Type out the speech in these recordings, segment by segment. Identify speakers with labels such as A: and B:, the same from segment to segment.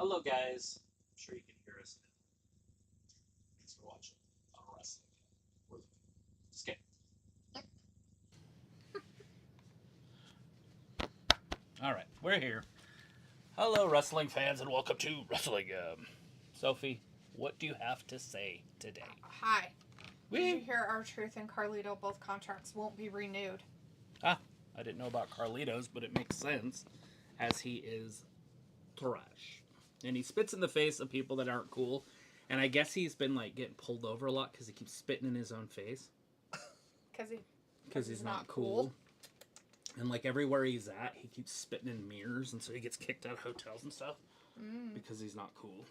A: Hello, guys. I'm sure you can hear us now. Thanks for watching on wrestling. We're just kidding. All right, we're here. Hello, wrestling fans, and welcome to Wrestling. Sophie, what do you have to say today?
B: Hi. Did you hear R-Truth and Carlito, both contracts won't be renewed?
A: I didn't know about Carlitos, but it makes sense as he is trash. And he spits in the face of people that aren't cool. And I guess he's been like getting pulled over a lot because he keeps spitting in his own face.
B: Because he's not cool.
A: And like everywhere he's at, he keeps spitting in mirrors, and so he gets kicked out of hotels and stuff because he's not cool.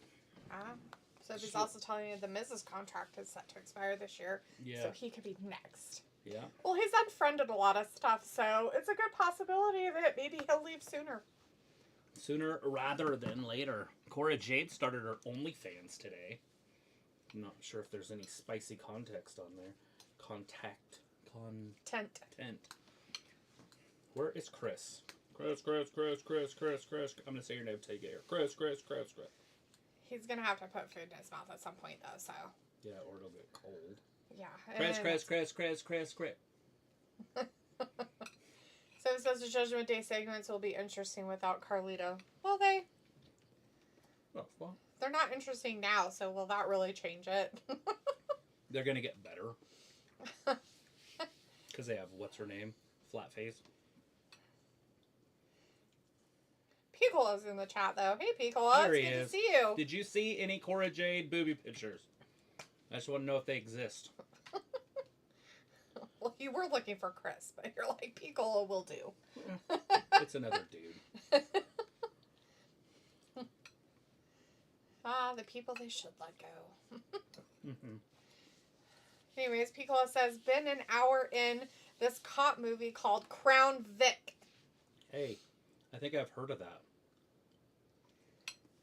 B: So he's also telling you the Miz's contract is set to expire this year, so he could be next.
A: Yeah.
B: Well, he's unfriended a lot of stuff, so it's a good possibility that maybe he'll leave sooner.
A: Sooner rather than later. Cora Jade started her OnlyFans today. I'm not sure if there's any spicy context on there. Content. Where is Chris? Chris. I'm going to say your name until you get here. Chris.
B: He's going to have to put food in his mouth at some point, though, so.
A: Yeah, or it'll get cold.
B: Yeah.
A: Chris.
B: So it says the Judgment Day segments will be interesting without Carlito. Will they?
A: Oh, well.
B: They're not interesting now, so will that really change it?
A: They're going to get better. Because they have, what's her name? Flatface.
B: Piccolo's in the chat, though. Hey, Piccolo. It's good to see you.
A: Did you see any Cora Jade booby pictures? I just want to know if they exist.
B: Well, you were looking for Chris, but you're like, Piccolo will do.
A: It's another dude.
B: The people they should let go. Anyways, Piccolo says, been an hour in this cop movie called Crown Vic.
A: Hey, I think I've heard of that.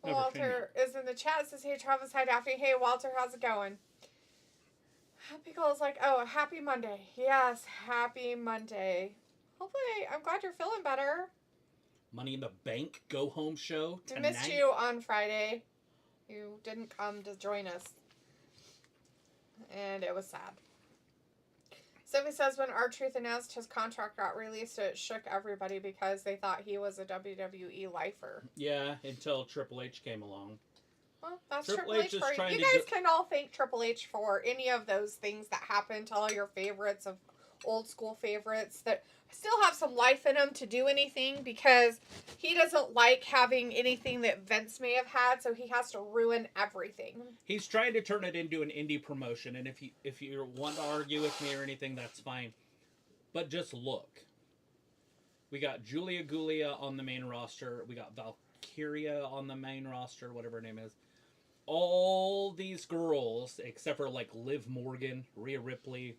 B: Walter is in the chat. Says, hey, Travis, hi, Daphne. Hey, Walter, how's it going? Piccolo's like, oh, happy Monday. Yes, happy Monday. Hopefully, I'm glad you're feeling better.
A: Money in the Bank Go Home show tonight.
B: We missed you on Friday. You didn't come to join us. And it was sad. Sophie says when R-Truth announced his contract got released, it shook everybody because they thought he was a WWE lifer.
A: Yeah, until Triple H came along.
B: Well, that's Triple H for you. You guys can all thank Triple H for any of those things that happened to all your favorites of old school favorites that still have some life in them to do anything, because he doesn't like having anything that Vince may have had, so he has to ruin everything.
A: He's trying to turn it into an indie promotion, and if you want to argue with me or anything, that's fine. But just look. We got Julia Gulia on the main roster. We got Valkyria on the main roster, whatever her name is. All these girls, except for like Liv Morgan, Rhea Ripley,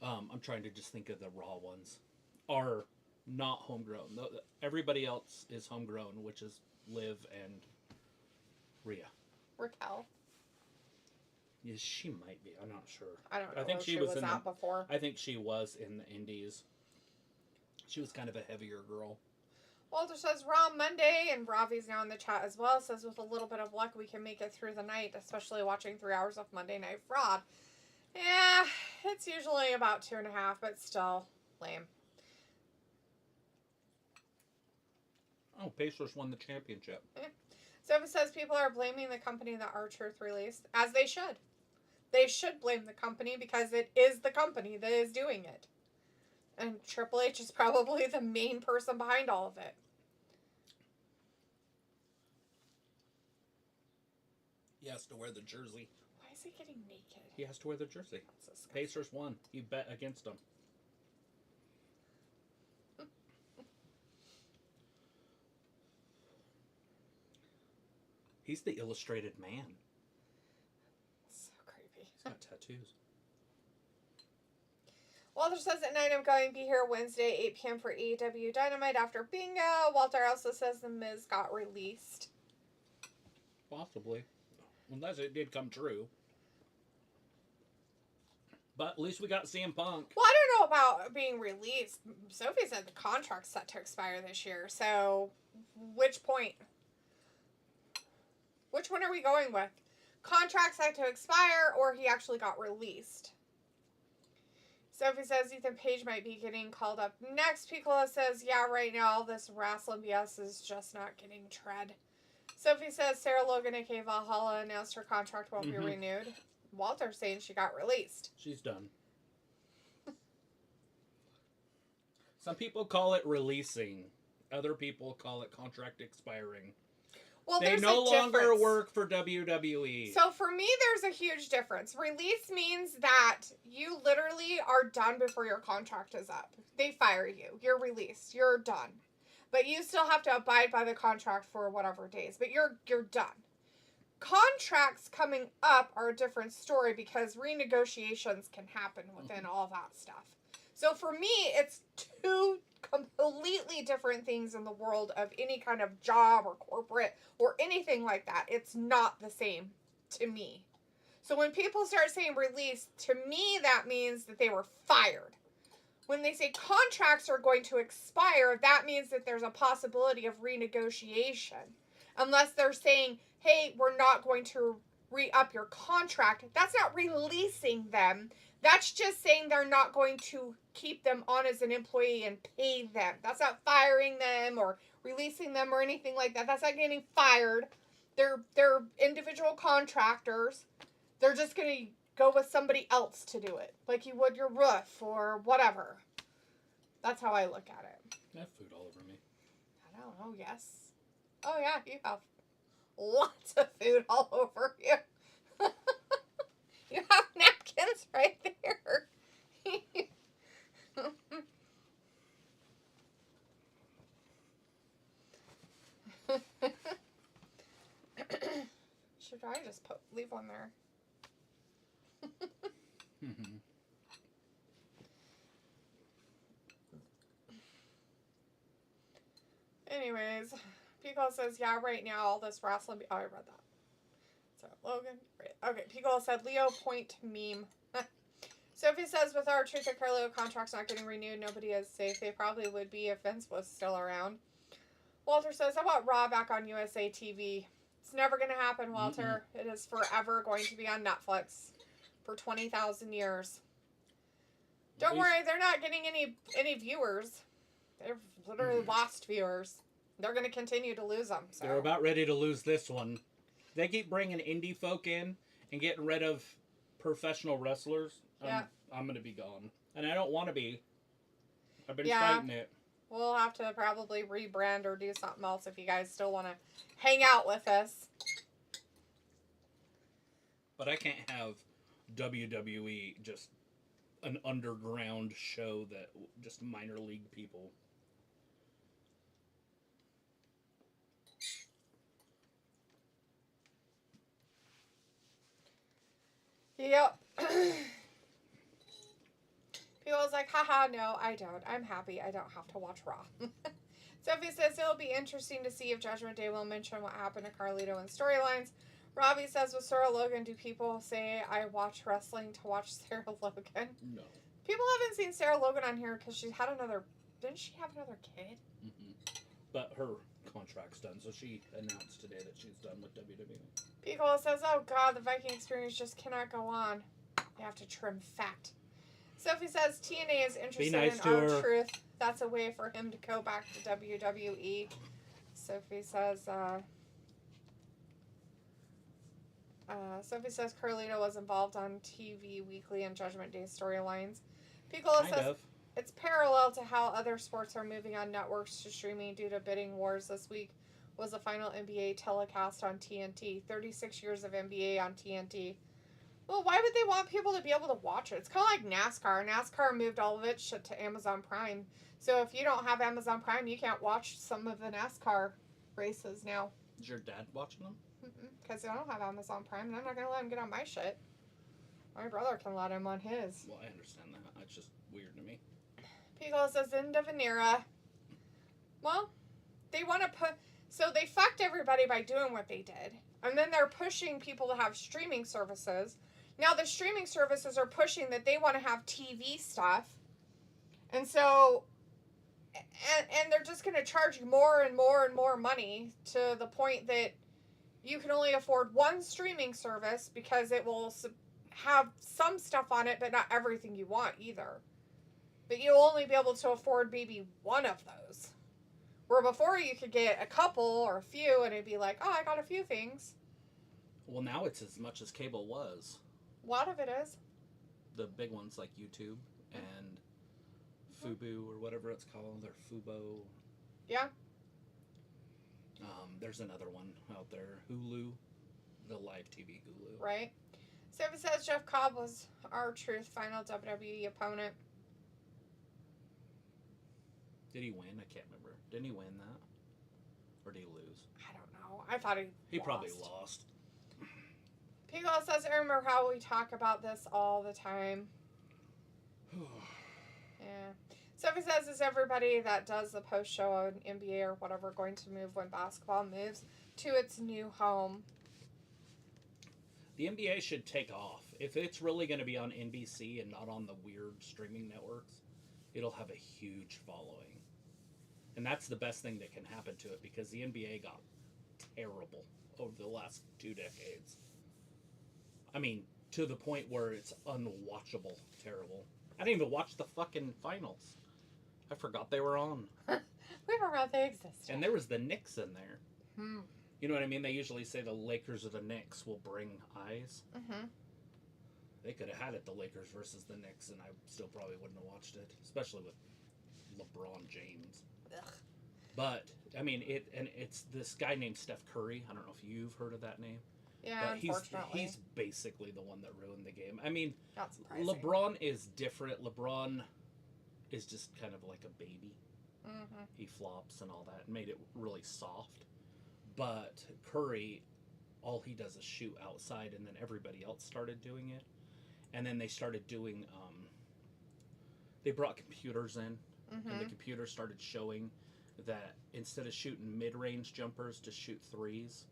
A: I'm trying to just think of the Raw ones, are not homegrown. Everybody else is homegrown, which is Liv and Rhea.
B: Raquel.
A: Yes, she might be. I'm not sure.
B: I don't know. I think she was in that before.
A: I think she was in the Indies. She was kind of a heavier girl.
B: Walter says Raw Monday, and Ravi's now in the chat as well. Says with a little bit of luck we can make it through the night, especially watching 3 hours of Monday Night Raw. Yeah, it's usually about 2.5, but still lame.
A: Oh, Pacers won the championship.
B: So it says people are blaming the company that R-Truth released, as they should. They should blame the company because it is the company that is doing it. And Triple H is probably the main person behind all of it.
A: He has to wear the jersey.
B: Why is he getting naked?
A: He has to wear the jersey. Pacers won. You bet against them. He's the illustrated man.
B: So creepy.
A: He's got tattoos.
B: Walter says at 9 I'm going to be here Wednesday, 8 p.m. for AEW Dynamite after Bingo. Walter also says The Miz got released.
A: Possibly. Unless it did come true. But at least we got CM Punk.
B: Well, I don't know about being released. Sophie said the contract's set to expire this year. So, which point? Which one are we going with? Contracts had to expire, or he actually got released? Sophie says Ethan Page might be getting called up next. Piccolo says, yeah, right now all this wrestling BS is just not getting tread. Sophie says Sarah Logan, aka Valhalla, announced her contract won't be renewed. Walter's saying she got released.
A: She's done. Some people call it releasing. Other people call it contract expiring.
B: Well,
A: they no longer work for WWE.
B: So for me, there's a huge difference. Release means that you literally are done before your contract is up. They fire you. You're released. You're done. But you still have to abide by the contract for whatever days. But you're done. Contracts coming up are a different story because renegotiations can happen within all that stuff. So for me, it's two completely different things in the world of any kind of job or corporate or anything like that. It's not the same to me. So when people start saying release, to me that means that they were fired. When they say contracts are going to expire, that means that there's a possibility of renegotiation. Unless they're saying, hey, we're not going to re-up your contract. That's not releasing them. That's just saying they're not going to keep them on as an employee and pay them. That's not firing them or releasing them or anything like that. That's not getting fired. They're individual contractors. They're just going to go with somebody else to do it. Like you would your roof or whatever. That's how I look at it.
A: I have food all over me.
B: I don't know, yes. Oh yeah, you have lots of food all over you. You have napkins right there. Should I just leave one there? Anyways, Pico says, yeah, right now all this wrestling. Oh, I read that. So, Logan. Right. Okay, Pico said, Leo point meme. Sophie says, with our Truth and Carlito contracts not getting renewed, nobody is safe. They probably would be if Vince was still around. Walter says, I want Raw back on USA TV. It's never going to happen, Walter. It is forever going to be on Netflix for 20,000 years. Don't worry, they're not getting any viewers. They've literally lost viewers. They're going to continue to lose them. So.
A: They're about ready to lose this one. They keep bringing indie folk in and getting rid of professional wrestlers. I'm going to be gone. And I don't want to be. I've been fighting it.
B: We'll have to probably rebrand or do something else if you guys still want to hang out with us.
A: But I can't have WWE just an underground show that just minor league people.
B: Yep. People's like, haha, no, I don't. I'm happy I don't have to watch Raw. Sophie says it'll be interesting to see if Judgment Day will mention what happened to Carlito and storylines. Robbie says, with Sarah Logan, do people say I watch wrestling to watch Sarah Logan?
A: No.
B: People haven't seen Sarah Logan on here because she had another... Didn't she have another kid?
A: But her contract's done, so she announced today that she's done with WWE.
B: Piccolo says, oh god, the Viking experience just cannot go on. They have to trim fat. Sophie says TNA is interested in R-Truth. That's a way for him to go back to WWE. Sophie says, Carlito was involved on TV Weekly and Judgment Day storylines. Piccolo says it's parallel to how other sports are moving on networks to streaming due to bidding wars. This week was the final NBA telecast on TNT. 36 years of NBA on TNT. Well, why would they want people to be able to watch it? It's kind of like NASCAR. NASCAR moved all of its shit to Amazon Prime. So if you don't have Amazon Prime, you can't watch some of the NASCAR races now.
A: Is your dad watching them?
B: Because I don't have Amazon Prime, and I'm not going to let him get on my shit. My brother can let him on his.
A: Well, I understand that. It's just weird to me.
B: Piccolo says, end of an era. Well, they want to put... So they fucked everybody by doing what they did. And then they're pushing people to have streaming services. Now the streaming services are pushing that they want to have TV stuff. And so... And they're just going to charge you more and more and more money to the point that you can only afford one streaming service because it will have some stuff on it, but not everything you want either. But you'll only be able to afford maybe one of those. Where before you could get a couple or a few and it'd be like, oh, I got a few things.
A: Well, now it's as much as cable was.
B: A lot of it is.
A: The big ones like YouTube and Fubo or whatever it's called, or Fubo.
B: Yeah.
A: There's another one out there, Hulu, the live TV Hulu.
B: Right. So if it says Jeff Cobb was R-Truth final WWE opponent.
A: Did he win? I can't remember. Didn't he win that? Or did he lose?
B: I don't know. I thought he lost.
A: Probably lost.
B: Pico says, I remember how we talk about this all the time. Yeah. So if it says, is everybody that does the post-show on NBA or whatever going to move when basketball moves to its new home?
A: The NBA should take off. If it's really going to be on NBC and not on the weird streaming networks, it'll have a huge following. And that's the best thing that can happen to it, because the NBA got terrible over the last 2 decades. I mean, to the point where it's unwatchable terrible. I didn't even watch the fucking finals. I forgot they were on.
B: We forgot they existed.
A: And there was the Knicks in there. You know what I mean? They usually say the Lakers or the Knicks will bring eyes. They could have had it, the Lakers versus the Knicks, and I still probably wouldn't have watched it, especially with LeBron James.
B: Ugh.
A: But, I mean, it's this guy named Steph Curry. I don't know if you've heard of that name.
B: Yeah,
A: but
B: unfortunately.
A: He's basically the one that ruined the game. I mean,
B: not surprising.
A: LeBron is different. LeBron is just kind of like a baby. He flops and all that, and made it really soft. But Curry, all he does is shoot outside, and then everybody else started doing it. And then they started doing, they brought computers in, and the computers started showing that instead of shooting mid-range jumpers, to shoot threes.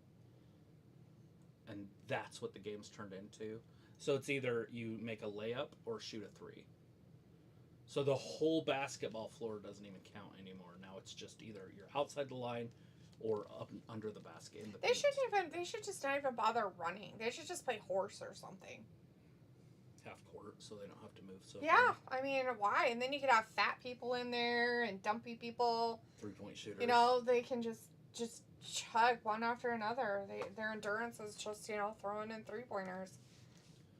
A: And that's what the game's turned into. So it's either you make a layup or shoot a three. So the whole basketball floor doesn't even count anymore. Now it's just either you're outside the line or up under the basket. In the
B: they should just not even bother running. They should just play horse or something.
A: Half court, so they don't have to move so
B: yeah, far. I mean, why? And then you could have fat people in there and dumpy people.
A: 3-point shooters.
B: You know, they can just chug one after another. Their endurance is just, throwing in 3-pointers.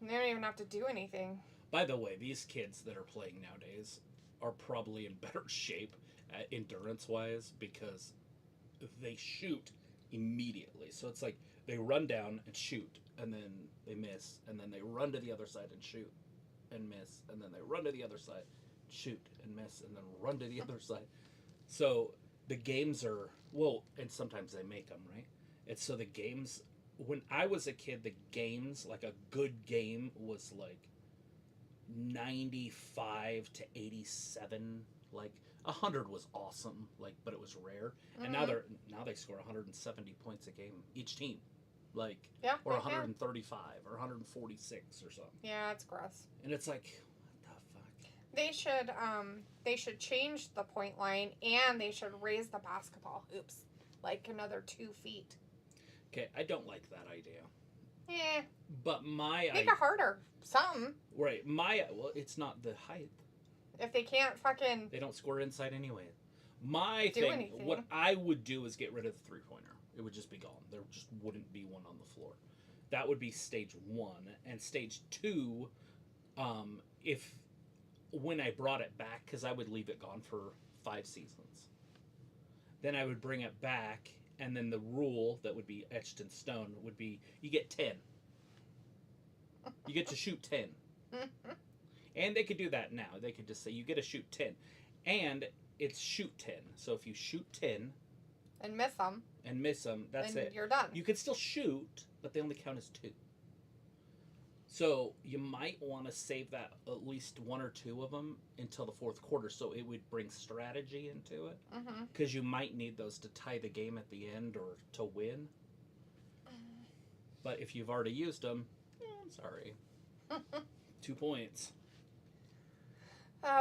B: And they don't even have to do anything.
A: By the way, these kids that are playing nowadays are probably in better shape endurance-wise, because they shoot immediately. So it's like they run down and shoot, and then they miss, and then they run to the other side and shoot and miss, and then they run to the other side, shoot and miss, and then run to the other side. So the games are, well, and sometimes they make them, right? And so the games, when I was a kid, the games, like a good game was like 95 to 87. Like 100 was awesome, like, but it was rare. And now they score 170 points a game each team, like, or 135 or 146 or something.
B: Yeah, it's gross.
A: And it's like, what the
B: fuck? They should change the point line, and they should raise the basketball hoops like another 2 feet.
A: Okay, I don't like that idea.
B: Yeah.
A: But
B: make it harder. Something.
A: Right. Well, it's not the height.
B: If they can't fucking...
A: They don't score inside anyway. What I would do is get rid of the 3-pointer. It would just be gone. There just wouldn't be one on the floor. That would be stage 1. And stage 2, when I brought it back, because I would leave it gone for 5 seasons. Then I would bring it back, and then the rule that would be etched in stone would be, you get 10. You get to shoot 10. And they could do that now. They could just say, you get to shoot 10. And it's shoot 10. So if you shoot 10...
B: And miss them.
A: That's
B: then
A: it.
B: You're done.
A: You could still shoot, but they only count as 2. So you might want to save that, at least 1 or 2 of them, until the 4th quarter, so it would bring strategy into it. Because you might need those to tie the game at the end or to win. But if you've already used them, I'm sorry. 2 points.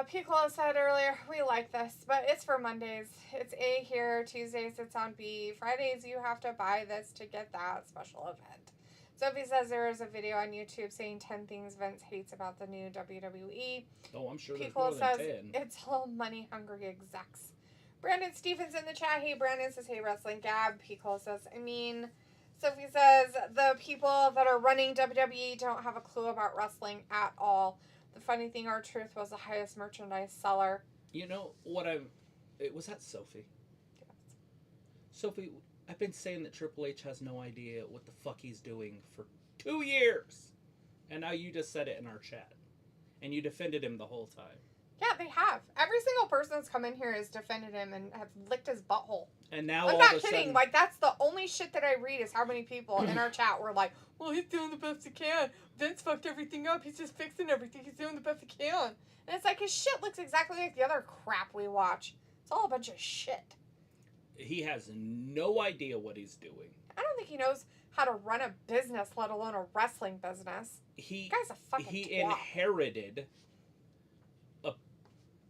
B: Piccolo said earlier, we like this, but it's for Mondays. It's A here, Tuesdays it's on B, Fridays you have to buy this to get that special event. Sophie says there is a video on YouTube saying 10 things Vince hates about the new WWE.
A: Oh, I'm sure
B: Piccolo
A: there's more than 10.
B: It's all money-hungry execs. Brandon Stevens in the chat. Hey, Brandon says, hey, Wrestling Gab. Piccolo says, I mean... Sophie says, the people that are running WWE don't have a clue about wrestling at all. The funny thing, R-Truth was the highest merchandise seller.
A: You know what was that Sophie?
B: Yes.
A: Sophie, I've been saying that Triple H has no idea what the fuck he's doing for 2 years. And now you just said it in our chat. And you defended him the whole time.
B: Yeah, they have. Every single person that's come in here has defended him and have licked his butthole.
A: And now
B: I'm not kidding. Like, that's the only shit that I read is how many people in our chat were like, well, he's doing the best he can. Vince fucked everything up. He's just fixing everything. He's doing the best he can. And it's like, his shit looks exactly like the other crap we watch. It's all a bunch of shit.
A: He has no idea what he's doing.
B: I don't think he knows how to run a business, let alone a wrestling business. The guy's a fucking
A: He
B: twat.
A: inherited a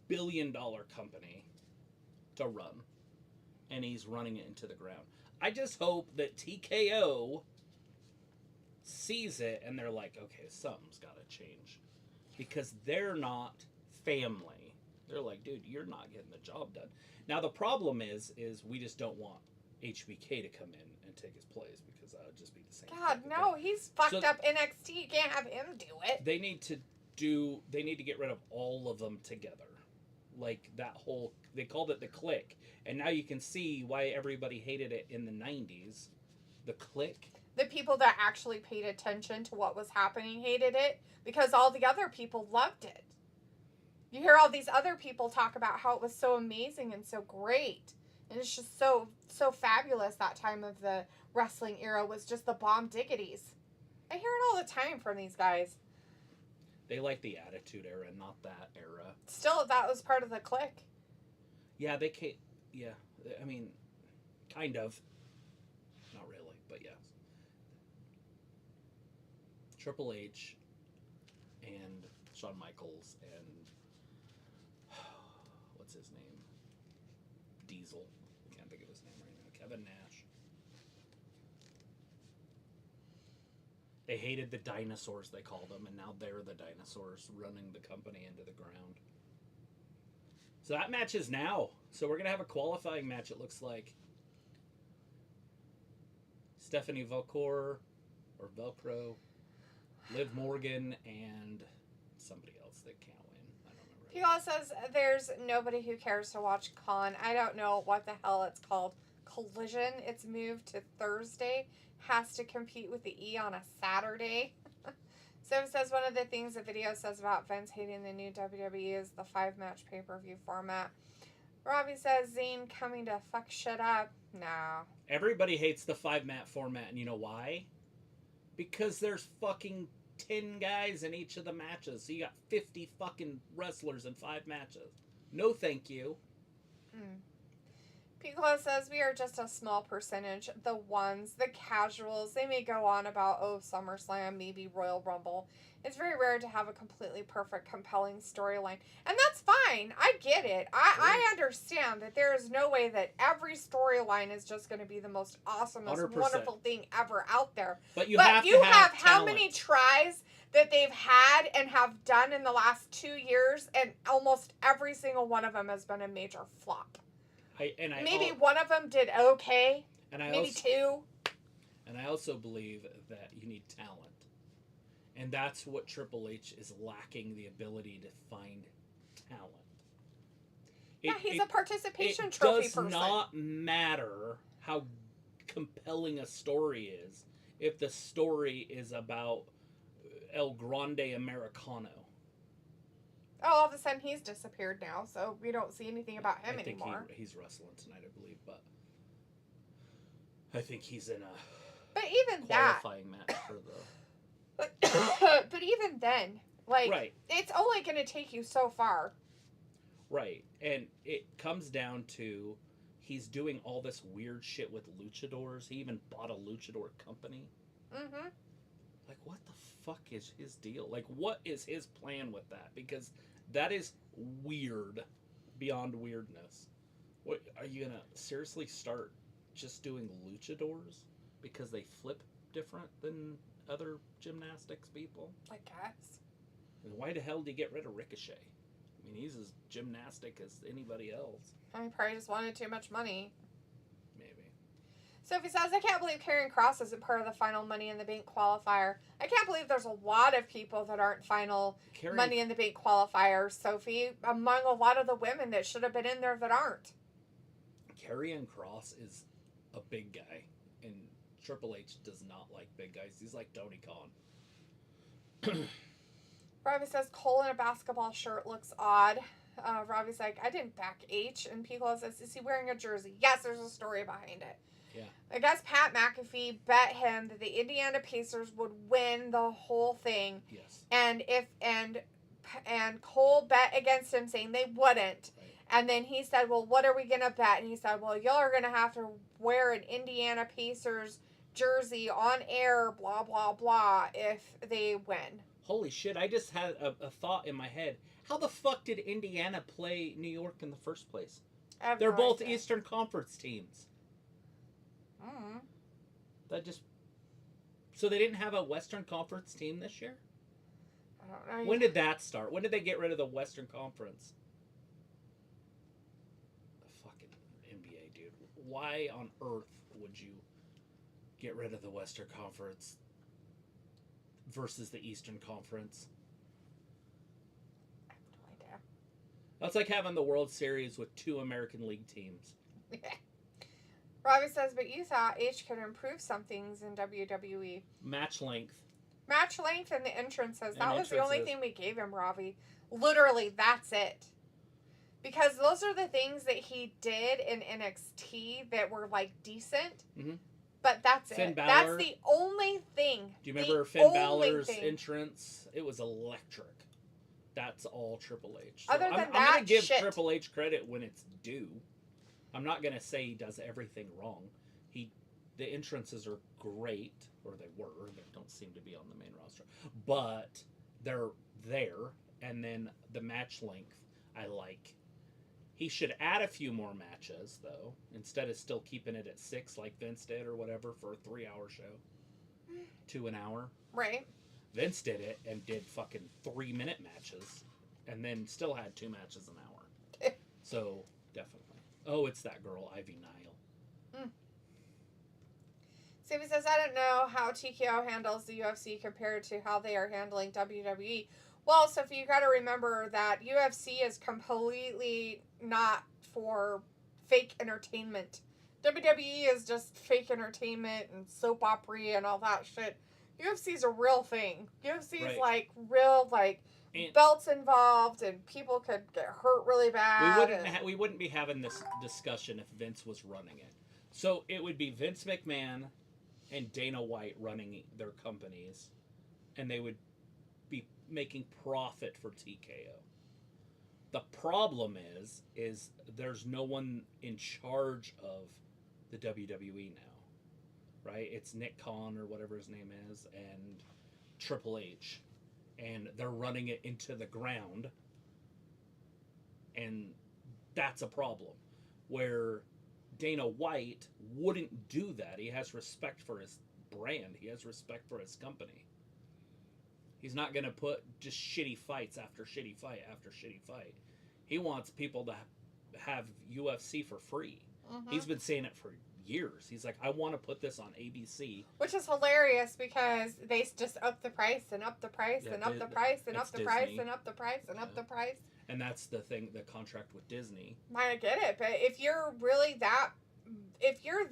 A: billion-dollar company to run. And he's running it into the ground. I just hope that TKO sees it and they're like, okay, something's got to change. Because they're not family. They're like, dude, you're not getting the job done. Now, the problem is we just don't want HBK to come in and take his place because that would just be the same.
B: God, no, he's fucked up NXT. You can't have him do it.
A: They need to get rid of all of them together. Like that whole, they called it the Clique. And now you can see why everybody hated it in the 90s. The Clique.
B: The people that actually paid attention to what was happening hated it because all the other people loved it. You hear all these other people talk about how it was so amazing and so great. And it's just so fabulous. That time of the wrestling era was just the bomb diggities. I hear it all the time from these guys.
A: They like the Attitude Era, not that era.
B: Still, that was part of the Clique.
A: Yeah, they can't. Yeah, I mean, kind of. Not really, but yes. Triple H and Shawn Michaels and what's his name? Diesel. I can't think of his name right now. Kevin Nash. They hated the dinosaurs, they called them, and now they're the dinosaurs running the company into the ground. So that match is now. So we're going to have a qualifying match, it looks like. Stephanie Velcro, Liv Morgan, and somebody else that can't win. I don't remember.
B: He also says there's nobody who cares to watch Con. I don't know what the hell it's called. Collision. It's moved to Thursday. Has to compete with the E on a Saturday. So it says one of the things the video says about Vince hating the new WWE is the 5-match pay-per-view format. Robbie says Zayn coming to fuck shit up. No.
A: Everybody hates the 5-match format, and you know why? Because there's fucking 10 guys in each of the matches. So you got 50 fucking wrestlers in 5 matches. No thank you.
B: Piccolo says we are just a small percentage. The ones, the casuals, they may go on about, oh, SummerSlam, maybe Royal Rumble. It's very rare to have a completely perfect, compelling storyline. And that's fine. I get it. I understand that there is no way that every storyline is just going to be the most awesome, most
A: 100%.
B: Wonderful thing ever out there.
A: But you have
B: how many tries that they've had and have done in the last 2 years, and almost every single one of them has been a major flop. Maybe one of them did okay. Maybe 2.
A: And I also believe that you need talent. And that's what Triple H is lacking, the ability to find talent.
B: He's a participation trophy person.
A: It does not matter how compelling a story is if the story is about El Grande Americano.
B: Oh, all of a sudden he's disappeared now, so we don't see anything about him anymore.
A: I think he's wrestling tonight, I believe, but I think he's in a qualifying match for the...
B: But even then, like,
A: right.
B: It's only going to take you so far.
A: Right, and it comes down to he's doing all this weird shit with luchadors. He even bought a luchador company. Mm-hmm. Like, what the fuck is his deal? Like, what is his plan with that? Because That is weird, beyond weirdness. What are you gonna seriously start just doing luchadors because they flip different than other gymnastics people?
B: I guess.
A: And why the hell do you get rid of Ricochet? I mean, he's as gymnastic as anybody else.
B: I probably just wanted too much money.
A: Maybe.
B: Sophie says, I can't believe Karrion Kross isn't part of the final Money in the Bank qualifier. I can't believe there's a lot of people that aren't final Money in the Bank qualifiers, Sophie, among a lot of the women that should have been in there that aren't.
A: Karrion Kross is a big guy, and Triple H does not like big guys. He's like Tony Khan.
B: Robbie says, Cole in a basketball shirt looks odd. Robbie's like, I didn't back H. And Piccolo says, is he wearing a jersey? Yes, there's a story behind it.
A: Yeah.
B: I guess Pat McAfee bet him that the Indiana Pacers would win the whole thing.
A: Yes.
B: And Cole bet against him saying they wouldn't.
A: Right.
B: And then he said, well, what are we going to bet? And he said, well, y'all are going to have to wear an Indiana Pacers jersey on air, blah, blah, blah, if they win.
A: Holy shit, I just had a thought in my head. How the fuck did Indiana play New York in the first place? They're both Eastern Conference teams.
B: Mm.
A: So they didn't have a Western Conference team this year?
B: I don't know.
A: When did that start? When did they get rid of the Western Conference? Fucking NBA, dude. Why on earth would you get rid of the Western Conference versus the Eastern Conference?
B: I have no idea.
A: That's like having the World Series with 2 American League teams.
B: Robbie says, but you thought H could improve some things in WWE.
A: Match length.
B: Match length and the entrances.
A: And
B: that was the only thing we gave him, Robbie. Literally, that's it. Because those are the things that he did in NXT that were, like, decent.
A: Mm-hmm.
B: But that's
A: Finn
B: it.
A: Balor.
B: That's the only thing.
A: Do you remember Finn Balor's entrance? It was electric. That's all Triple H. So
B: Other than
A: I'm
B: that,
A: going to give
B: shit.
A: Triple H credit when it's due. I'm not going to say he does everything wrong. The entrances are great, or they were. They don't seem to be on the main roster. But they're there, and then the match length, I like. He should add a few more matches, though, instead of still keeping it at 6 like Vince did or whatever for a 3-hour show. 2 an hour.
B: Right.
A: Vince did it and did fucking 3-minute matches, and then still had 2 matches an hour. So, definitely. Oh, it's that girl, Ivy Nile.
B: Mm. Stevie says, I don't know how TKO handles the UFC compared to how they are handling WWE. Well, Sophie, you got to remember that UFC is completely not for fake entertainment. WWE is just fake entertainment and soap opera and all that shit. UFC is a real thing. UFC is like real, like, and belts involved and people could get hurt really bad.
A: We wouldn't be having this discussion if Vince was running it. So it would be Vince McMahon and Dana White running their companies, and they would be making profit for TKO. The problem is there's no one in charge of the WWE now, right? It's Nick Khan or whatever his name is, and Triple H, and they're running it into the ground, and that's a problem. Where Dana White wouldn't do that. He has respect for his brand. He has respect for his company. He's not going to put just shitty fights after shitty fight after shitty fight. He wants people to have UFC for free. Mm-hmm. He's been saying it for years. He's like, I want to put this on ABC.
B: Which is hilarious because they just up the price and up the price and up the price and up the price and up the price and up the price.
A: And that's the thing, the contract with Disney.
B: I get it, but if you're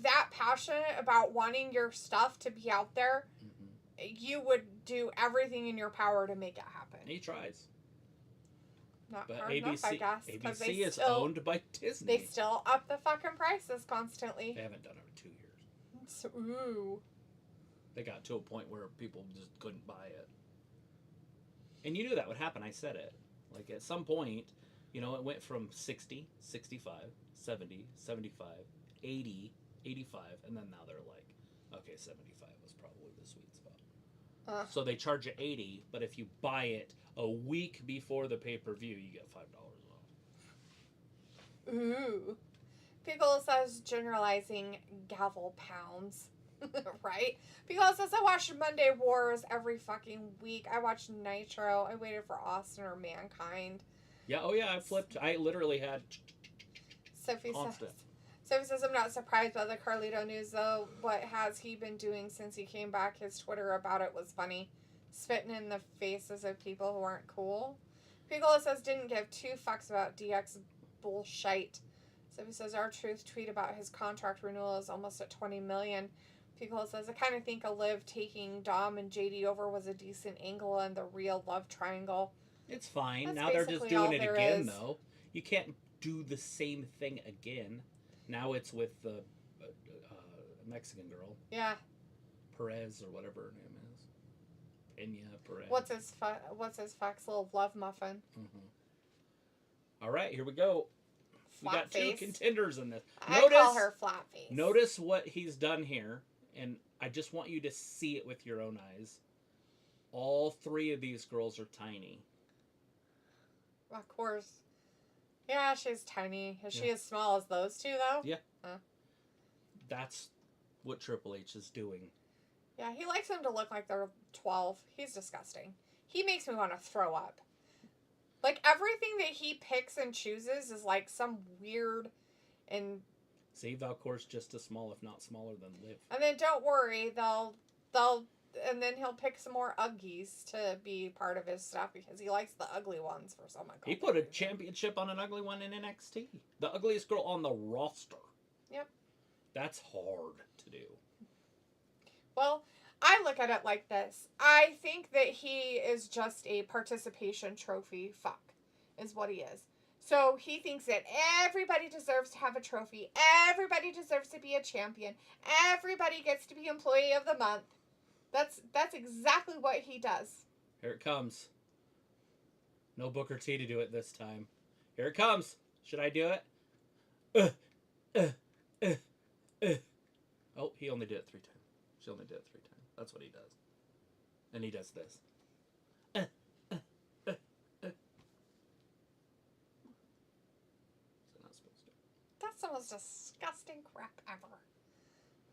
B: that passionate about wanting your stuff to be out there, mm-hmm. you would do everything in your power to make it happen.
A: He tries.
B: Not
A: but
B: hard
A: ABC,
B: enough, I guess.
A: ABC is owned by Disney.
B: They still up the fucking prices constantly.
A: They haven't done it for 2 years.
B: So, ooh.
A: They got to a point where people just couldn't buy it. And you knew that would happen. I said it. Like, at some point, you know, it went from 60, 65, 70, 75, 80, 85, and then now they're like, okay, 75 was probably the sweet spot. So they charge you 80, but if you buy it a week before the pay-per-view, you get $5 off.
B: Ooh. Pickle says generalizing gavel pounds. Right? Pickle says I watch Monday Wars every fucking week. I watched Nitro. I waited for Austin or Mankind.
A: Yeah, oh yeah, I flipped. I literally had
B: Sophie
A: constant.
B: Sophie says, I'm not surprised by the Carlito news, though. What has he been doing since he came back? His Twitter about it was funny. Spitting in the faces of people who aren't cool. Piccolo says, didn't give 2 fucks about DX bullshit. Sophie says, R-Truth tweet about his contract renewal is almost at $20 million. Piccolo says, I kind of think a Liv taking Dom and JD over was a decent angle and the real love triangle.
A: It's fine.
B: That's
A: now they're just doing it again,
B: is.
A: though. You can't do the same thing again. Now it's with the Mexican girl.
B: Yeah.
A: Perez or whatever her name is. Pena Perez.
B: What's his fuck's little love muffin?
A: Mm-hmm. All right, here we go.
B: Flat
A: we got
B: face.
A: 2 contenders in this.
B: I call her flat face.
A: Notice what he's done here, and I just want you to see it with your own eyes. All 3 of these girls are tiny.
B: Of course. Yeah, she's tiny. Is she as small as those 2, though?
A: Yeah. That's what Triple H is doing.
B: Yeah, he likes them to look like they're 12. He's disgusting. He makes me want to throw up. Like, everything that he picks and chooses is like some weird and...
A: See, Valcourt's just as small, if not smaller than Liv.
B: And then don't worry, and then he'll pick some more Uggies to be part of his stuff because he likes the ugly ones for some reason.
A: He put a championship on an ugly one in NXT. The ugliest girl on the roster.
B: Yep.
A: That's hard to do.
B: Well, I look at it like this. I think that he is just a participation trophy fuck, is what he is. So he thinks that everybody deserves to have a trophy. Everybody deserves to be a champion. Everybody gets to be Employee of the Month. That's exactly what he does.
A: Here it comes. No Booker T to do it this time. Here it comes. Should I do it? Oh, he only did it 3 times. She only did it 3 times. That's what he does. And he does this.
B: That's the most disgusting crap ever.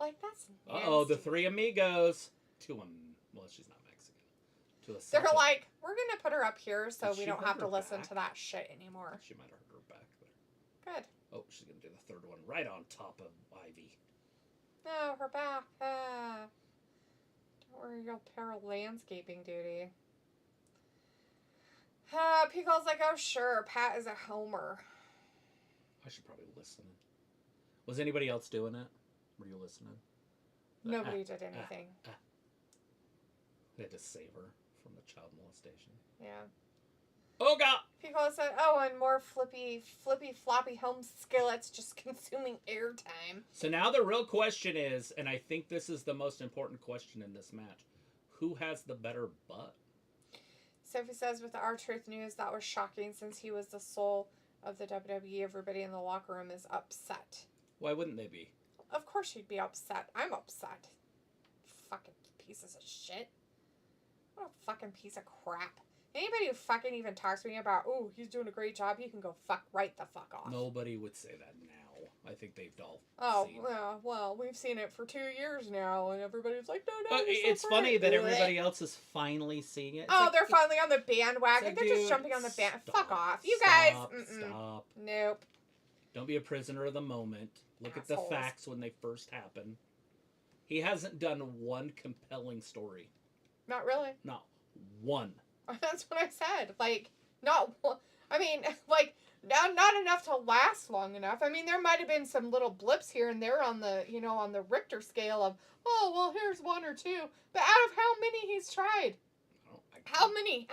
B: Like, that's nasty.
A: Uh-oh, the 3 amigos. 2 of them. Well, she's not Mexican.
B: They're like, we're going to put her up here so
A: Did
B: we
A: she
B: don't
A: hurt
B: have to
A: her
B: listen
A: back?
B: to that shit anymore.
A: She might have hurt her back there.
B: Good.
A: Oh, she's going to do the 3rd one right on top of Ivy.
B: No, her back. Don't worry, you'll pair landscaping duty. Pico's like, oh, sure, Pat is a homer.
A: I should probably listen. Was anybody else doing it? Were you listening?
B: Nobody did anything.
A: They had to save her from the child molestation.
B: Yeah.
A: Oh, God!
B: Pico said, oh, and more flippy, floppy home skillets just consuming airtime.
A: So now the real question is, and I think this is the most important question in this match, who has the better butt?
B: Sophie says, with the R-Truth news, that was shocking since he was the soul of the WWE. Everybody in the locker room is upset.
A: Why wouldn't they be?
B: Of course you'd be upset. I'm upset. Fucking pieces of shit. What a fucking piece of crap. Anybody who fucking even talks to me about, oh, he's doing a great job, he can go right the fuck off.
A: Nobody would say that now. I think they've all seen.
B: Yeah, well, we've seen it for 2 years now, and everybody's like, no,
A: it's funny that everybody else is finally seeing it.
B: It's they're finally on the bandwagon. They're just jumping on the band. Fuck off. You guys.
A: Stop.
B: Nope.
A: Don't be a prisoner of the moment. Look at the facts when they first happen. He hasn't done one compelling story.
B: Not really.
A: Not one.
B: That's what I said. Like, not one. I mean, like, not enough to last long enough. I mean, there might have been some little blips here and there on the, on the Richter scale of, oh, well, here's 1 or 2. But out of how many he's tried? How many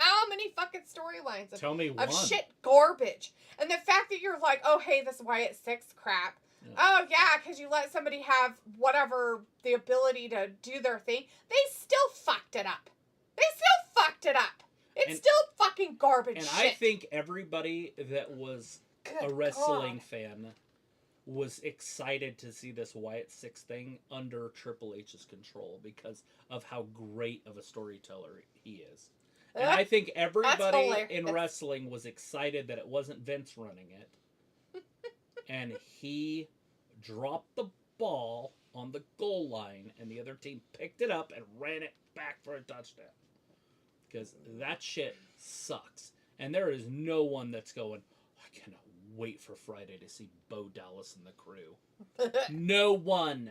B: fucking storylines
A: Tell me one.
B: Of shit garbage. And the fact that you're like, oh, hey, this Wyatt 6 crap. Yeah. Oh, yeah, because you let somebody have whatever, the ability to do their thing. They still fucked it up. It's still fucking garbage
A: and
B: shit.
A: I think everybody that was a wrestling fan was excited to see this Wyatt 6 thing under Triple H's control because of how great of a storyteller he is. And I think everybody in wrestling was excited that it wasn't Vince running it. And he dropped the ball on the goal line, and the other team picked it up and ran it back for a touchdown. Because that shit sucks. And there is no one that's going, I cannot wait for Friday to see Bo Dallas and the crew. No one.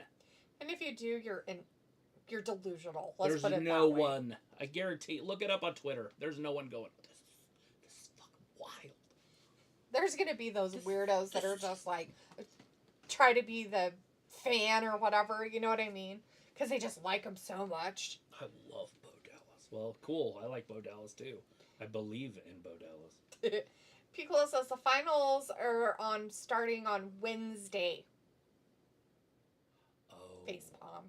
B: And if you do, you're delusional. Let's put it
A: There's no one. I guarantee. Look it up on Twitter. There's no one going, this is fucking wild.
B: There's going to be those weirdos that are just like, try to be the fan or whatever. You know what I mean? Because they just like him so much.
A: I love Bo Dallas. Well, cool. I like Bo Dallas too. I believe in Bo Dallas.
B: Piccolo says the finals are starting on Wednesday. Facepalm.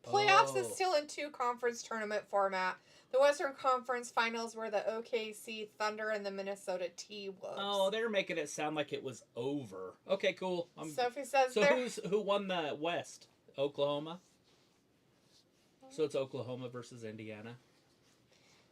B: Playoffs is still in 2-conference tournament format. The Western Conference finals were the OKC Thunder and the Minnesota T-Wolves.
A: Oh, they're making it sound like it was over. Okay, cool.
B: Sophie says
A: so who won the West? Oklahoma? So it's Oklahoma versus Indiana.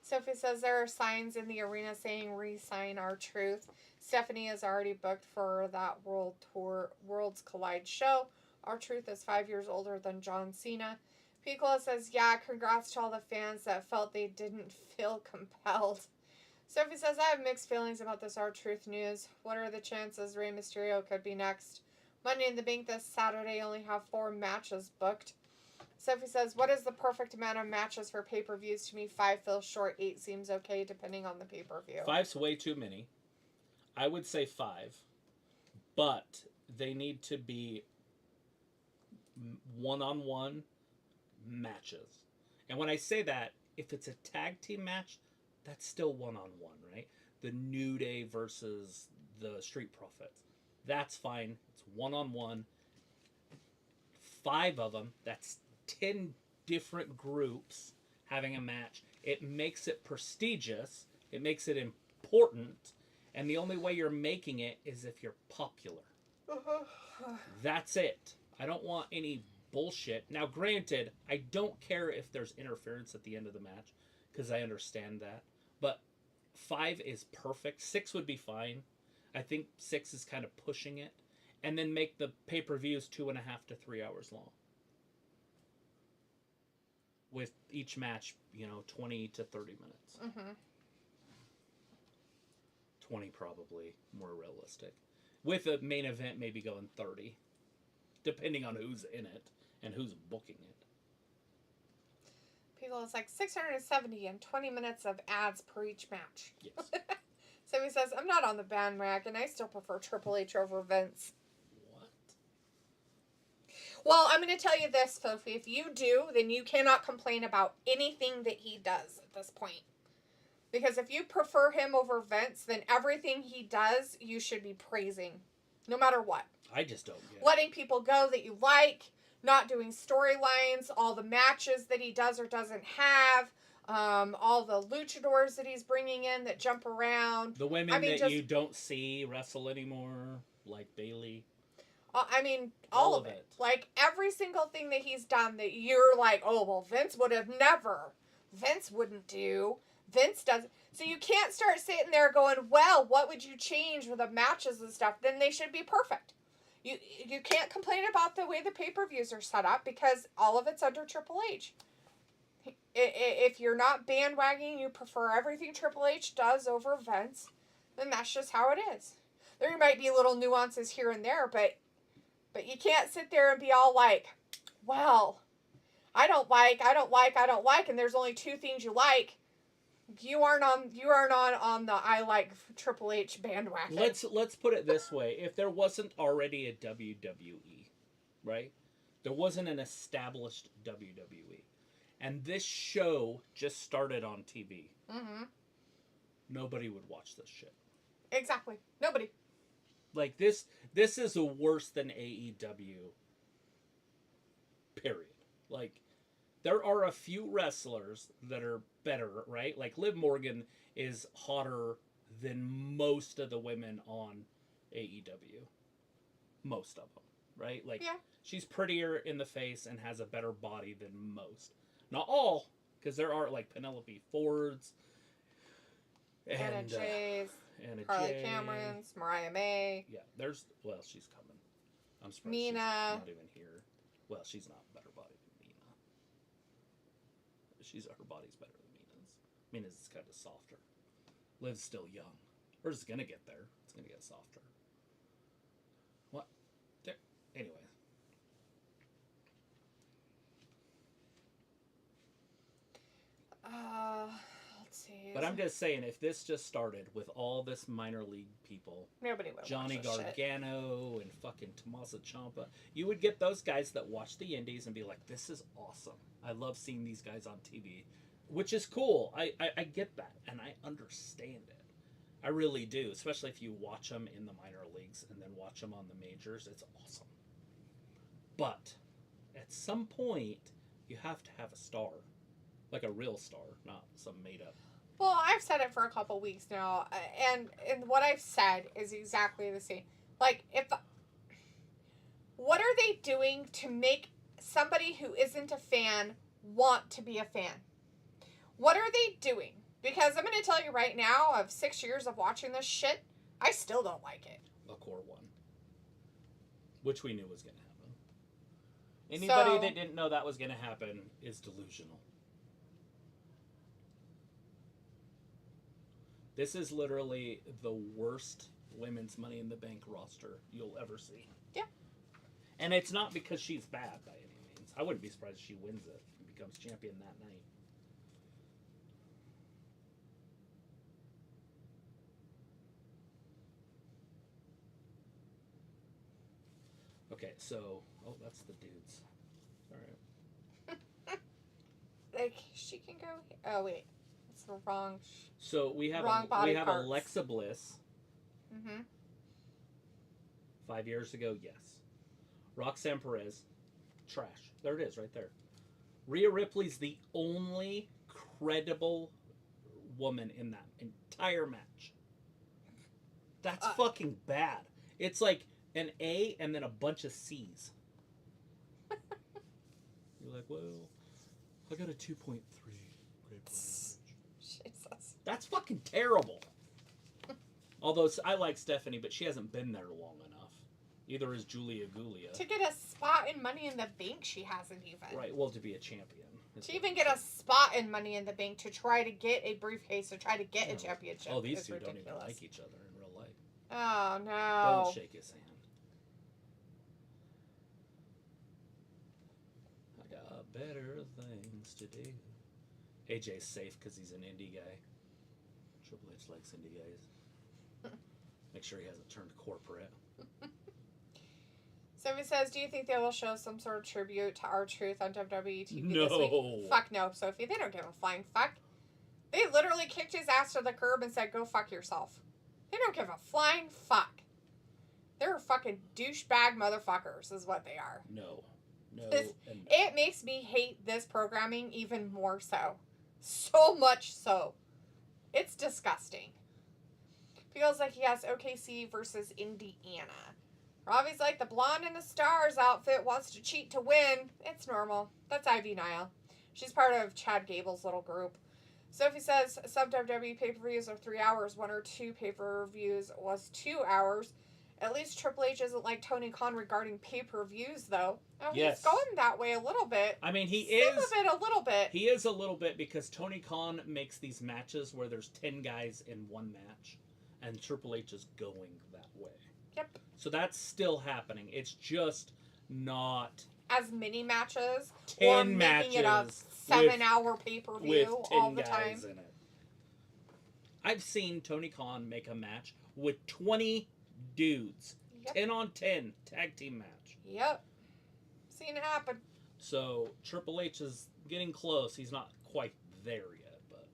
B: Sophie says there are signs in the arena saying re-sign R-Truth. Stephanie is already booked for that Worlds Collide show. R-Truth is 5 years older than John Cena. Piccolo says, yeah, congrats to all the fans that felt they didn't feel compelled. Sophie says, I have mixed feelings about this R-Truth news. What are the chances Rey Mysterio could be next? Money in the Bank this Saturday only have 4 matches booked. Sophie says, what is the perfect amount of matches for pay-per-views? To me, 5 feels short. 8 seems okay, depending on the pay-per-view.
A: 5's way too many. I would say 5. But they need to be one-on-one matches. And when I say that, if it's a tag team match, that's still one-on-one, right? The New Day versus the Street Profits. That's fine. It's one-on-one. 5 of them, that's 10 different groups having a match. It makes it prestigious. It makes it important. And the only way you're making it is if you're popular. That's it. I don't want any bullshit. Now, granted, I don't care if there's interference at the end of the match, because I understand that. But 5 is perfect. 6 would be fine. I think 6 is kind of pushing it. And then make the pay-per-views 2.5 to 3 hours long. With each match, 20 to 30 minutes.
B: Mm-hmm.
A: 20 probably more realistic. With a main event maybe going 30. Depending on who's in it and who's booking it.
B: People, it's like 670 and 20 minutes of ads per each match.
A: Yes.
B: So he says, I'm not on the bandwagon. I still prefer Triple H over Vince.
A: What?
B: Well, I'm going to tell you this, Sophie. If you do, then you cannot complain about anything that he does at this point. Because if you prefer him over Vince, then everything he does, you should be praising. No matter what.
A: I just don't get it.
B: Letting people go that you like, not doing storylines, all the matches that he does or doesn't have, all the luchadors that he's bringing in that jump around.
A: The women that you don't see wrestle anymore, like Bayley.
B: All of it. Like, every single thing that he's done that you're like, oh, well, Vince would have never. Vince wouldn't do. Vince doesn't. So you can't start sitting there going, well, what would you change with the matches and stuff? Then they should be perfect. You can't complain about the way the pay-per-views are set up because all of it's under Triple H. If you're not bandwagoning, you prefer everything Triple H does over Vince, then that's just how it is. There might be little nuances here and there, but you can't sit there and be all like, well, I don't like, and there's only 2 things you like. You aren't on the I like Triple H bandwagon.
A: Let's put it this way: if there wasn't already a WWE, right? There wasn't an established WWE, and this show just started on TV.
B: Mm-hmm.
A: Nobody would watch this shit.
B: Exactly. Nobody.
A: Like this is worse than AEW. Period. Like. There are a few wrestlers that are better, right? Like Liv Morgan is hotter than most of the women on AEW. Most of them, right? Like,
B: yeah.
A: She's prettier in the face and has a better body than most. Not all, because there are like Penelope Fords.
B: Anna Jay's, Carly Cameron's, Mariah May.
A: Yeah, she's coming. I'm surprised
B: Mina.
A: She's not even here. Well, she's not better body than Mina. Her body's better than Mina's. Mina's is kind of softer. Liv's still young. Hers is gonna get there. It's gonna get softer. What? There. Anyway.
B: Let's see.
A: But I'm just saying, if this just started with all this minor league people,
B: nobody would
A: Johnny
B: watch this
A: Gargano and fucking Tommaso Ciampa, you would get those guys that watch the indies and be like, this is awesome. I love seeing these guys on TV, which is cool. I get that, and I understand it. I really do, especially if you watch them in the minor leagues and then watch them on the majors. It's awesome. But at some point, you have to have a star. Like a real star, not some made-up.
B: Well, I've said it for a couple weeks now, and what I've said is exactly the same. Like, what are they doing to make somebody who isn't a fan want to be a fan? What are they doing? Because I'm going to tell you right now, of 6 years of watching this shit, I still don't like it.
A: A core one. Which we knew was going to happen. Anybody that didn't know that was going to happen is delusional. This is literally the worst women's Money in the Bank roster you'll ever see.
B: Yeah.
A: And it's not because she's bad by any means. I wouldn't be surprised if she wins it and becomes champion that night. Okay, so... Oh, that's the dudes. Alright.
B: Like, she can go... Oh, wait. It's the wrong...
A: So we have Alexa Bliss.
B: Mm-hmm.
A: 5 years ago, yes. Roxanne Perez, trash. There it is, right there. Rhea Ripley's the only credible woman in that entire match. That's fucking bad. It's like an A and then a bunch of C's. You're like, well, I got a 2.3.
B: Jesus.
A: That's fucking terrible. Although I like Stephanie, but she hasn't been there long enough. Either is Julia Gulia.
B: To get a spot in Money in the Bank, she hasn't even.
A: Right, well, to be a champion.
B: To even get a spot in Money in the Bank, to try to get a briefcase, to try to get a championship.
A: Oh, these two
B: ridiculous.
A: don't even like each other in real life.
B: Oh, no.
A: Don't shake his hand. I got better things to do. AJ's safe because he's an indie guy. Triple H likes indie guys. Make sure he hasn't turned corporate.
B: So he says, do you think they will show some sort of tribute to R-Truth on WWE TV
A: no.
B: this week? Fuck no, Sophie. They don't give a flying fuck. They literally kicked his ass to the curb and said, go fuck yourself. They don't give a flying fuck. They're fucking douchebag motherfuckers is what they are.
A: No.
B: It makes me hate this programming even more so. So much so. It's disgusting. Feels like he has OKC versus Indiana. Robbie's like, the blonde in the stars outfit wants to cheat to win. It's normal. That's Ivy Nile. She's part of Chad Gable's little group. Sophie says some WWE pay-per-views are 3 hours. 1 or 2 pay-per-views was 2 hours. At least Triple H isn't like Tony Khan regarding pay-per-views, though. Oh, yes. He's going that way a little bit.
A: I mean, he
B: is a little bit.
A: He is a little bit because Tony Khan makes these matches where there's 10 guys in one match, and Triple H is going that way.
B: Yep.
A: So that's still happening. It's just not
B: as many matches
A: 10
B: or
A: matches
B: making it a 7-hour pay-per-view
A: with 10
B: all the
A: guys
B: time.
A: In it. I've seen Tony Khan make a match with 20 dudes. Yep. 10 on 10 tag team match.
B: Yep. Seen it happen.
A: So Triple H is getting close. He's not quite there yet, but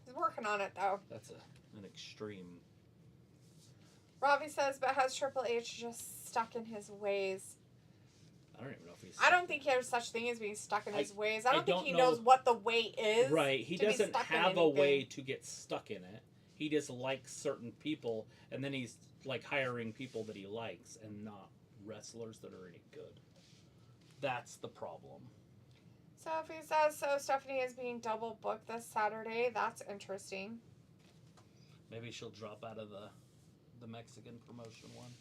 B: he's working on it though.
A: That's an extreme.
B: Robbie says, but has Triple H just stuck in his ways?
A: I don't even know if he's...
B: I don't think there's such thing as being stuck in his ways. I don't think he knows what the way is.
A: Right. He doesn't have a way to get stuck in it. He just likes certain people, and then he's like hiring people that he likes and not wrestlers that are any good. That's the problem.
B: Sophie says, so Stephanie is being double booked this Saturday. That's interesting.
A: Maybe she'll drop out of the Mexican promotion one.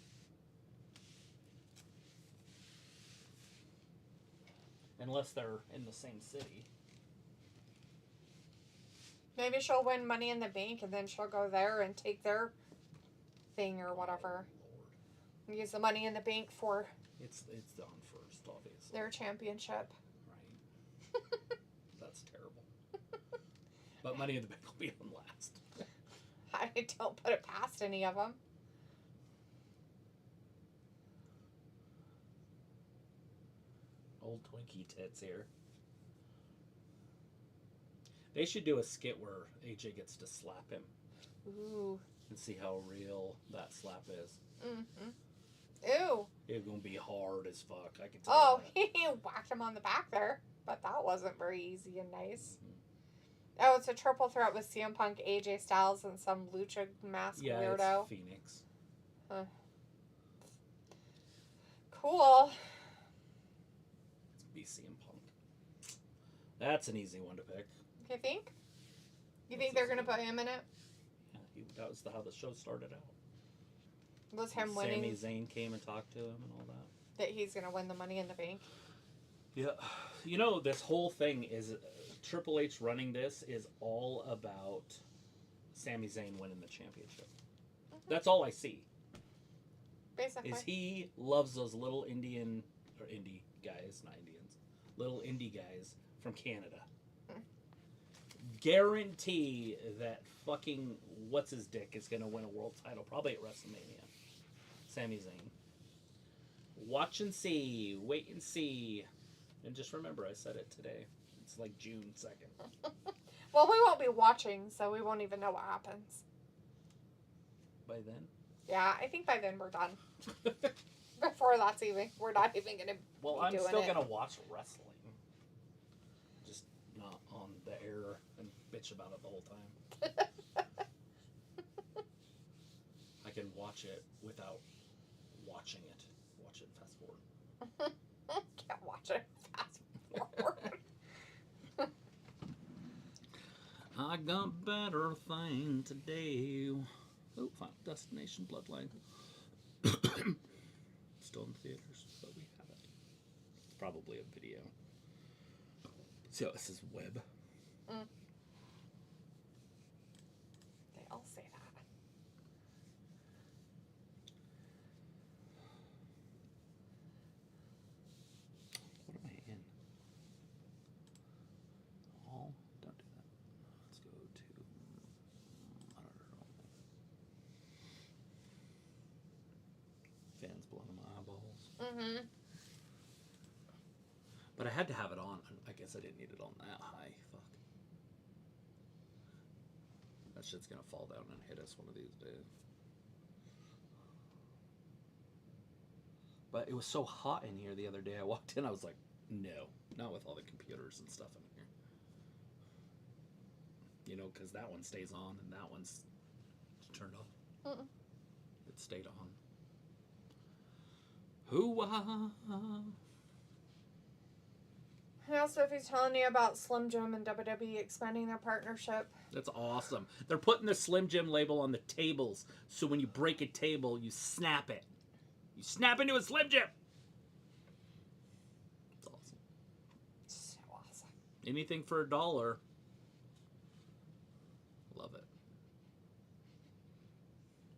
A: Unless they're in the same city.
B: Maybe she'll win Money in the Bank and then she'll go there and take their thing or whatever. Oh, use the Money in the Bank for...
A: It's on first, obviously.
B: Their championship.
A: Right. That's terrible. But Money in the Bank will be on last.
B: I don't put it past any of them.
A: Old Twinkie tits here. They should do a skit where AJ gets to slap him.
B: Ooh.
A: And see how real that slap is.
B: Mm-hmm. Ew.
A: It's gonna be hard as fuck. I can tell you that.
B: He whacked him on the back there. But that wasn't very easy and nice. Mm-hmm. Oh, it's a triple threat with CM Punk, AJ Styles, and some lucha mask weirdo.
A: It's Phoenix.
B: Huh. Cool.
A: It's be CM Punk. That's an easy one to pick.
B: You think? You think they're gonna put him in it?
A: Yeah, that was how the show started out.
B: Was him winning?
A: Sami Zayn came and talked to him and all that.
B: That he's gonna win the Money in the Bank.
A: Yeah, you know, this whole thing is Triple H running this is all about Sami Zayn winning the championship. Mm-hmm. That's all I see.
B: Basically,
A: is he loves those little indie guys, not Indians, little indie guys from Canada. Guarantee that fucking what's his dick is gonna win a world title, probably at WrestleMania. Sami Zayn. Watch and see, wait and see, and just remember I said it today. It's like June 2nd.
B: Well, we won't be watching, so we won't even know what happens.
A: By then?
B: Yeah, I think by then we're done. Before that's even, we're not even gonna.
A: Well, I'm still gonna watch wrestling. Just not on the air and bitch about it the whole time. I can watch it without watching it. Watch it fast forward.
B: Can't watch it fast forward.
A: I got better thing to do. Oh, Final Destination Bloodline. Still in theaters, but we have it. It's probably a video. See how this is web.
B: Mm. They all say that.
A: What am I in? Oh, don't do that. Let's go to... I don't know. Fans blowing my eyeballs.
B: Mm-hmm.
A: But I had to have it on. I guess I didn't need it on that high. Fuck. That shit's gonna fall down and hit us one of these days. But it was so hot in here the other day. I walked in, I was like, no. Not with all the computers and stuff in here. You know, because that one stays on and that one's turned off. Mm-mm. It stayed on. Hoo-wah!
B: Now Sophie's telling you about Slim Jim and WWE expanding their partnership.
A: That's awesome. They're putting the Slim Jim label on the tables, so when you break a table, you snap it. You snap into a Slim Jim! It's awesome.
B: So awesome.
A: Anything for $1. Love it.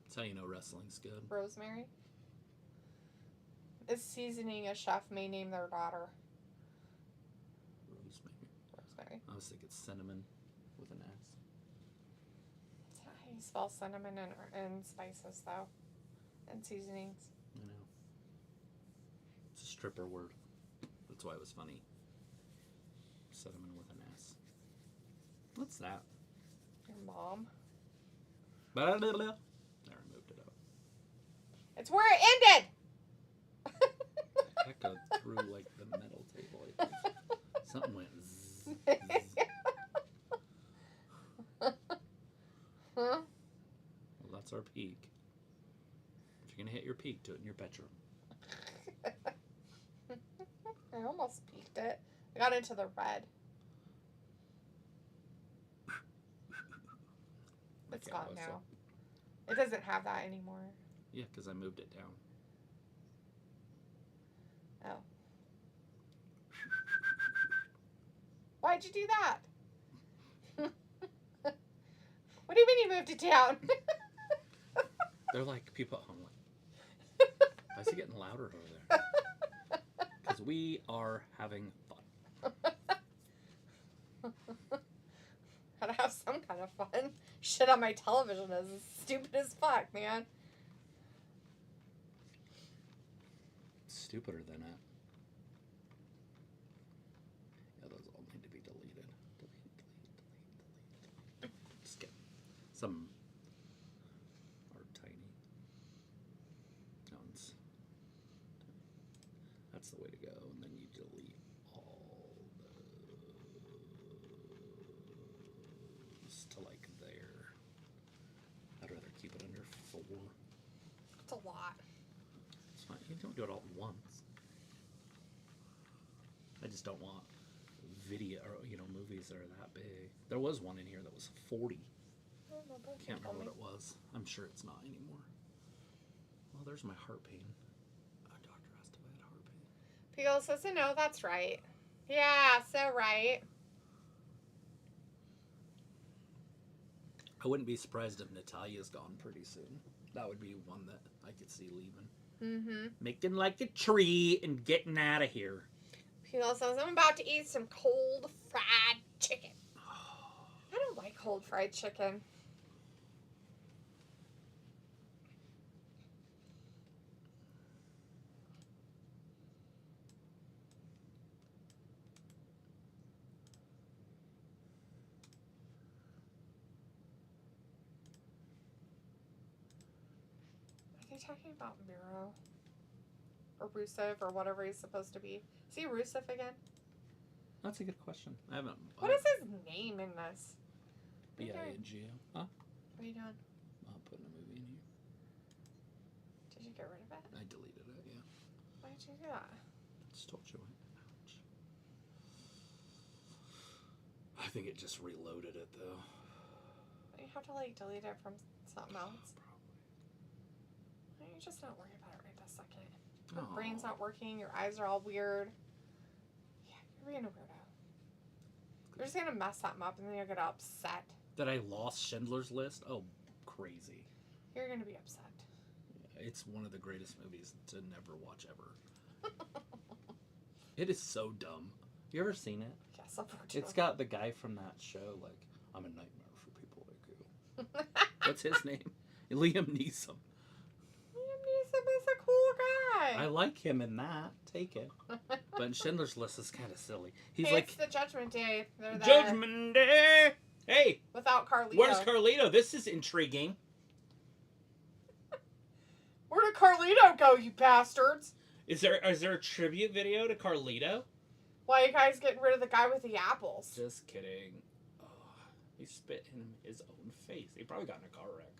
A: That's how you know wrestling's good.
B: Rosemary? Is seasoning a chef may name their daughter. Rosemary.
A: I was thinking cinnamon with an S.
B: That's not how you spell cinnamon and spices, though. And seasonings.
A: I know. It's a stripper word. That's why it was funny. Cinnamon with an S. What's that?
B: Your mom.
A: Blah, blah, blah. I removed it out.
B: It's where it ended!
A: Echoed through like the metal table. I think. Something went zzz, zzz.
B: Huh?
A: Well, that's our peak. If you're gonna hit your peak, do it in your bedroom.
B: I almost peeked it. I got into the red. It's gone now. It doesn't have that anymore.
A: Yeah, because I moved it down.
B: Oh. Why'd you do that? What do you mean you moved it down?
A: They're like people. I'm like, why is it getting louder over there? Because we are having fun.
B: Gotta have some kind of fun. Shit on my television is stupid as fuck, man.
A: Stupider than that. Yeah, those all need to be deleted. Delete. Just get some are tiny. No, that's the way to go. And then you delete all those to like there. I'd rather keep it under 4.
B: It's a lot.
A: It's fine. You don't do it all at once. I just don't want video or movies that are that big. There was one in here that was 40. Can't remember what it was. I'm sure it's not anymore. Well, there's my heart pain. Our doctor asked if I had heart pain.
B: Peel says, no, that's right. Yeah, so right.
A: I wouldn't be surprised if Natalia's gone pretty soon. That would be one that I could see leaving.
B: Mm-hmm.
A: Making like a tree and getting out of here.
B: Peel says, I'm about to eat some cold fried chicken. I don't like cold fried chicken. Are they talking about Miro? Or Rusev or whatever he's supposed to be? Is he Rusev again?
A: That's a good question. I haven't.
B: What is his name in this?
A: B-I-N-G-O. Huh?
B: What are you doing?
A: I'm putting a movie in here.
B: Did you get rid of it?
A: I deleted it, yeah.
B: Why did you do that?
A: Just told you. Ouch. I think it just reloaded it, though.
B: You have to, delete it from something else.
A: Probably.
B: Why don't you just not worry about it right this second? Your brain's not working. Your eyes are all weird. Yeah, you're being a weirdo. You're just going to mess something up and then you're going to upset.
A: That I lost Schindler's List? Oh, crazy.
B: You're going to be upset.
A: Yeah, it's one of the greatest movies to never watch ever. It is so dumb. You ever seen it?
B: Yes, unfortunately.
A: It's got the guy from that show, I'm a nightmare for people like you. What's his name? Liam Neeson.
B: Liam Neeson is a cool guy.
A: I like him in that. Take it. But in Schindler's List is kind of silly. He's
B: it's the Judgment Day. They're there.
A: Judgment Day! Hey!
B: Without Carlito.
A: Where's Carlito? This is intriguing.
B: Where did Carlito go, you bastards?
A: Is there a tribute video to Carlito?
B: Why are you guys getting rid of the guy with the apples?
A: Just kidding. Oh, he spit in his own face. He probably got in a car wreck.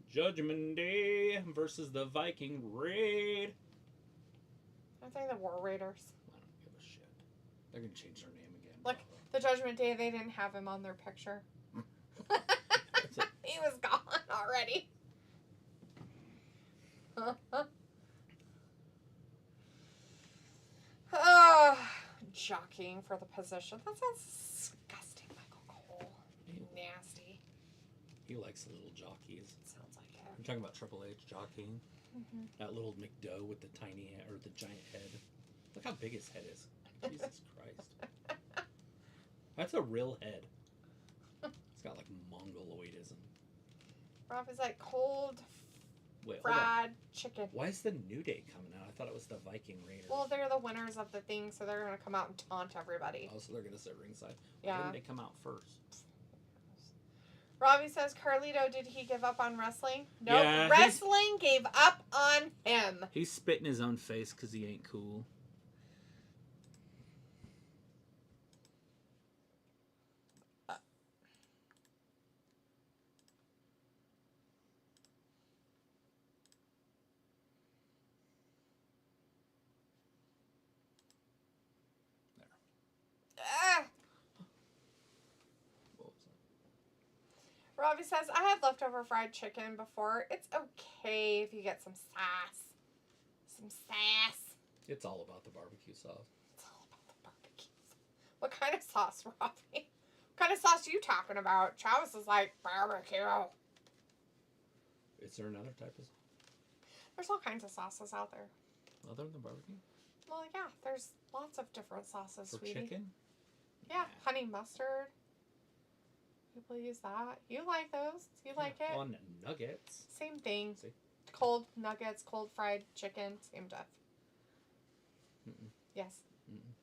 A: Judgment Day versus the Viking Raid.
B: I think the War Raiders.
A: I don't give a shit. They're going to change their name again.
B: Look, the Judgment Day, they didn't have him on their picture. He was gone already. Jockeying for the position. That sounds disgusting, Michael Cole. Nasty.
A: He likes the little jockeys.
B: Sounds like it.
A: I'm talking about Triple H jockeying. Mm-hmm. That little McDough with the tiny head, or the giant head. Look how big his head is. Jesus Christ. That's a real head. It's got mongoloidism.
B: Rob is cold fried chicken.
A: Why is the New Day coming out? I thought it was the Viking Raiders.
B: Well, they're the winners of the thing, so they're going to come out and taunt everybody.
A: Oh, so they're going to sit ringside.
B: Yeah.
A: Why didn't they come out first?
B: Robbie says, Carlito, did he give up on wrestling? No, nope.
A: Yeah,
B: wrestling gave up on him.
A: He's spitting his own face because he ain't cool.
B: Robbie says, I had leftover fried chicken before. It's okay if you get some sass. Some sass.
A: It's all about the barbecue sauce.
B: It's all about the barbecue sauce. What kind of sauce, Robbie? What kind of sauce are you talking about? Travis is like, barbecue.
A: Is there another type of sauce?
B: There's all kinds of sauces out there.
A: Other than barbecue?
B: Well, yeah, there's lots of different sauces,
A: For
B: sweetie.
A: chicken?
B: Yeah, honey mustard. People use that. You like those? You like it?
A: On nuggets.
B: Same thing.
A: See?
B: Cold nuggets, cold fried chicken, same stuff.
A: Mm-mm.
B: Yes.
A: Mm-mm.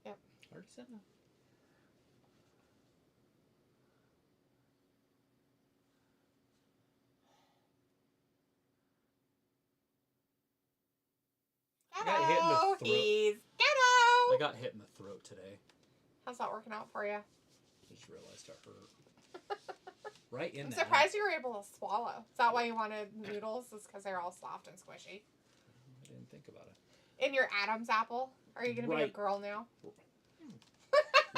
B: Yep.
A: I already said that.
B: Ghetto.
A: got hit in the throat.
B: He's ghetto.
A: I got hit in the throat today.
B: How's that working out for you?
A: I just realized it hurt. Right in
B: I'm
A: there.
B: surprised you were able to swallow. Is that why you wanted noodles? Is because they're all soft and squishy?
A: I didn't think about it.
B: In your Adam's apple? Are you going to be a girl now?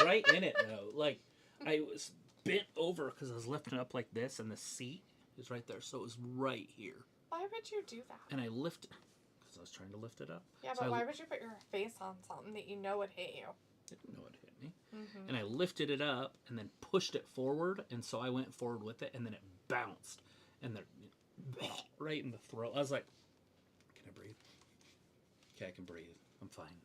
A: Right in it, though. Like, I was bent over because I was lifting up like this, and the seat is right there. So it was right here.
B: Why would you do that?
A: And I lifted, because I was trying to lift it up.
B: Yeah, but why would you put your face on something that you know would hit you?
A: I didn't know it hit me.
B: Mm-hmm.
A: And I lifted it up and then pushed it forward, and so I went forward with it, and then it bounced. And then right in the throat. I was like, can I breathe? Okay, I can breathe. I'm fine.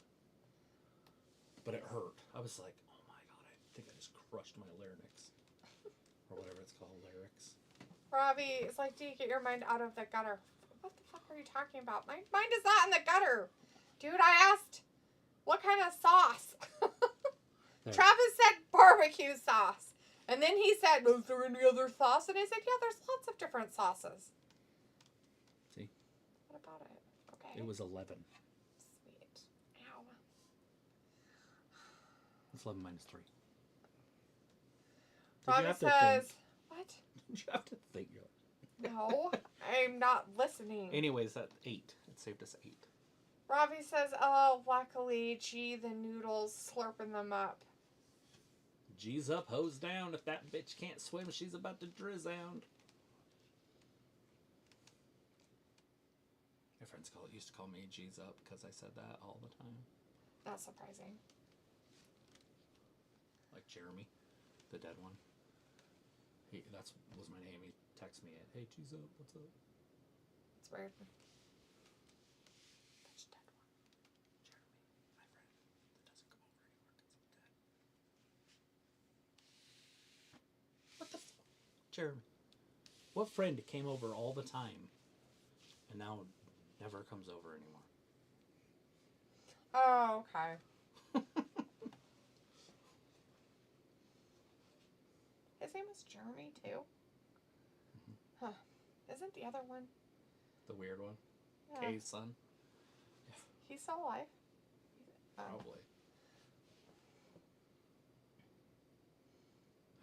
A: But it hurt. I was like, oh my god, I think I just crushed my larynx. Or whatever it's called, larynx.
B: Robbie, it's like, do you get your mind out of the gutter? What the fuck are you talking about? My mind is not in the gutter. Dude, I asked, what kind of sauce? Travis said barbecue sauce. And then he said, is there any other sauce? And I said, yeah, there's lots of different sauces.
A: See?
B: What about it? Okay.
A: It was 11.
B: Sweet. Ow.
A: It's 11 minus 3.
B: Robbie says, what?
A: Did you have to think?
B: No, I'm not listening.
A: Anyways, that 8. It saved us 8.
B: Robbie says, oh, luckily, gee, the noodles, slurping them up.
A: G's up, hose down. If that bitch can't swim, she's about to drizzle. My friends used to call me G's up because I said that all the time.
B: Not surprising.
A: Like Jeremy, the dead one. That was my name. He texted me, hey, G's up, what's up?
B: It's weird.
A: Which dead one? Jeremy, my friend, that doesn't come over anymore because he's dead. What the fuck? Jeremy. What friend came over all the time and now never comes over anymore?
B: Oh, okay. His name is Jeremy, too?
A: Mm-hmm.
B: Huh. Isn't the other one?
A: The weird one?
B: Yeah.
A: Kay's son? Yeah.
B: He's still alive?
A: Probably.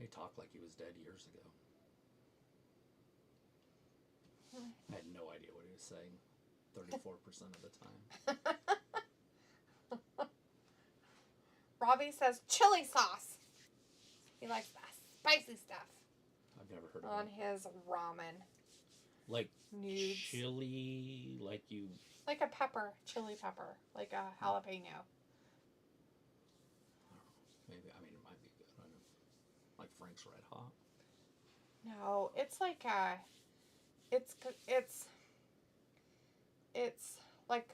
A: He talked like he was dead years ago. I had no idea what he was saying 34% of the time.
B: Robbie says chili sauce. He likes that spicy stuff.
A: I've never heard of
B: on
A: it.
B: his ramen.
A: Like
B: Nudes.
A: chili, like you...
B: Like a pepper, chili pepper, like a jalapeno.
A: I don't know. Maybe, I mean, it might be good. I don't know. Like Frank's Red Hot.
B: No, it's like a... It's like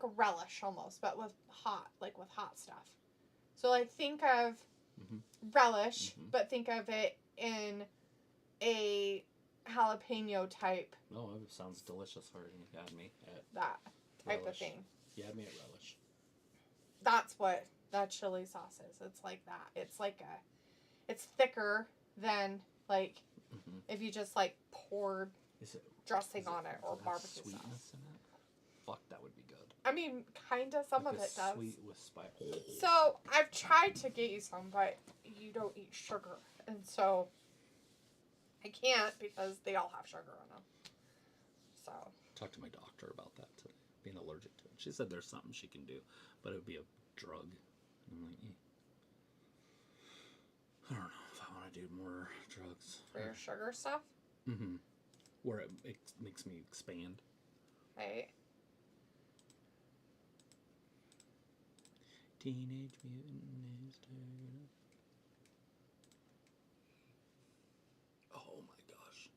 B: a relish almost, but with hot stuff. So like think of relish, but think of it in a jalapeno type.
A: No, it sounds delicious already. You had me at
B: that type
A: relish.
B: of thing.
A: You had me at relish.
B: That's what that chili sauce is. It's like that. It's like it's thicker than like if you just like poured dressing on it or barbecue sauce.
A: In it? Fuck, that would be good.
B: I mean, kinda. Some
A: like
B: of it does.
A: Sweet with spice.
B: So I've tried to get you some, but you don't eat sugar, and so I can't because they all have sugar in them. So
A: Talked to my doctor about that today, being allergic to it. She said there's something she can do, but it would be a drug. I'm like, I don't know if I want want to do more drugs.
B: For your sugar stuff?
A: Mm-hmm. Where it makes me expand.
B: Right.
A: Teenage Mutant Ninja Turtles. Oh my gosh.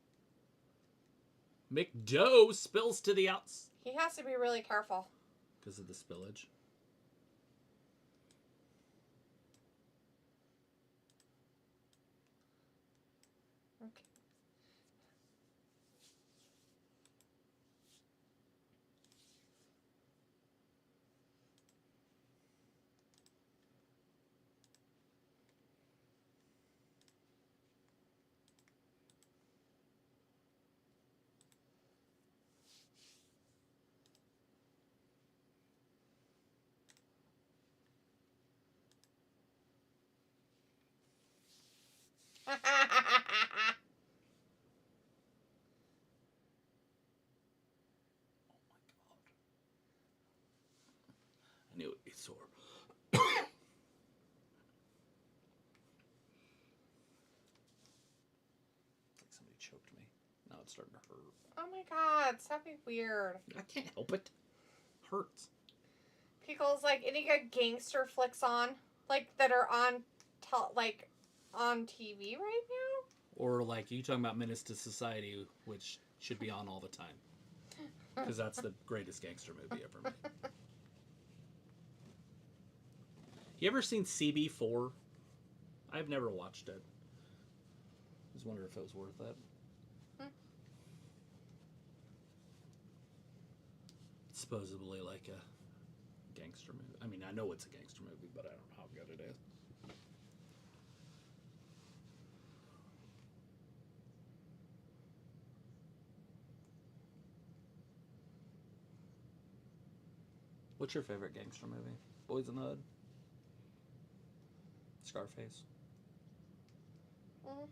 A: McDough spills to the outs.
B: He has to be really careful.
A: Because of the spillage.
B: Okay.
A: I knew it'd be sore. Like somebody choked me. Now it's starting to hurt.
B: Oh my god, stop being weird.
A: I can't help it. Hurts.
B: Pickles, like, any good gangster flicks on? Like, that are on, on TV right now?
A: Or, like, you talking about Menace to Society, which should be on all the time. Because that's the greatest gangster movie ever made. You ever seen CB4? I've never watched it. I was wondering if it was worth it. It's supposedly like a gangster movie. I mean, I know it's a gangster movie, but I don't know how good it is. What's your favorite gangster movie? Boys in the Hood? Scarface?
B: Mm-hmm.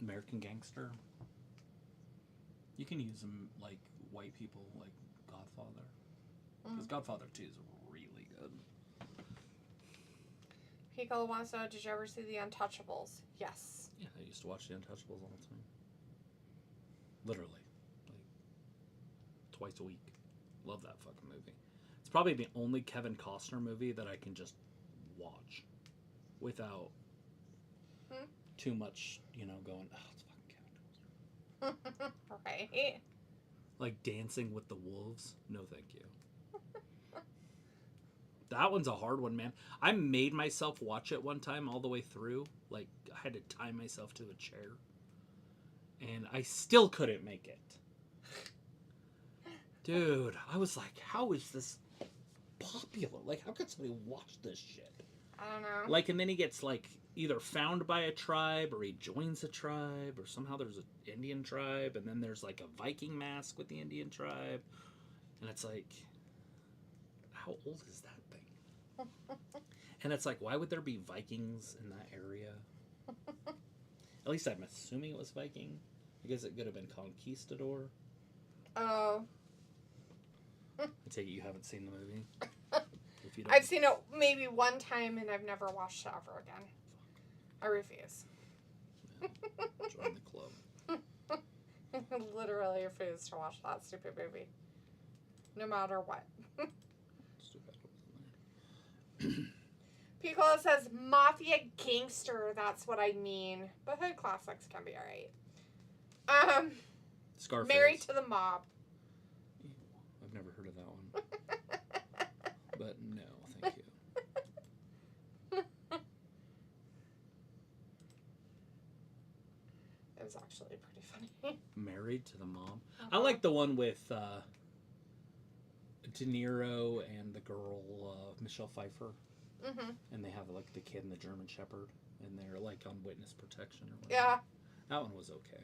A: American Gangster? You can use them like white people, like Godfather. Because Godfather 2 is really good.
B: Pico wants to know, did you ever see The Untouchables? Yes.
A: Yeah, I used to watch The Untouchables all the time. Literally. Like, twice a week. Love that fucking movie. It's probably the only Kevin Costner movie that I can just watch without too much, going, oh, it's fucking Kevin Costner.
B: Right.
A: Like Dancing with the Wolves? No, thank you. That one's a hard one, man. I made myself watch it one time all the way through. Like, I had to tie myself to a chair. And I still couldn't make it. Dude, I was like, how is this popular? Like, how could somebody watch this shit?
B: I don't know.
A: Like, and then he gets, like, either found by a tribe, or he joins a tribe, or somehow there's an Indian tribe, and then there's, like, a Viking mask with the Indian tribe. And it's like, how old is that thing? And it's like, why would there be Vikings in that area? At least I'm assuming it was Viking, because it could have been conquistador.
B: Oh.
A: I take it you haven't seen the movie? If you don't.
B: I've seen it maybe one time, and I've never watched it ever again. I refuse.
A: Yeah. Join the club.
B: Literally refuse to watch that stupid movie. No matter what. Piccolo says, Mafia Gangster, that's what I mean. But Hood Classics can be alright.
A: Scarface.
B: Married to the Mob.
A: I've never heard of that one. But no, thank you.
B: It was actually pretty funny.
A: Married to the Mob. I like the one with De Niro and the girl Michelle Pfeiffer.
B: Mm-hmm.
A: And they have like the kid and the German Shepherd, and they're like on witness protection or whatever.
B: Yeah.
A: That one was okay.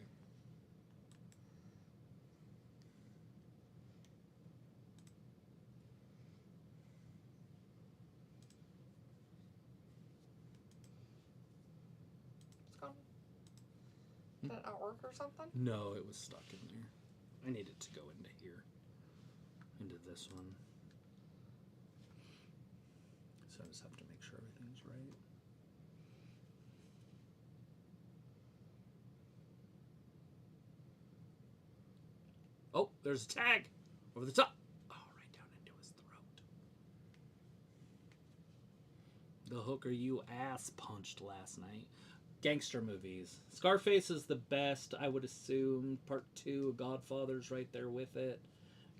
B: It's gone. Did it not work or something?
A: No, it was stuck in there. I need it to go into here. Into this one. So I just have to make sure everything's right. Oh, there's a tag over the top. Oh, right down into his throat. The hooker you ass punched last night. Gangster movies. Scarface is the best, I would assume. Part 2, Godfather's right there with it.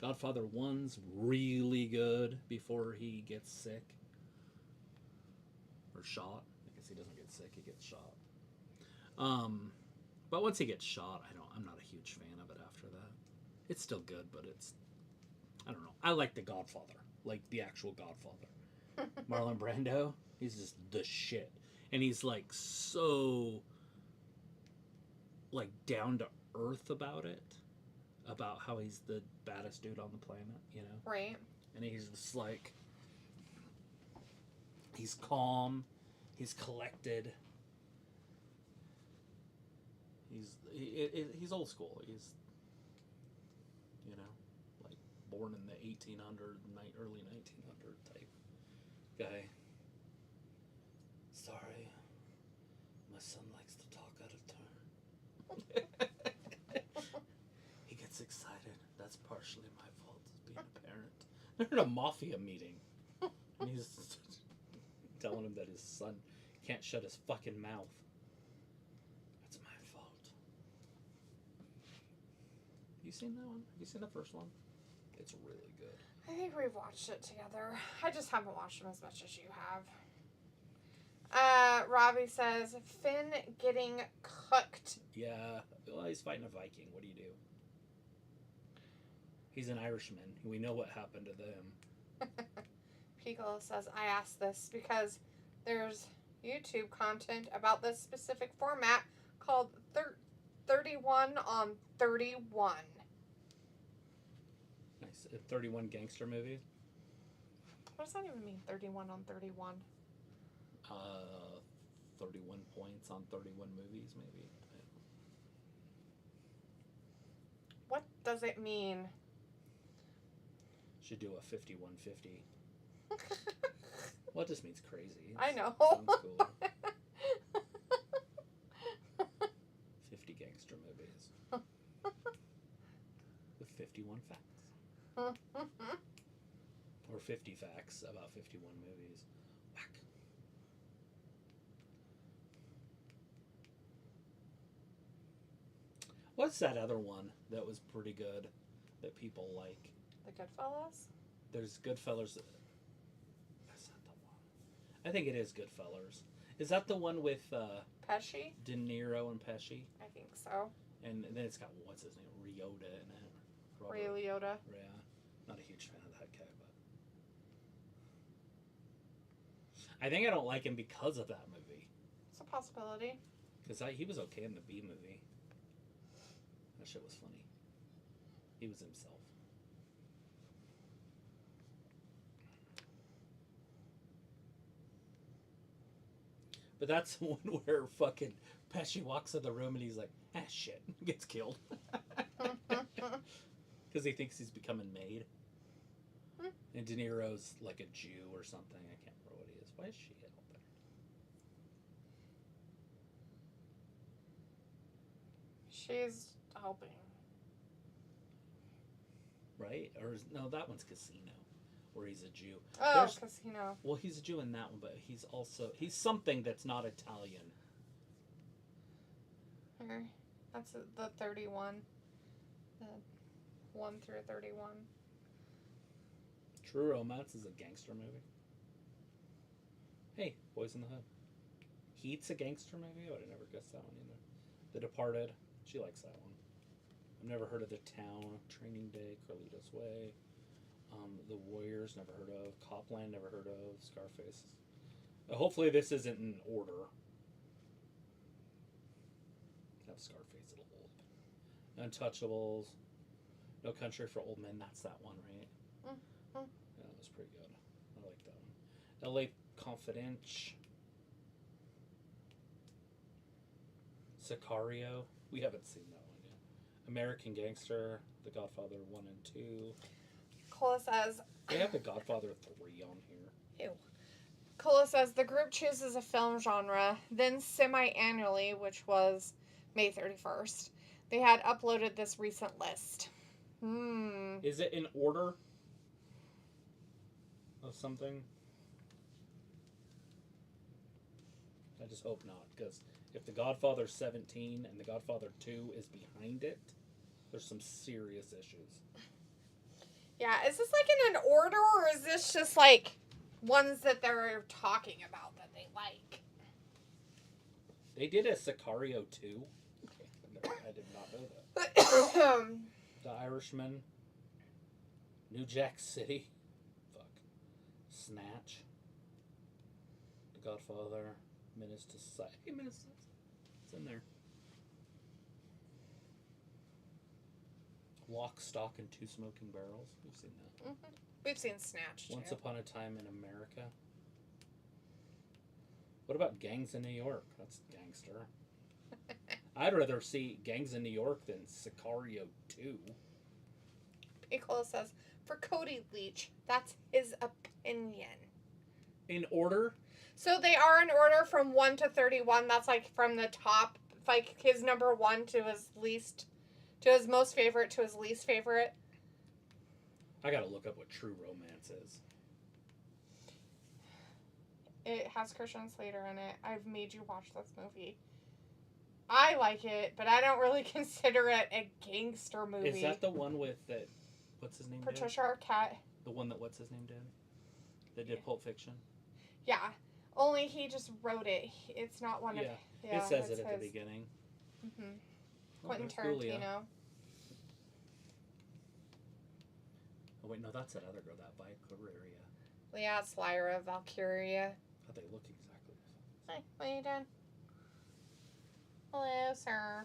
A: Godfather 1's really good before he gets sick. Or shot. I guess he doesn't get sick, he gets shot. But once he gets shot, I'm not a huge fan of it after that. It's still good, but I don't know. I like the Godfather. Like the actual Godfather. Marlon Brando, he's just the shit. And he's like so like down to earth about it. About how he's the baddest dude on the planet, you know?
B: Right.
A: And he's just like, he's calm, he's collected. He's old school. He's, you know, like born in the early 1900 type guy. Sorry, my son likes to talk out of turn. He gets excited. That's partially my fault as being a parent. They're in a mafia meeting, and he's telling him that his son can't shut his fucking mouth. That's my fault. Have you seen that one? Have you seen the first one? It's really good.
B: I think we've watched it together. I just haven't watched them as much as you have. Robbie says, Finn getting cooked.
A: Yeah. Well, he's fighting a Viking. What do you do? He's an Irishman. We know what happened to them.
B: Piccolo says, I asked this because there's YouTube content about this specific format called 31 on 31.
A: Nice. 31 gangster movies?
B: What does that even mean, 31 on 31?
A: 31 points on 31 movies, maybe.
B: What does it mean?
A: Should do a 51-50. Well, it just means crazy.
B: I know.
A: Sounds cool. 50 gangster movies. With 51 facts. Or 50 facts about 51 movies. Whack. What's that other one that was pretty good that people like?
B: The Goodfellas?
A: There's Goodfellas. That's not the one. I think it is Goodfellas. Is that the one with
B: Pesci?
A: De Niro and Pesci?
B: I think so.
A: And then it's got, what's his name? Ryota in it.
B: Ray Liotta.
A: Yeah. Not a huge fan of that guy, but I think I don't like him because of that movie.
B: It's a possibility.
A: Because he was okay in the B movie. That shit was funny. He was himself. But that's the one where fucking Pesci walks in the room and he's like, ah, shit, gets killed. Because he thinks he's becoming made. And De Niro's like a Jew or something. I can't remember what he is. Why is she out there?
B: She's helping.
A: Right? Or no, that one's Casino, where he's a Jew.
B: Oh, Casino.
A: Well, he's a Jew in that one, but he's something that's not Italian.
B: Here, that's the 31. The 1 through 31.
A: True Romance is a gangster movie. Hey, Boys in the Hood. Heat's a gangster movie? I would have never guessed that one either. The Departed. She likes that one. I've never heard of The Town, Training Day, Carlito's Way, The Warriors, never heard of, Copland, never heard of, Scarface. Hopefully this isn't in order. Have Scarface, it'll hold. Untouchables, No Country for Old Men, that's that one, right?
B: Mm-hmm.
A: Yeah, that was pretty good. I like that one. LA Confidential. Sicario. We haven't seen that one yet. American Gangster, The Godfather 1 and 2.
B: Cola says...
A: They have The Godfather 3 on here.
B: Ew. Cola says, the group chooses a film genre, then semi-annually, which was May 31st. They had uploaded this recent list.
A: Is it in order of something? I just hope not, because if The Godfather 17 and The Godfather 2 is behind it, there's some serious issues.
B: Yeah, is this like in an order, or is this just like ones that they're talking about that they like?
A: They did a Sicario 2. I did not know that. The Irishman. New Jack City. Fuck. Snatch. The Godfather. Menace to Society. Hey, Menace. It's in there. Lock, Stock, and Two Smoking Barrels. We've seen that.
B: Mm-hmm. We've seen Snatch, too.
A: Once Upon a Time in America. What about Gangs in New York? That's Gangster. I'd rather see Gangs in New York than Sicario 2.
B: Piccolo says, for Cody Leach, that's his opinion.
A: In order?
B: So they are in order from 1 to 31. That's like from the top, like his number 1 to his least, to his most favorite to his least favorite.
A: I gotta look up what True Romance is.
B: It has Christian Slater in it. I've made you watch this movie. I like it, but I don't really consider it a gangster movie.
A: Is that the one with that? What's his name?
B: Patricia Arquette.
A: The one that what's his name did? That did Pulp Fiction.
B: Yeah, only he just wrote it. It's not one of.
A: Yeah, it says it at the beginning.
B: Mm-hmm. Quentin Tarantino.
A: Oh wait, no, that's that other girl, that Valkyria.
B: Yeah, it's Lyra Valkyria.
A: How they look exactly.
B: Hey, what are you doing? Hello, sir.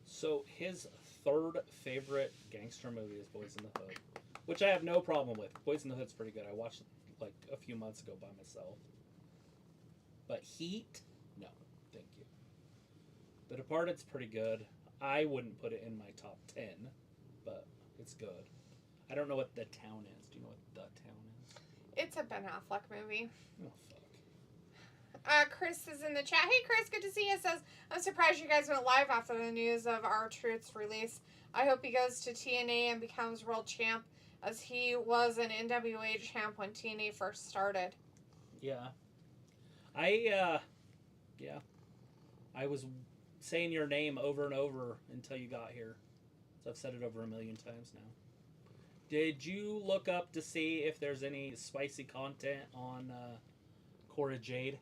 A: So his third favorite gangster movie is Boys in the Hood, which I have no problem with. Boys in the Hood's pretty good. I watched it like a few months ago by myself. But Heat, no, thank you. The Departed's pretty good. I wouldn't put it in my top 10, but it's good. I don't know what The Town is. Do you know what The Town is?
B: It's a Ben Affleck movie.
A: Oh, fuck.
B: Chris is in the chat. Hey, Chris, good to see you. Says, I'm surprised you guys went live after the news of R-Truth's release. I hope he goes to TNA and becomes world champ, as he was an NWA champ when TNA first started.
A: Yeah. I was saying your name over and over until you got here. So I've said it over 1 million times now. Did you look up to see if there's any spicy content on Cora Jade?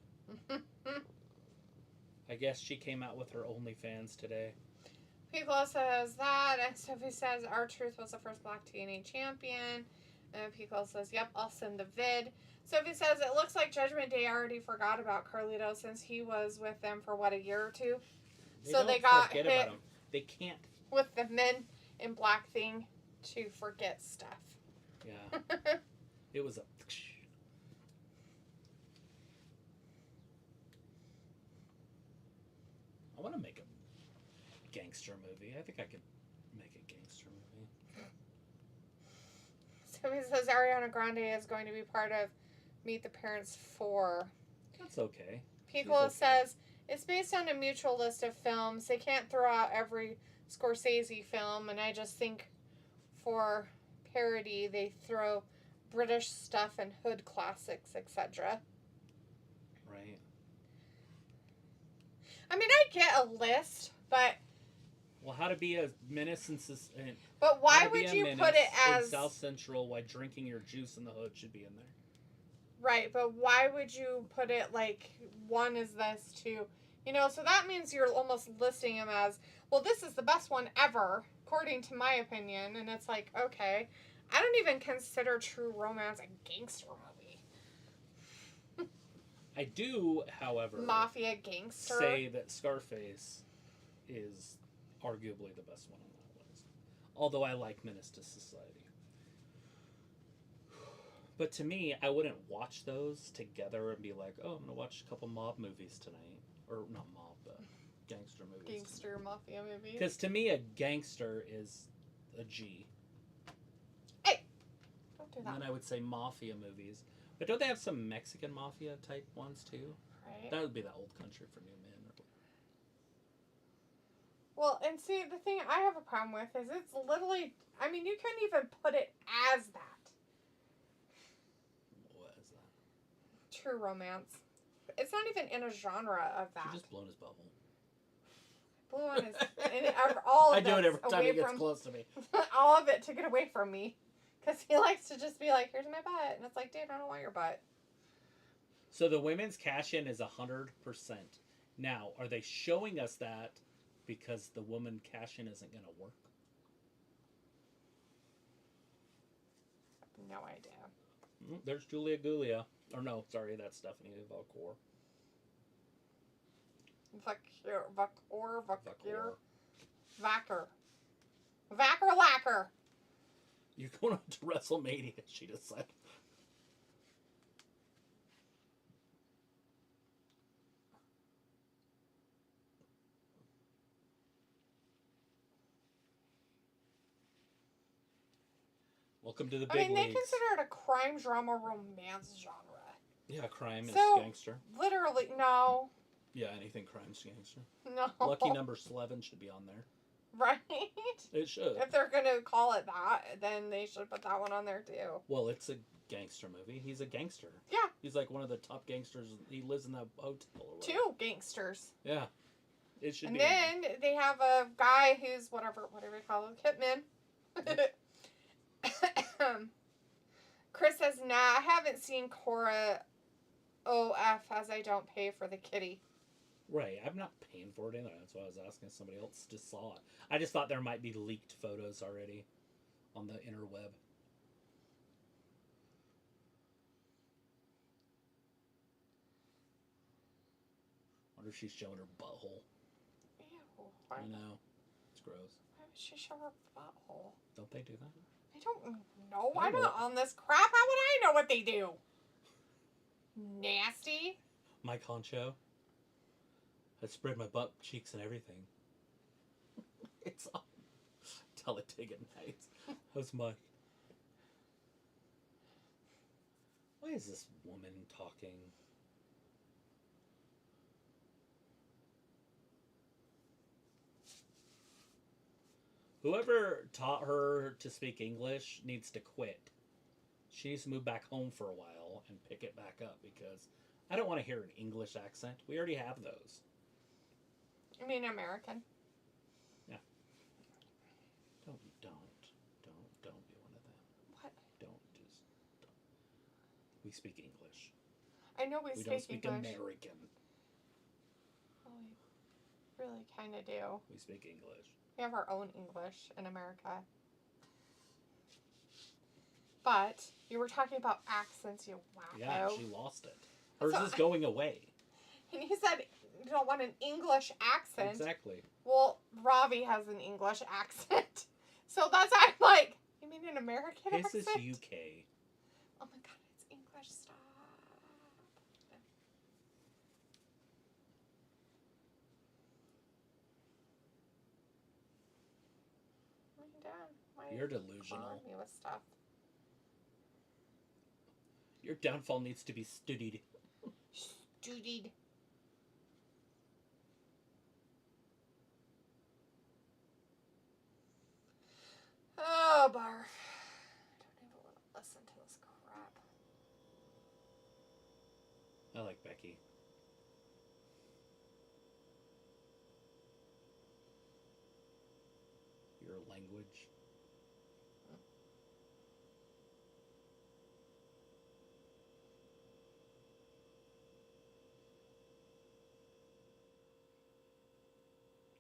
A: I guess she came out with her OnlyFans today.
B: Piccolo says that, and Sophie says R-Truth was the first Black TNA champion. And Piccolo says, yep, I'll send the vid. Sophie says, it looks like Judgment Day already forgot about Carlito since he was with them for, what, a year or two? They got hit about him.
A: They can't.
B: With the Men in Black thing to forget stuff.
A: Yeah. It was a... I want to make a gangster movie. I think I could make a gangster movie.
B: Sophie says Ariana Grande is going to be part of Meet the Parents 4.
A: That's okay.
B: Piccolo says it's based on a mutual list of films. They can't throw out every Scorsese film, and I just think for parody they throw British stuff and hood classics, etc.
A: Right.
B: I mean, I get a list, but...
A: Well, how to be a menace and...
B: But why would you put it as...
A: in South Central, why drinking your juice in the hood should be in there.
B: Right, but why would you put it like, one is this, two... You know, so that means you're almost listing him as, well, this is the best one ever, according to my opinion. And it's like, okay, I don't even consider True Romance a gangster movie.
A: I do, however...
B: Mafia gangster.
A: ...say that Scarface is arguably the best one on that list. Although I like Menace to Society. But to me, I wouldn't watch those together and be like, oh, I'm going to watch a couple mob movies tonight. Or not mob, but gangster movies.
B: Gangster mafia movies.
A: Because to me, a gangster is a G.
B: Hey! Don't do that.
A: And then I would say mafia movies. But don't they have some Mexican mafia type ones too?
B: Right.
A: That would be the Old Country for New Men.
B: Well, and see, the thing I have a problem with is it's literally, I mean, you couldn't even put it as that.
A: What is that?
B: True romance. It's not even in a genre of that.
A: She just blown his butthole.
B: Blew on his, and all of
A: I do it every time he gets close to me.
B: All of it took it away from me. Because he likes to just be like, here's my butt. And it's like, dude, I don't want your butt.
A: So the women's cash-in is 100%. Now, are they showing us that because the woman cash-in isn't going to work?
B: No idea.
A: There's Julia Gulia. Or no, sorry, that's Stephanie Valcour.
B: Vacker Lacker.
A: You're going on to WrestleMania, she just said. Welcome to the big leagues.
B: They consider it a crime, drama, romance genre.
A: Yeah, crime is gangster.
B: Literally, no.
A: Yeah, anything crime's gangster.
B: No.
A: Lucky number 11 should be on there.
B: Right?
A: It should.
B: If they're going to call it that, then they should put that one on there too.
A: Well, it's a gangster movie. He's a gangster.
B: Yeah.
A: He's like one of the top gangsters. He lives in that hotel or whatever.
B: 2 gangsters.
A: Yeah. It should
B: and
A: be.
B: And then they have a guy who's whatever you call him, hitman. Chris says, nah, I haven't seen Cora OF as I don't pay for the kitty.
A: Right, I'm not paying for it either. That's why I was asking if somebody else just saw it. I just thought there might be leaked photos already on the interweb. Wonder if she's showing her butthole.
B: Ew.
A: I know. It's gross.
B: Why would she show her butthole?
A: Don't they do that?
B: I don't know. I'm not on this crap. How would I know what they do? Nasty.
A: Mike Honcho. I spread my butt cheeks and everything. It's on Talladega Nights. How's Mike? Why is this woman talking? Whoever taught her to speak English needs to quit. She needs to move back home for a while and pick it back up because I don't want to hear an English accent. We already have those.
B: You mean American?
A: Yeah. Don't be one of them.
B: What?
A: Don't. We speak English.
B: I know we
A: don't
B: speak
A: English.
B: American. Well, we really kind of do.
A: We speak English.
B: We have our own English in America. But you were talking about accents, you wacko.
A: Yeah, she lost it. Hers is going away.
B: And he said you don't want an English accent.
A: Exactly.
B: Well, Ravi has an English accent. So that's why I'm like, you mean an American accent?
A: This is UK.
B: Oh my god, it's English. Stop. What are you doing?
A: You're delusional.
B: Me with stuff.
A: Your downfall needs to be studied.
B: Studied. Oh, barf. I don't even want to listen to this crap.
A: I like Becky. Your language.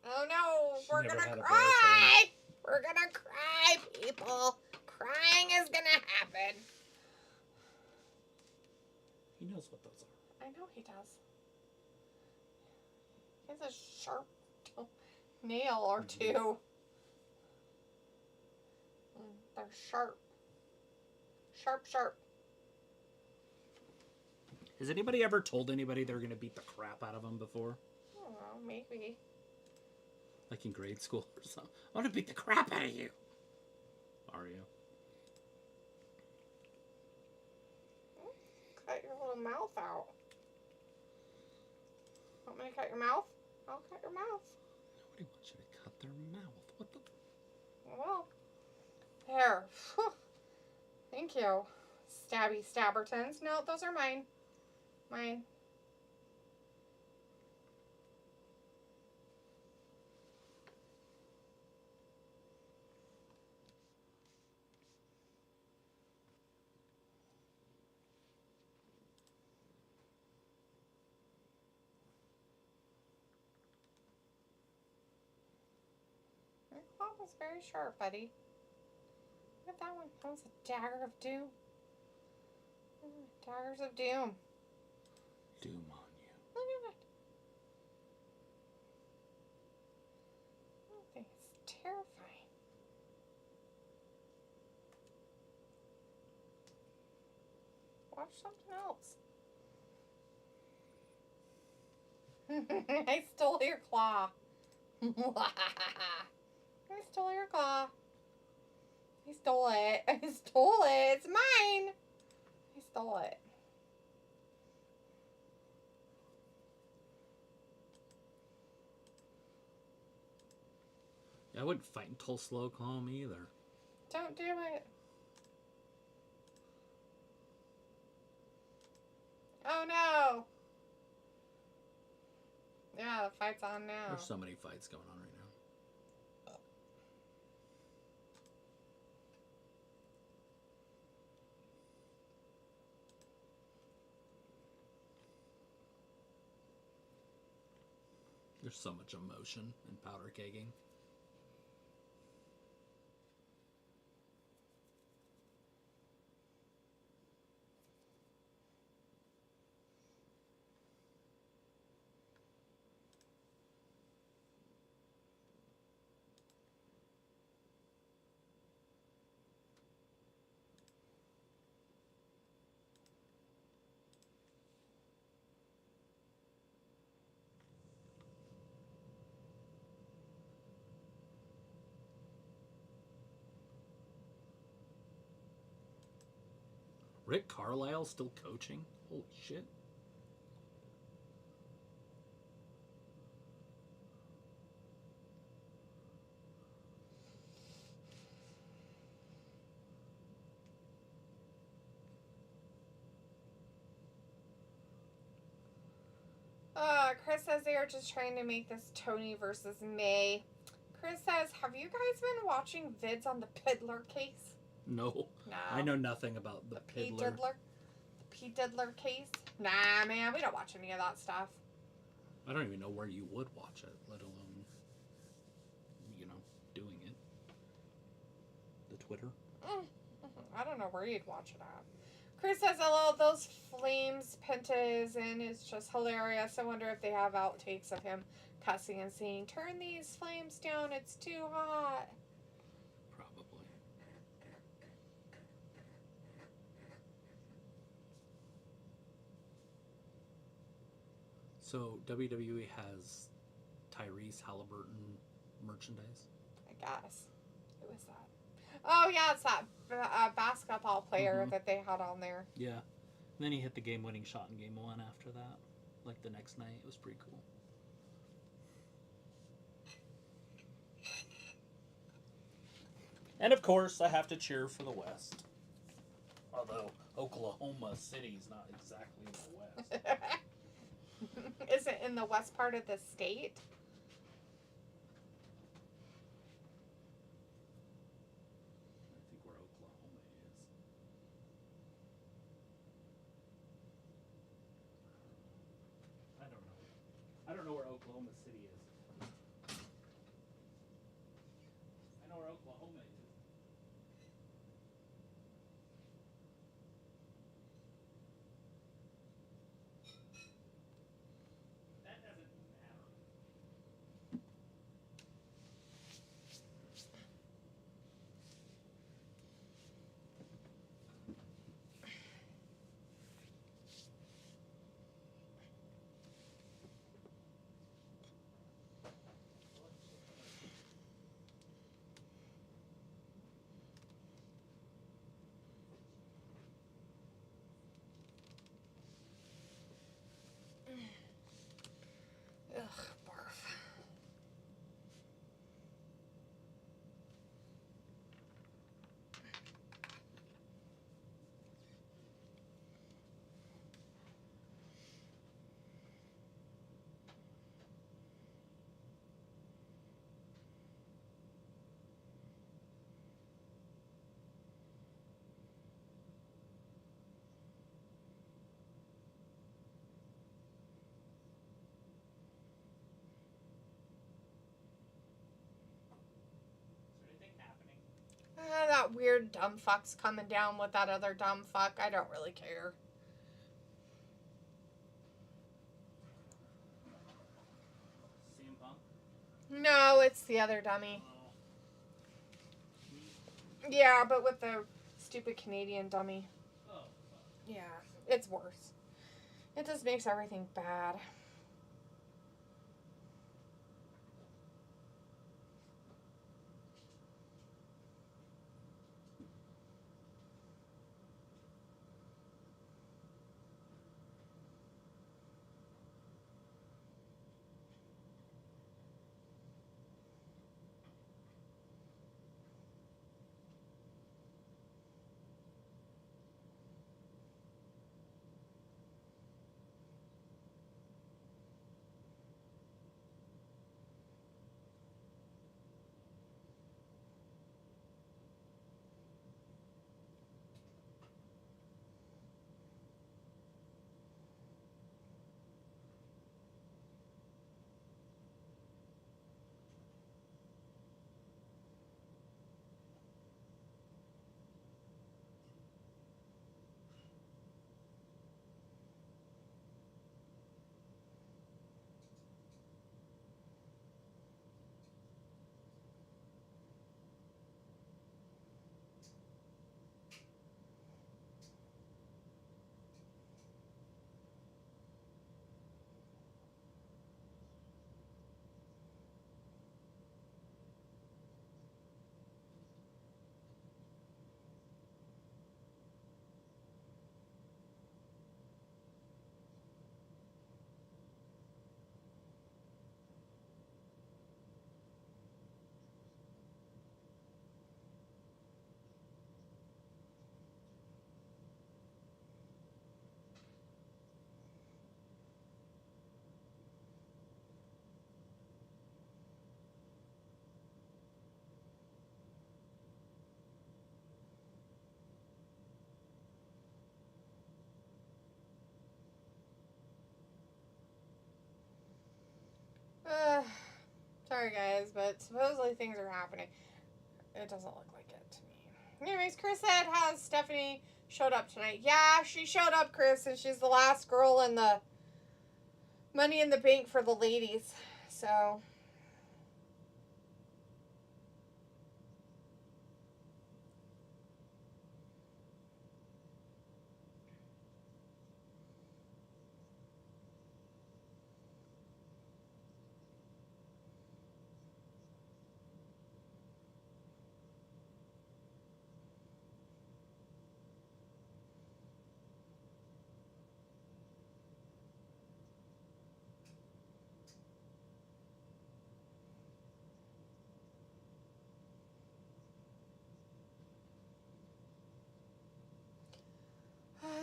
B: Oh no,
A: She
B: we're
A: never
B: gonna
A: had a
B: cry! We're gonna cry, people! Crying is gonna happen.
A: He knows what those are.
B: I know he does. He has a sharp nail or two. They're sharp. Sharp.
A: Has anybody ever told anybody they're going to beat the crap out of them before?
B: I don't know, maybe.
A: Like in grade school or something. I want to beat the crap out of you. Are you?
B: Cut your little mouth out. Want me to cut your mouth? I'll cut your mouth.
A: No, Somebody wants you to cut their mouth. What the?
B: Well, there. Whew. Thank you. Stabby Stabbertons. No, those are mine. Mine. Your claw was very sharp, buddy. Look at that one. That was a dagger of doom. Daggers of doom.
A: Doom on you.
B: Look at it. That thing is terrifying. Watch something else. I stole your claw. I stole your claw. I stole it. I stole it. It's mine. I stole it.
A: Yeah, I wouldn't fight until slow calm either.
B: Don't do it. Oh no. Yeah, the fight's on now.
A: There's so many fights going on right now. There's so much emotion and powder kegging. Rick Carlisle still coaching? Holy shit.
B: Chris says they are just trying to make this Tony versus May. Chris says, have you guys been watching vids on the Piddler case?
A: No.
B: No.
A: I know nothing about the Piddler.
B: The P. Diddler case? Nah, man, we don't watch any of that stuff.
A: I don't even know where you would watch it, let alone, doing it. The Twitter?
B: I don't know where you'd watch it at. Chris says, hello, those flames Penta is in is just hilarious. I wonder if they have outtakes of him cussing and saying, turn these flames down, it's too hot.
A: Probably. So, WWE has Tyrese Halliburton merchandise?
B: I guess. Who is that? Oh, yeah, it's that basketball player that they had on there.
A: Yeah. And then he hit the game-winning shot in Game 1 after that. Like the next night. It was pretty cool. And of course, I have to cheer for the West. Although Oklahoma City's not exactly in the West.
B: Is it in the west part of the state?
A: I think where Oklahoma is. I don't know where Oklahoma City is. I know where Oklahoma is. That doesn't matter.
B: weird dumb fucks coming down with that other dumb fuck. I don't really care.
A: CM Punk?
B: No, it's the other dummy. Yeah, but with the stupid Canadian dummy.
A: Oh.
B: Yeah, it's worse. It just makes everything bad. Sorry guys, but supposedly things are happening. It doesn't look like it to me. Anyways, Chris said, has Stephanie showed up tonight? Yeah, she showed up, Chris, and she's the last girl in the Money in the Bank for the ladies. So...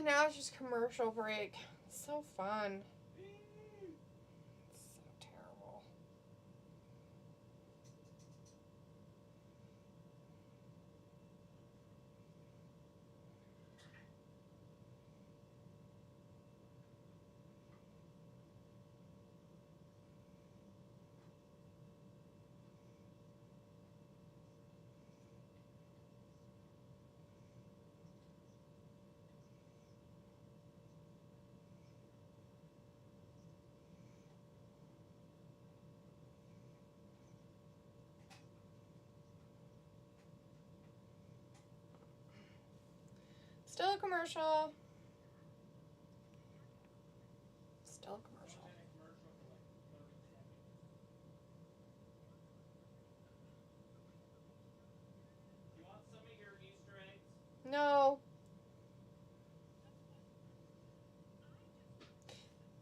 B: now it's just commercial break. It's so fun. It's so terrible. Still a commercial. Still a commercial.
A: You want some of your Easter eggs?
B: No.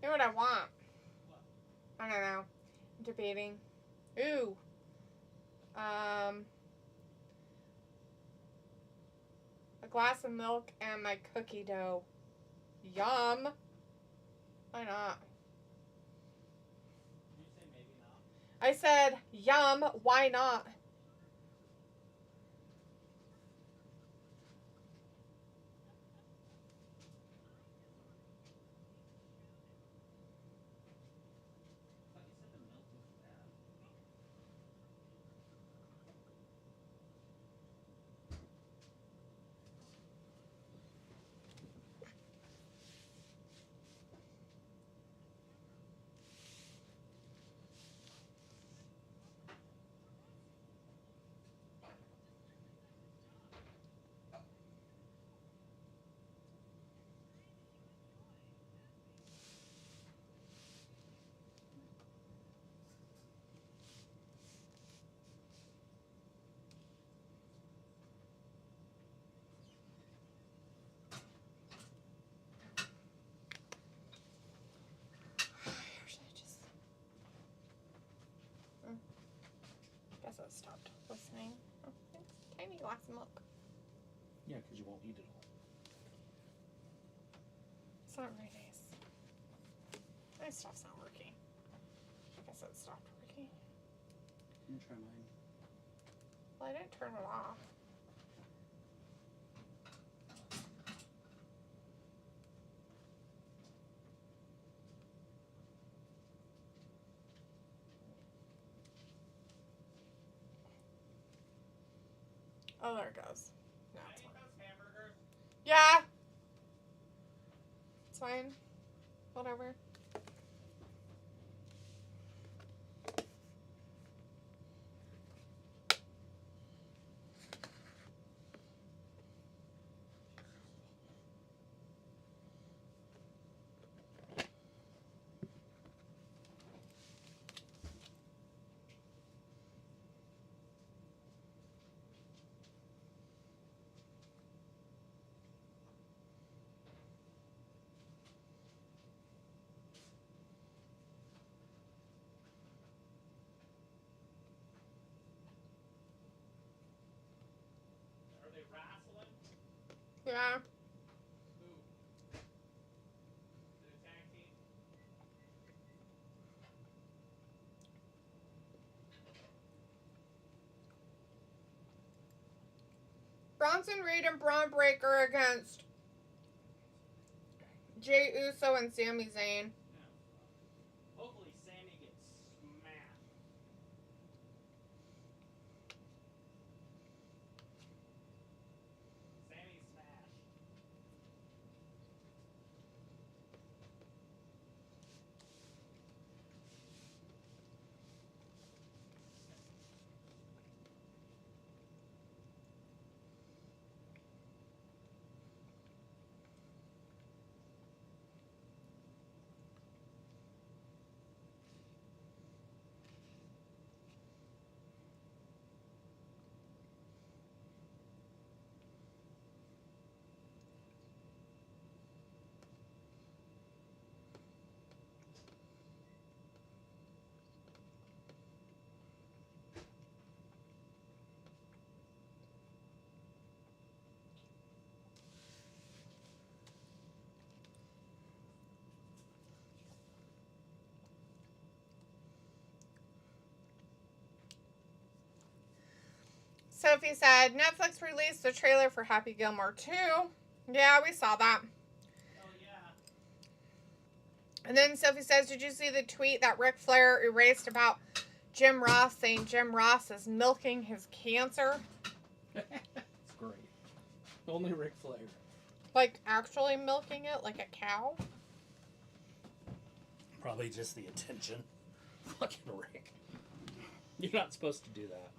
B: You know what I want?
A: What?
B: I don't know. I'm debating. Ooh. A glass of milk and my cookie dough. Yum. Why not?
A: Did you say maybe not?
B: I said, yum, why not?
A: I thought you said the milk was bad.
B: stopped listening. Oh, thanks. Tiny glass of milk.
A: Yeah, because you won't eat it all.
B: It's not very nice. My stuff's not working. I guess it stopped working.
A: I'm going to try mine.
B: Well, I didn't turn it off. Oh, there it goes. Now it's working.
A: Hamburgers?
B: Yeah. It's fine. Whatever.
A: Are they wrestling?
B: Yeah.
A: Who? The tag team?
B: Bronson Reed and Braun Breaker against Jey Uso and Sami Zayn.
A: Hopefully Sammy gets smashed. Sammy smashed.
B: Sophie said, Netflix released the trailer for Happy Gilmore 2. Yeah, we saw that.
A: Oh, yeah.
B: And then Sophie says, did you see the tweet that Ric Flair erased about Jim Ross saying Jim Ross is milking his cancer?
A: It's great. Only Ric Flair.
B: Like, actually milking it like a cow?
A: Probably just the attention. Fucking Rick. You're not supposed to do that.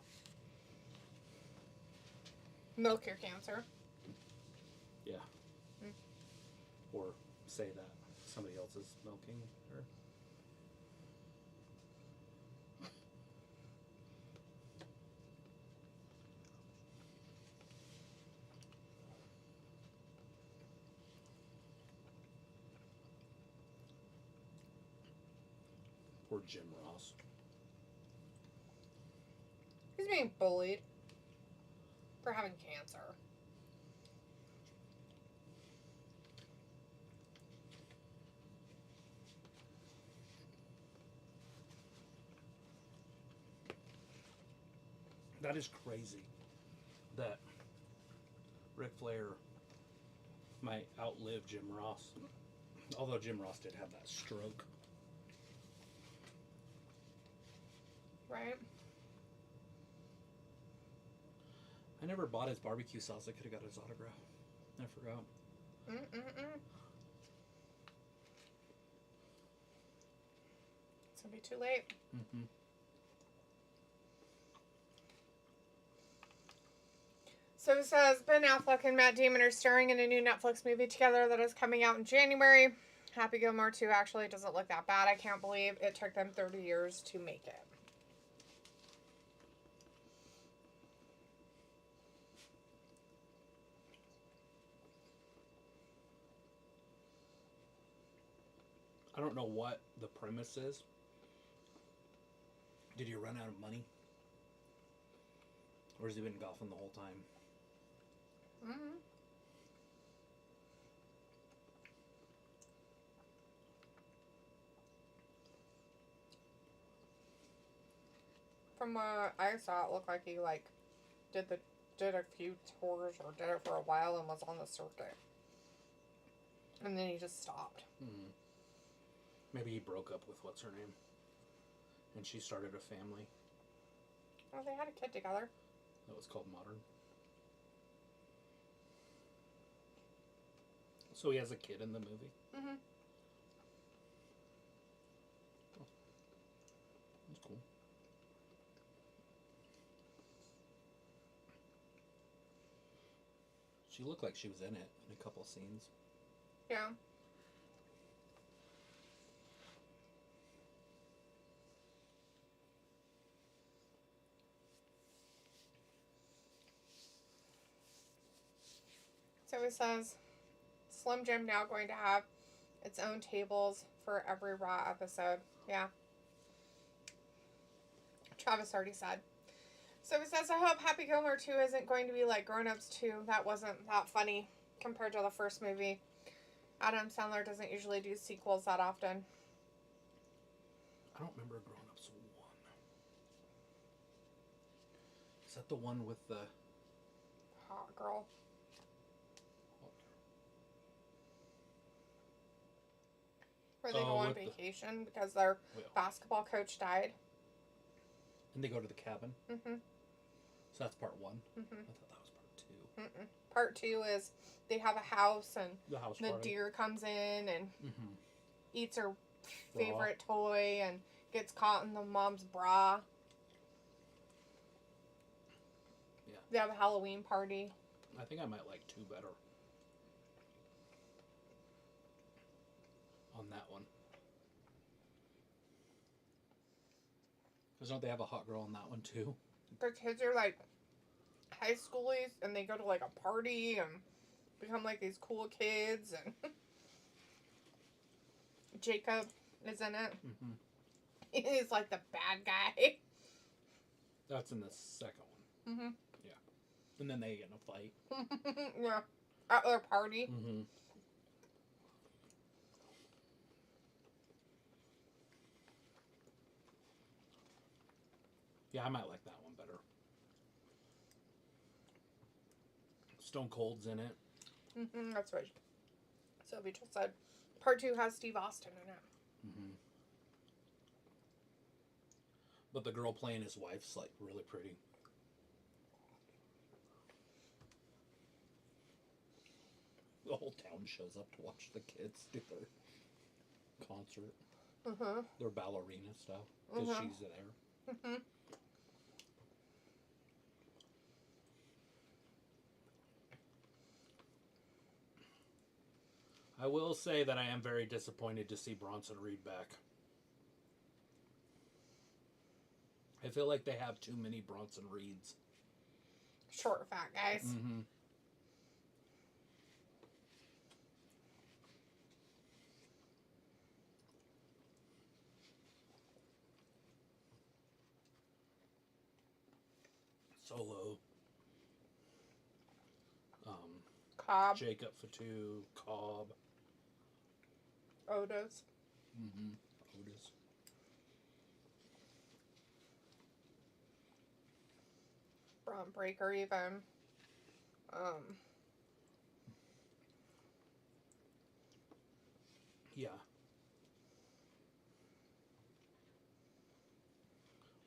B: Milk your cancer.
A: Yeah. Or say that somebody else is milking her. Poor Jim Ross.
B: He's being bullied for having cancer.
A: That is crazy that Ric Flair might outlive Jim Ross. Although Jim Ross did have that stroke.
B: Right?
A: I never bought his barbecue sauce. I could have got his autograph. I forgot.
B: It's gonna be too late.
A: Mm-hmm.
B: So it says Ben Affleck and Matt Damon are starring in a new Netflix movie together that is coming out in January. Happy Gilmore 2 actually doesn't look that bad. I can't believe it took them 30 years to make it.
A: I don't know what the premise is. Did you run out of money? Or has he been golfing the whole time?
B: Mm-hmm. From what I saw, it looked like he did a few tours or did it for a while and was on the circuit, and then he just stopped.
A: Mm-hmm. Maybe he broke up with what's her name, and she started a family.
B: Oh, they had a kid together.
A: That was called Modern. So he has a kid in the movie?
B: Mm-hmm.
A: Oh. That's cool. She looked like she was in it in a couple scenes.
B: Yeah. So it says, Slim Jim now going to have its own tables for every Raw episode. Yeah. Travis already said. So it says, I hope Happy Gilmore 2 isn't going to be like Grown Ups 2. That wasn't that funny compared to the first movie. Adam Sandler doesn't usually do sequels that often.
A: I don't remember Grown Ups 1. Is that the one with the
B: Hot girl? Where they go on vacation because their basketball coach died.
A: And they go to the cabin?
B: Mm-hmm.
A: So that's part 1?
B: Mm-hmm.
A: I thought that was part 2.
B: Mm-mm. Part 2 is they have a house and the
A: party.
B: deer comes in and
A: mm-hmm.
B: eats her favorite toy and gets caught in the mom's bra.
A: Yeah.
B: They have a Halloween party.
A: I think I might like 2 better. On that one. Because don't they have a hot girl on that one too?
B: The kids are like high schoolies and they go to like a party and become like these cool kids and Jacob is in it.
A: Mm-hmm.
B: He's like the bad guy.
A: That's in the second one.
B: Mm-hmm.
A: Yeah. And then they get in a fight.
B: Yeah. At their party.
A: Mm-hmm. Yeah, I might like that one better. Stone Cold's in it.
B: Mm-hmm, that's right. Sylvie just said. Part 2 has Steve Austin in it.
A: Mm-hmm. But the girl playing his wife's like really pretty. The whole town shows up to watch the kids do their concert.
B: Mm-hmm.
A: Their ballerina stuff. Because she's there.
B: Mm-hmm.
A: I will say that I am very disappointed to see Bronson Reed back. I feel like they have too many Bronson Reeds.
B: Short, fat guys.
A: Mm-hmm. Solo.
B: Cobb.
A: Jacob Fatu. Cobb.
B: Otis.
A: Mm-hmm. Otis.
B: Braun Breaker even.
A: Yeah.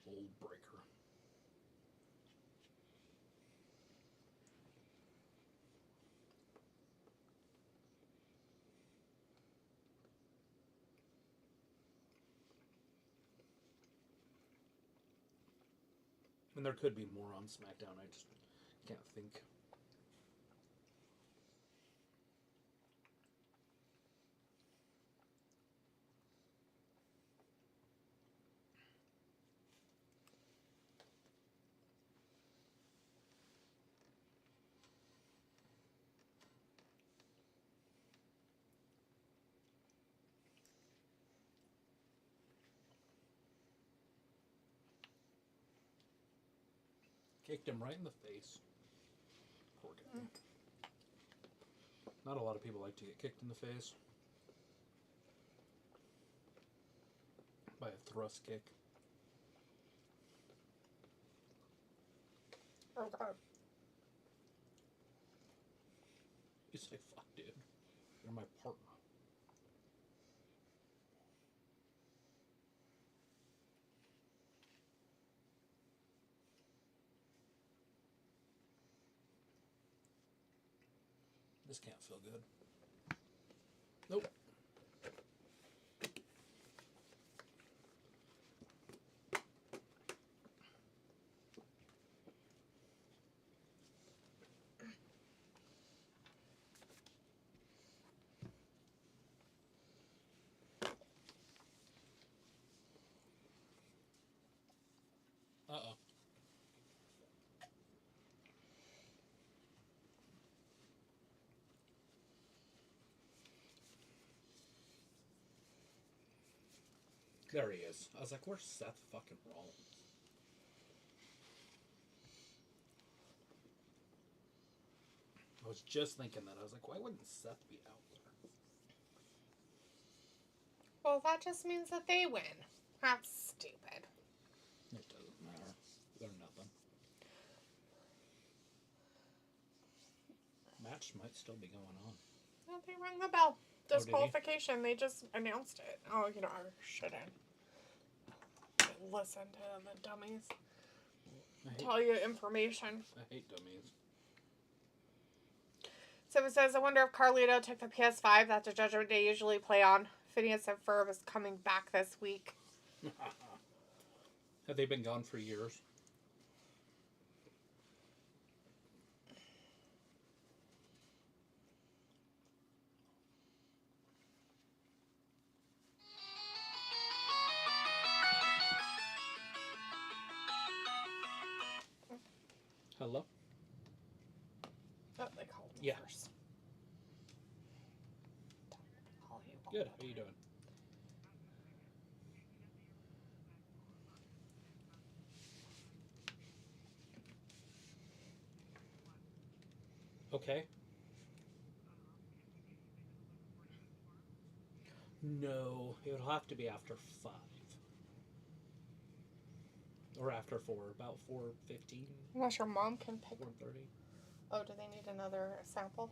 A: Old Breaker. And there could be more on SmackDown. I just can't think. Kicked him right in the face. Poor guy. Not a lot of people like to get kicked in the face. By a thrust kick.
B: Oh, God.
A: He's like, fuck, dude. You're my partner. This can't feel good. Nope. Uh-oh. There he is. I was like, where's Seth fucking Rollins? I was just thinking that. I was like, why wouldn't Seth be out there?
B: Well, that just means that they win. That's stupid.
A: It doesn't matter. They're nothing. Match might still be going on.
B: No, they rang the bell. Disqualification. They just announced it. Oh, you know, I shouldn't. Listen to the dummies. Tell you information.
A: I hate dummies.
B: So it says, I wonder if Carlito took the PS5 that the Judgment Day usually play on. Phineas and Ferb is coming back this week.
A: Have they been gone for years? Hello?
B: Oh, they called me first.
A: Good. How you doing? Okay. No, it would have to be after 5. Or after 4, about 4:15.
B: Unless your mom can pick.
A: 4:30.
B: Oh, do they need another sample?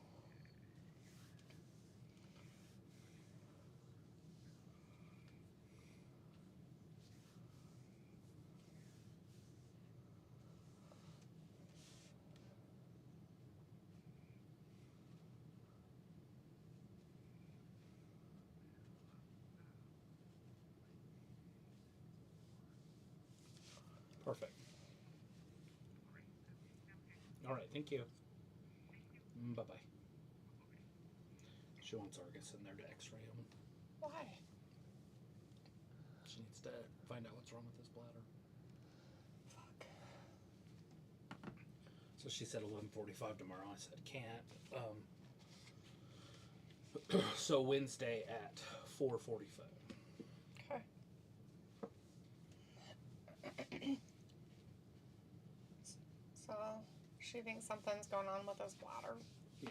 A: Perfect. All right, thank you. Bye-bye. She wants Argus in there to x-ray him.
B: Why?
A: She needs to find out what's wrong with his bladder.
B: Fuck.
A: So she said 11:45 tomorrow. I said, can't. So Wednesday at 4:45.
B: Okay. So she thinks something's going on with his bladder.
A: Yeah.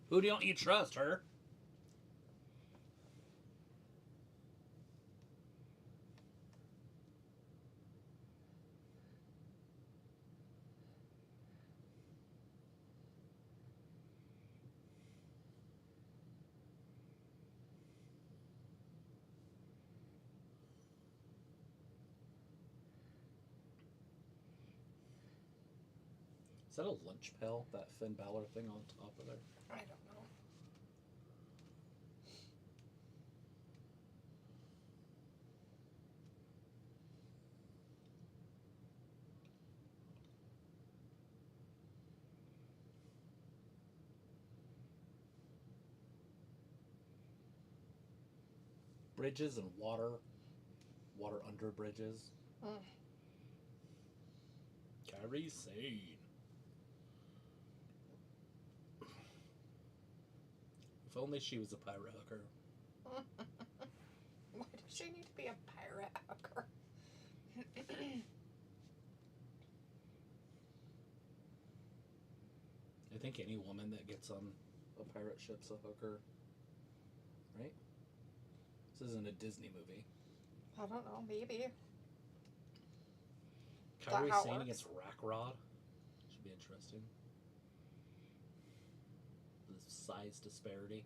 A: Who don't you trust, her? Is that a lunch pail, that Finn Balor thing on top of there?
B: I don't know.
A: Bridges and water under bridges. Kairi Sane. If only she was a pirate hooker.
B: Why does she need to be a pirate hooker?
A: I think any woman that gets on a pirate ship's a hooker. Right? This isn't a Disney movie.
B: I don't know, maybe.
A: Kairi Sane against Rackrod. Should be interesting. The size disparity.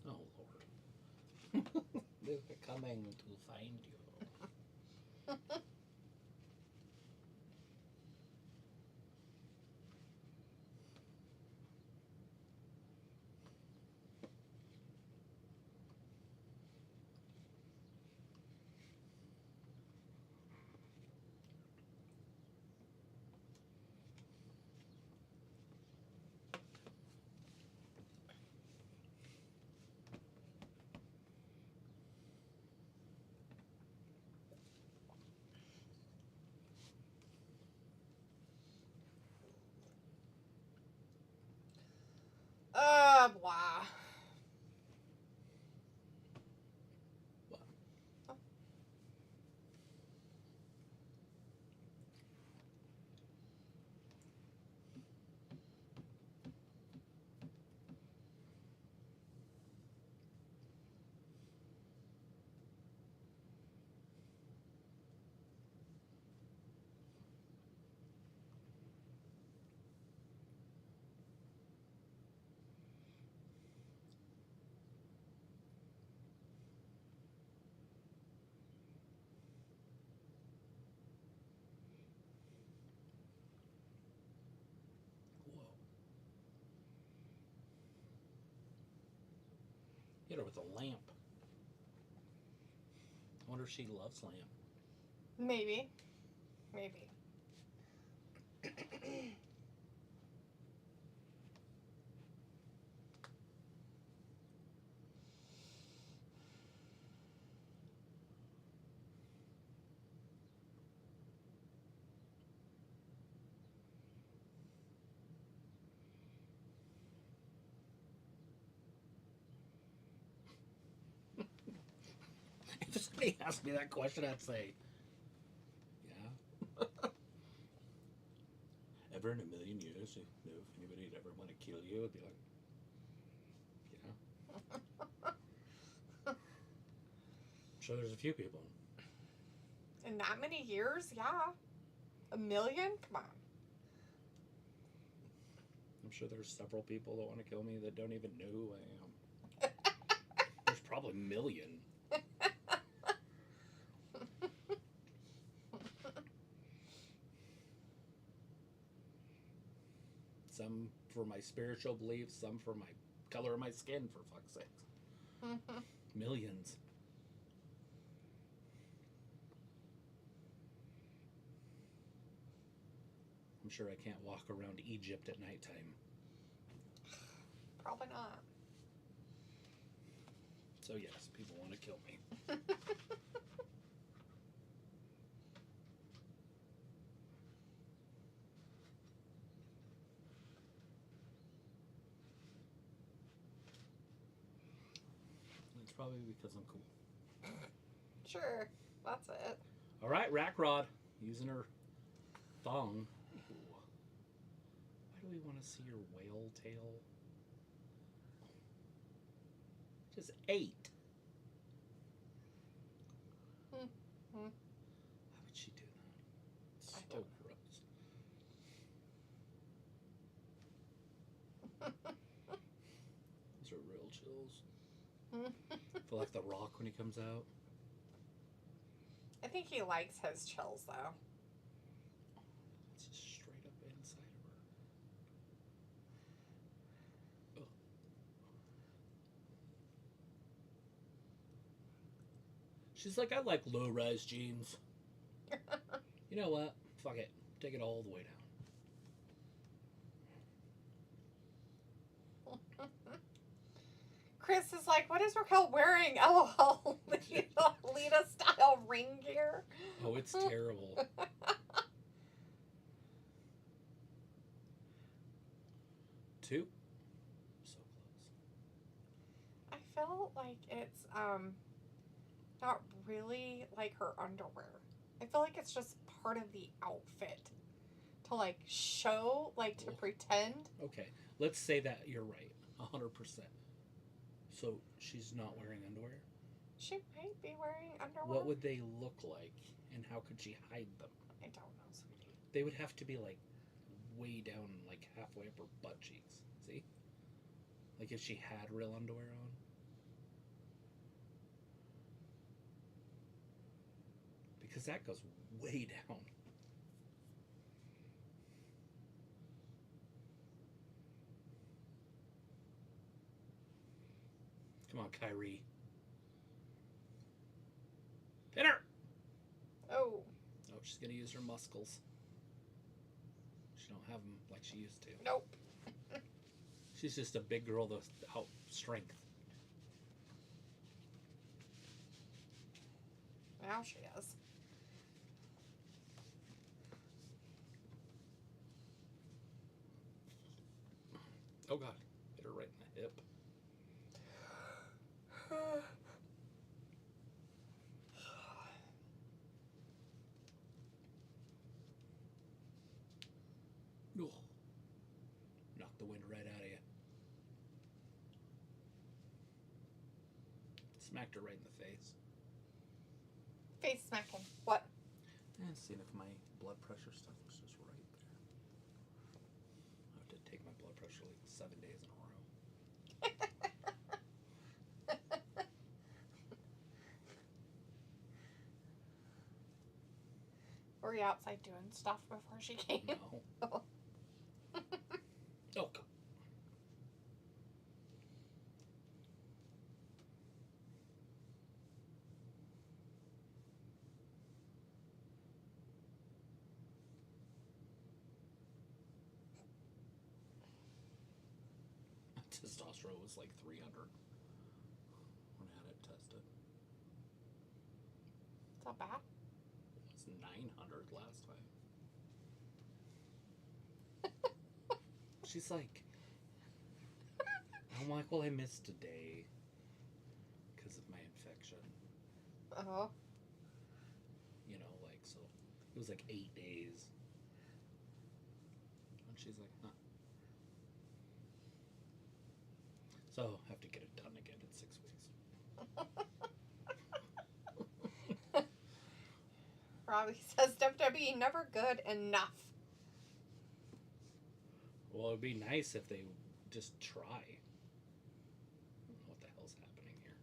A: Oh, Lord. They're coming to find you.
B: Blah.
A: What?
B: Oh.
A: Hit her with a lamp. I wonder if she loves lamp.
B: Maybe. Maybe.
A: If somebody asked me that question, I'd say, yeah. Ever in a million years, if anybody would ever want to kill you, I'd be like, yeah. I'm sure there's a few people.
B: In that many years? Yeah. 1 million? Come on.
A: I'm sure there's several people that want to kill me that don't even know who I am. There's probably a million. Some for my spiritual beliefs, some for my color of my skin, for fuck's sake. Millions. I'm sure I can't walk around Egypt at nighttime.
B: Probably not.
A: So yes, people want to kill me. It's probably because I'm cool.
B: Sure, that's it.
A: All right, Rackrod, using her thong. Ooh. Why do we want to see your whale tail? Just 8.
B: Mm-hmm.
A: Why would she do that? So gross. chills. I feel like The Rock when he comes out.
B: I think he likes his chills, though.
A: It's just straight up inside of her. Oh. She's like, I like low-rise jeans. You know what? Fuck it. Take it all the way down.
B: Chris is like, what is Raquel wearing? LOL. Lita style ring gear.
A: Oh, it's terrible. Two. So close.
B: I feel like it's not really like her underwear. I feel like it's just part of the outfit. To like show, like to pretend.
A: Okay, let's say that you're right. 100%. So she's not wearing underwear?
B: She might be wearing underwear.
A: What would they look like, and how could she hide them?
B: I don't know, sweetie.
A: They would have to be like way down, like halfway up her butt cheeks. See? Like if she had real underwear on. Because that goes way down. Come on, Kyrie. Pin her!
B: Oh.
A: Oh, she's going to use her muscles. She don't have them like she used to.
B: Nope.
A: She's just a big girl without strength.
B: Now she is.
A: Oh, God. Hit her right in the hip. Oh. Knocked the wind right out of you. Smacked her right in the face.
B: Face smacking. What?
A: And seeing if my blood pressure stuff was just right there. I have to take my blood pressure like 7 days in a row.
B: Were you outside doing stuff before she came?
A: No.
B: Oh.
A: Oh, God. Testosterone was like 300 when I had it tested.
B: It's not bad.
A: It was 900 last time. She's like, I'm like, well, I missed a day because of my infection.
B: Uh-huh.
A: You know, like, so it was like 8 days. And she's like, huh. So I have to get it done again in 6 weeks.
B: Robbie says WWE never good enough.
A: Well, it would be nice if they just try. I don't know what the hell's happening here.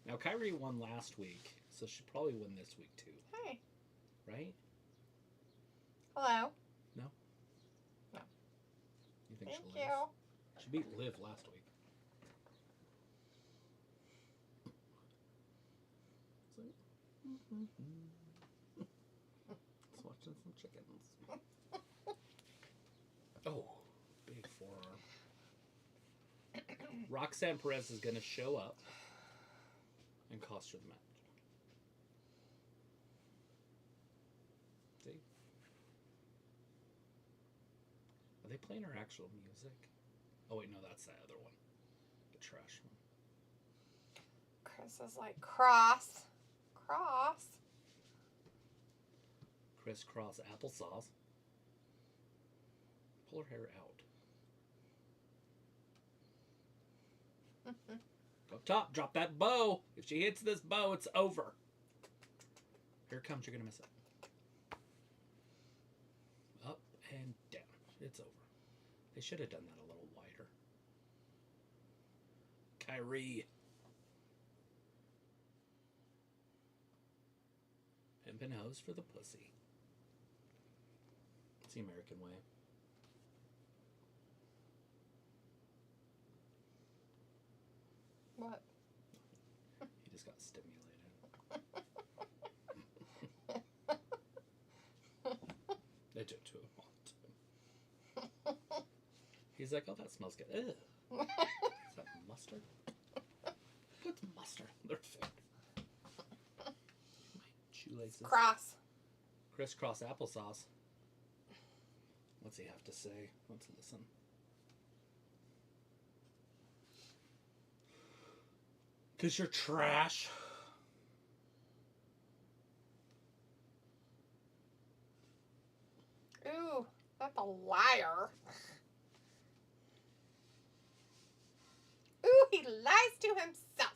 A: Now, Kyrie won last week, so she'll probably win this week too.
B: Hey.
A: Right?
B: Hello.
A: No?
B: No.
A: You think
B: Thank
A: she'll
B: you.
A: lose? She beat Liv last week. Just watching some chickens. Oh, big forearm. Roxanne Perez is going to show up and cost her the match. See? Are they playing her actual music? Oh, wait, no, that's that other one. The trash one.
B: Chris is like, cross.
A: Crisscross applesauce. Pull her hair out. Up top, drop that bow. If she hits this bow, it's over. Here it comes, you're going to miss it. Up It's over. They should have done that a little wider. Kyrie. Pimpin' hose for the pussy. It's the American way.
B: What?
A: He just got stimulated. They took to him all the time. He's like, oh, that smells good. Ew. Is that mustard? What's mustard on their food? My shoelaces.
B: Cross.
A: Crisscross applesauce. What's he have to say? Let's listen. Because you're trash.
B: Ooh, that's a liar. Ooh, he lies to himself.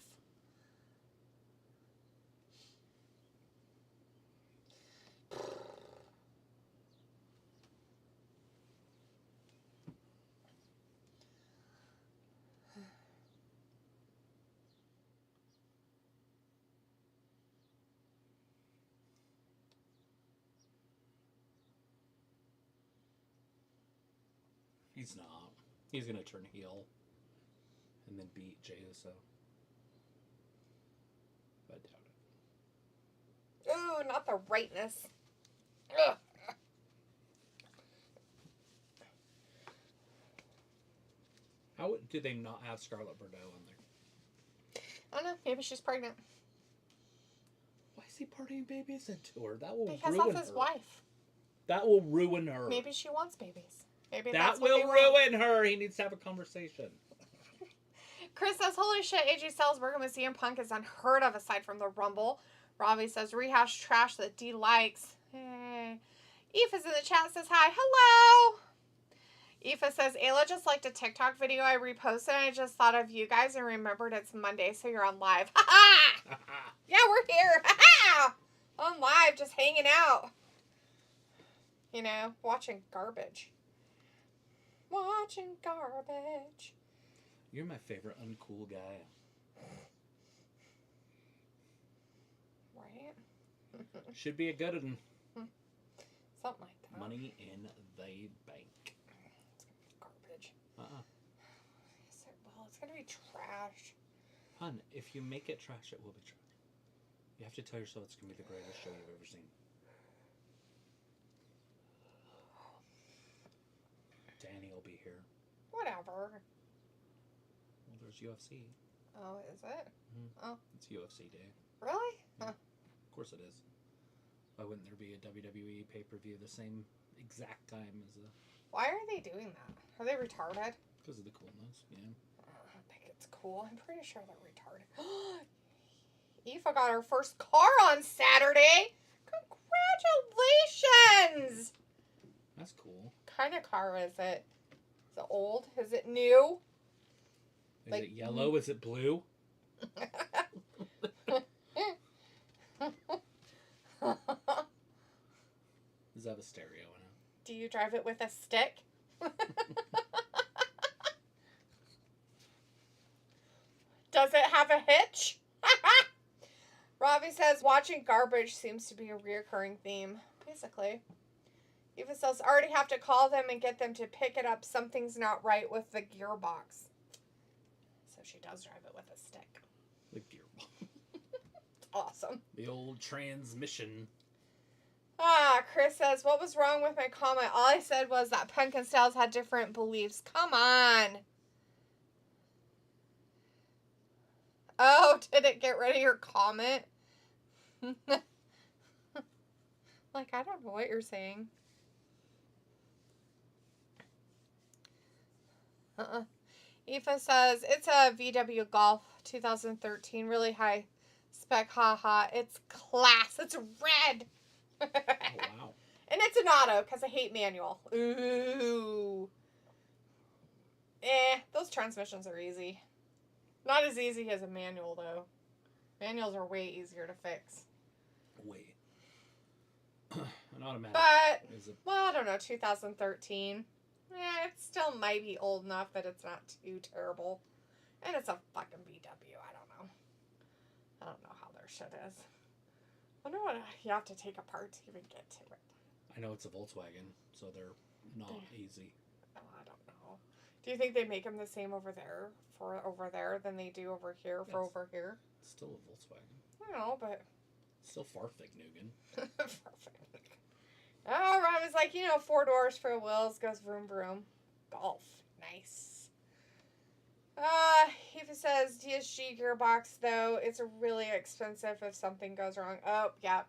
A: He's not. He's going to turn heel and then beat Jey Uso. I doubt it.
B: Ooh, not the rightness. Ugh.
A: How do they not have Scarlett Bordeaux on there?
B: I don't know. Maybe she's pregnant.
A: Why is he partying babies into her? That will
B: because
A: ruin
B: that's his
A: her.
B: wife.
A: That will ruin her.
B: Maybe she wants babies. Maybe
A: that
B: that's what
A: will
B: they
A: ruin her. He needs to have a conversation.
B: Chris says, holy shit, AJ Styles working with CM Punk is unheard of aside from the Rumble. Robbie says, rehash trash that D likes. Hey. Aoife in the chat says, hi. Hello. Aoife says, Ayla just liked a TikTok video I reposted and I just thought of you guys and remembered it's Monday, so you're on live. Ha ha! Yeah, we're here. Ha ha! On live, just hanging out. You know, watching garbage. Watching garbage.
A: You're my favorite uncool guy.
B: Right?
A: Should be a good one.
B: Something like that.
A: Money in the bank.
B: It's gonna be garbage.
A: Uh-uh.
B: Well, it's gonna be trash.
A: Hun, if you make it trash, it will be trash. You have to tell yourself it's gonna be the greatest show you've ever seen. Danny will be here.
B: Whatever.
A: Well, there's UFC.
B: Oh, is it?
A: Mm-hmm.
B: Oh.
A: It's UFC day.
B: Really?
A: Yeah.
B: Huh.
A: Of course it is. Why wouldn't there be a WWE pay-per-view the same exact time as a...
B: Why are they doing that? Are they retarded?
A: Because of the coolness, yeah.
B: I think it's cool. I'm pretty sure they're retarded. Aoife got her first car on Saturday. Congratulations!
A: That's cool.
B: What kind of car is it? Is it old? Is it new?
A: Is it yellow? Is it blue? Does it have a stereo in it?
B: Do you drive it with a stick? Does it have a hitch? Robbie says, watching garbage seems to be a reoccurring theme. Basically. Eva says, already have to call them and get them to pick it up. Something's not right with the gearbox. So she does drive it with a stick.
A: The gearbox.
B: Awesome.
A: The old transmission.
B: Chris says, what was wrong with my comment? All I said was that Punk and Styles had different beliefs. Come on. Oh, did it get rid of your comment? Like, I don't know what you're saying. Aoife says, it's a VW Golf 2013. Really high spec. Haha. It's class. It's red.
A: Oh, wow.
B: And it's an auto, because I hate manual. Ooh. Those transmissions are easy. Not as easy as a manual, though. Manuals are way easier to fix.
A: Wait. An automatic.
B: But,
A: is a...
B: well, I don't know, 2013. Yeah, it still might be old enough that it's not too terrible. And it's a fucking VW. I don't know how their shit is. I wonder what you have to take apart to even get to it.
A: I know it's a Volkswagen, so they're not easy.
B: Oh, I don't know. Do you think they make them the same over there than they do over here for over here?
A: It's still a Volkswagen.
B: I don't know, but...
A: Still Farfignugan.
B: Perfect. Oh, Ron was like, 4 doors for wheels, goes vroom vroom. Golf. Nice. He says DSG gearbox, though, it's really expensive if something goes wrong. Oh, yep.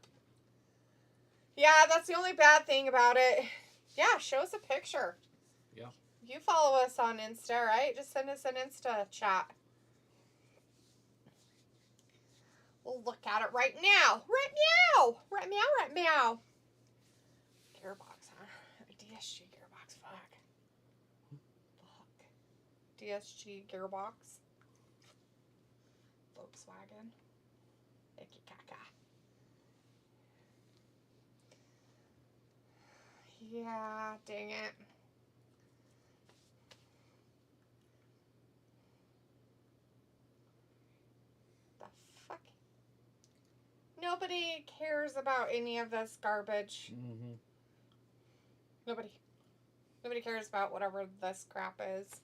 B: Yeah, that's the only bad thing about it. Yeah, show us a picture.
A: Yeah.
B: You follow us on Insta, right? Just send us an Insta chat. We'll look at it right now. Right meow. Right meow, right meow. Gearbox, huh? DSG gearbox, fuck. DSG gearbox. Volkswagen. Icky caca. Yeah, dang it. The fuck? Nobody cares about any of this garbage.
A: Mm-hmm.
B: Nobody cares about whatever this crap is.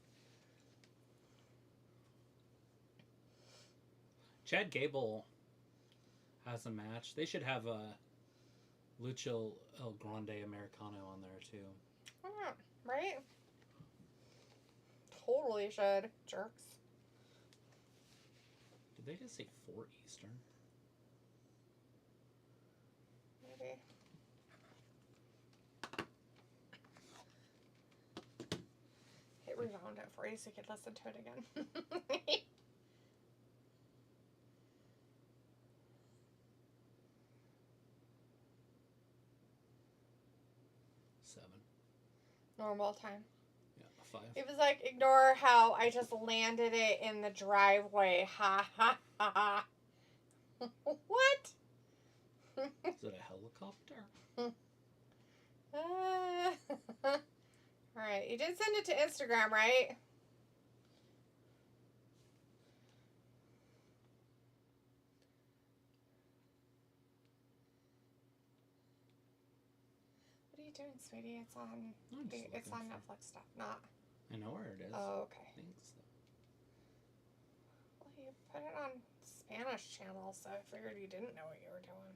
A: Chad Gable has a match. They should have a Lucha El Grande Americano on there too.
B: Yeah, right? Totally should. Jerks.
A: Did they just say 4 Eastern?
B: Maybe. Hit rewound it for you so you could listen to it again.
A: 7.
B: Normal time.
A: Yeah, 5.
B: It was like, ignore how I just landed it in the driveway. Ha ha ha ha. What?
A: Is it a helicopter?
B: Alright, you did send it to Instagram, right? What are you doing, sweetie? It's on Netflix stuff, not...
A: I know where it is.
B: Oh, okay.
A: Thanks.
B: Well, you put it on Spanish channel, so I figured you didn't know what you were doing.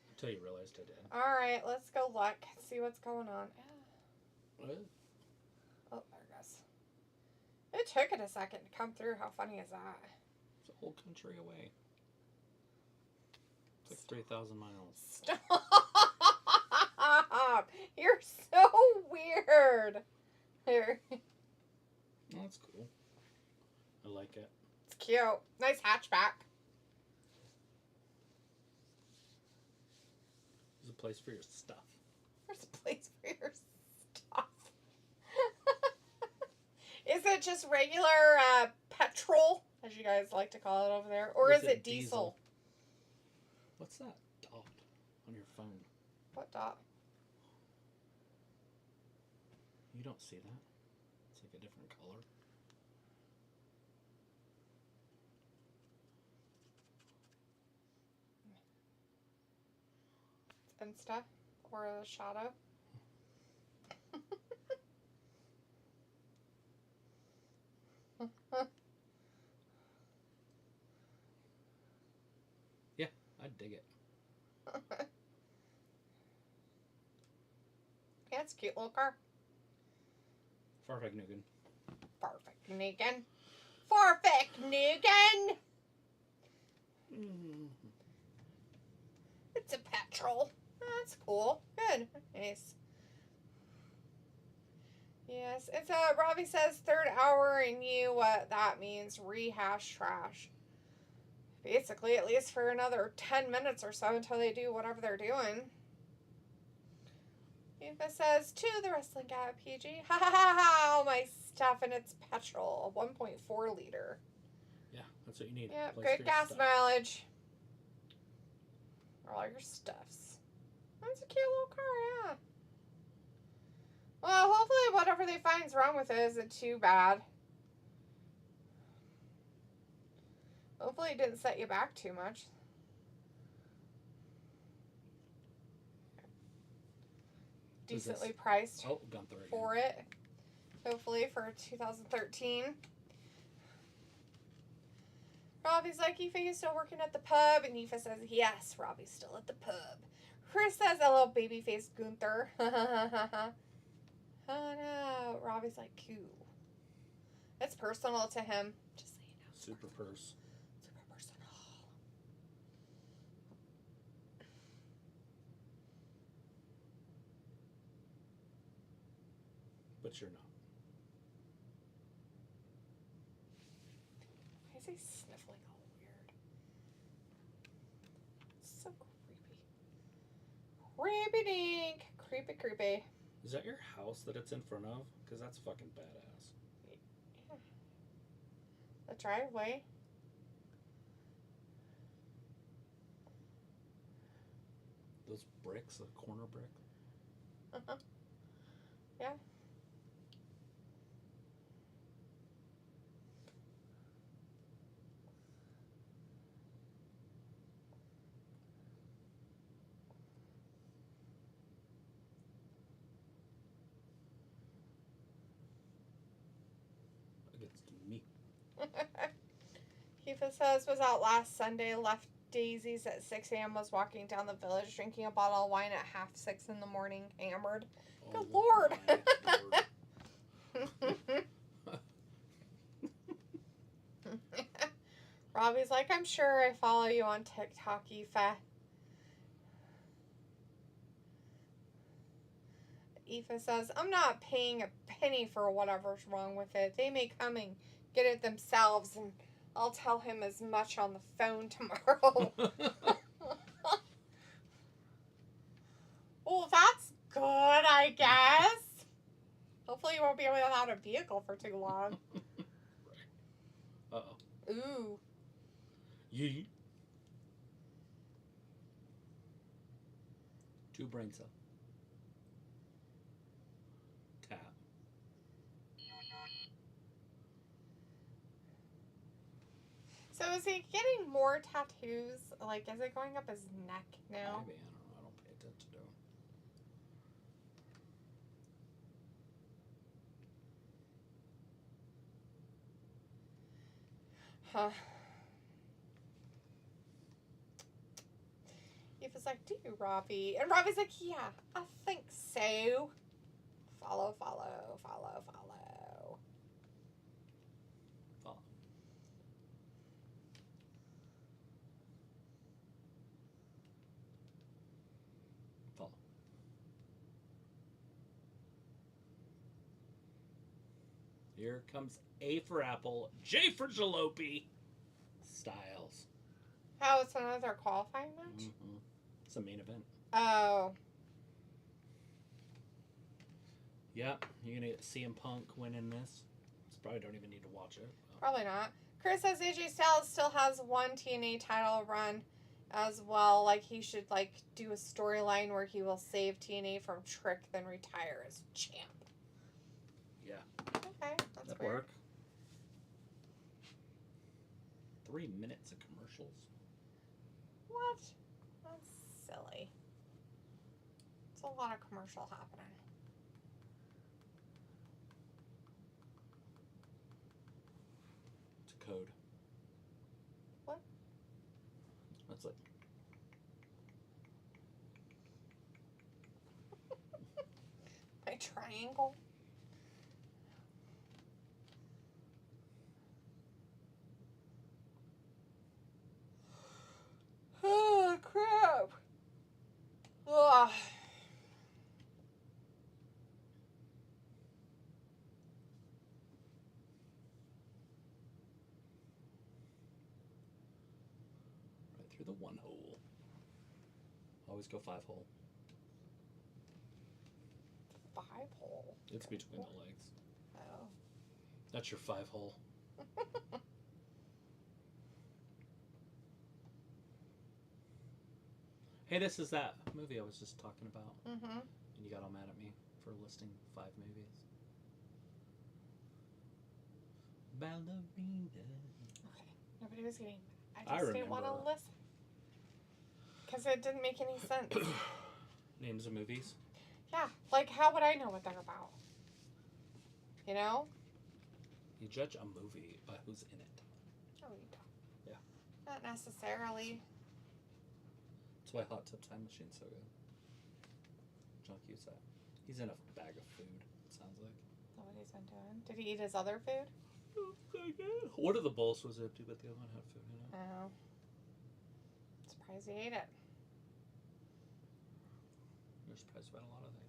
A: Until you realized I did.
B: Alright, let's go look. See what's going on.
A: What?
B: Oh, there it goes. It took it a second to come through. How funny is that?
A: It's a whole country away. It's like 3,000 miles.
B: Stop! You're so weird. Here.
A: Oh, that's cool. I like it.
B: It's cute. Nice hatchback.
A: There's a place for your stuff.
B: There's a place for your stuff. Is it just regular petrol, as you guys like to call it over there? Or is it diesel?
A: What's that dot on your phone?
B: What dot?
A: You don't see that? It's like a different color.
B: Insta or a shadow?
A: Yeah, I'd dig it.
B: Yeah, it's a cute little car.
A: Farfignugan.
B: Farfignugan. Farfignugan! It's a petrol. That's cool. Good. Nice. Yes, it's Robbie says 3rd hour and you what that means rehash trash. Basically, at least for another 10 minutes or so until they do whatever they're doing. Eva says, to the wrestling guy at PG. Ha ha ha ha, all my stuff and it's petrol. A 1.4 liter.
A: Yeah, that's what you need.
B: Yep, good gas mileage. All your stuffs. That's a cute little car, yeah. they find's wrong with it isn't too bad. Hopefully it didn't set you back too much. Decently priced for it. Hopefully for 2013. Robbie's like, Aoife, you still working at the pub? And Aoife says, yes, Robbie's still at the pub. Chris says, a little baby-faced Gunther. Oh no. Robbie's like, cool. It's personal to him. Just so you know.
A: Super personal. But you're not.
B: Why is he sniffling all weird? It's so creepy. Creepy dink. Creepy, creepy.
A: Is that your house that it's in front of? Because that's fucking badass.
B: Yeah. The driveway.
A: Those bricks, the corner brick.
B: Uh-huh. Yeah.
A: Me.
B: Aoife says, was out last Sunday, left Daisy's at 6 a.m., was walking down the village, drinking a bottle of wine at 5:30 in the morning, hammered. Oh, good Lord. Robbie's like, I'm sure I follow you on TikTok, Aoife. Aoife says, I'm not paying a penny for whatever's wrong with it. They may come and get it themselves, and I'll tell him as much on the phone tomorrow. Well, that's good, I guess. Hopefully you won't be without a vehicle for too long.
A: Right. Uh-oh.
B: Ooh.
A: Yee. 2 brain cells. Tap.
B: So is he getting more tattoos? Like, is it going up his neck now?
A: Maybe, I don't know. I don't pay attention to him.
B: Huh. Aoife's like, do you, Robbie? And Robbie's like, yeah, I think so. Follow, follow, follow, follow.
A: Follow. Follow. Here comes A for apple, J for jalopy. Styles.
B: Oh, it's another qualifying match?
A: Mm-hmm. It's a main event.
B: Oh.
A: Yep, you're gonna get CM Punk winning this. Probably don't even need to watch it.
B: Probably not. Chris says AJ Styles still has one TNA title run as well. Like, he should, like, do a storyline where he will save TNA from Trick, then retire as champ.
A: Yeah.
B: Okay, that's
A: That'd
B: weird.
A: work. 3 minutes of commercials.
B: What? That's silly. It's a lot of commercial happening.
A: It's a code.
B: What?
A: That's like...
B: My triangle? Oh, crap. Ugh.
A: Right through the 1 hole. Always go 5 hole.
B: 5 hole?
A: It's between the legs.
B: Oh.
A: That's your 5 hole. Hey, this is that movie I was just talking about.
B: Mm-hmm.
A: And you got all mad at me for listing 5 movies. Ballerina.
B: Okay, nobody was getting mad. I just didn't want to listen. Because it didn't make any sense.
A: Names of movies?
B: Yeah, like how would I know what they're about? You know?
A: You judge a movie by who's in it.
B: Oh, you don't.
A: Yeah.
B: Not necessarily.
A: That's why Hot Tub Time Machine's so good. John Cusack. He's in a bag of food, it sounds like.
B: Is that what he's been doing? Did he eat his other food?
A: One of the bowls was empty, but the other one had food in it.
B: Oh. Surprised he ate it.
A: You're surprised about a lot of things.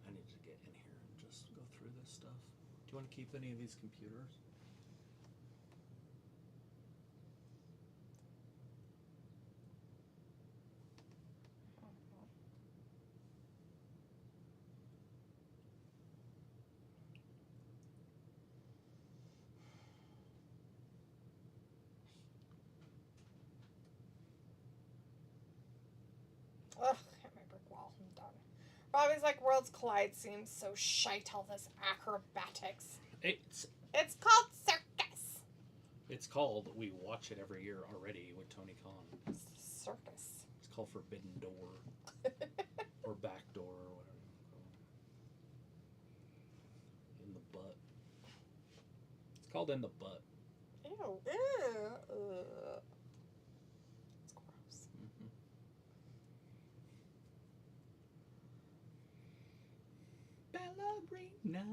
A: I need to get in here and just go through this stuff. Do you want to keep any of these computers?
B: Ugh, hit my brick wall. I'm done. Robbie's like, Worlds Collide seems so shite, all this acrobatics. It's called circus.
A: It's called, we watch it every year already with Tony Khan.
B: Circus.
A: It's called Forbidden Door. Or Back Door, or whatever you call it. In the butt. It's called In the Butt.
B: Ew. Ew. It's gross.
A: Mm-hmm. Ballerina.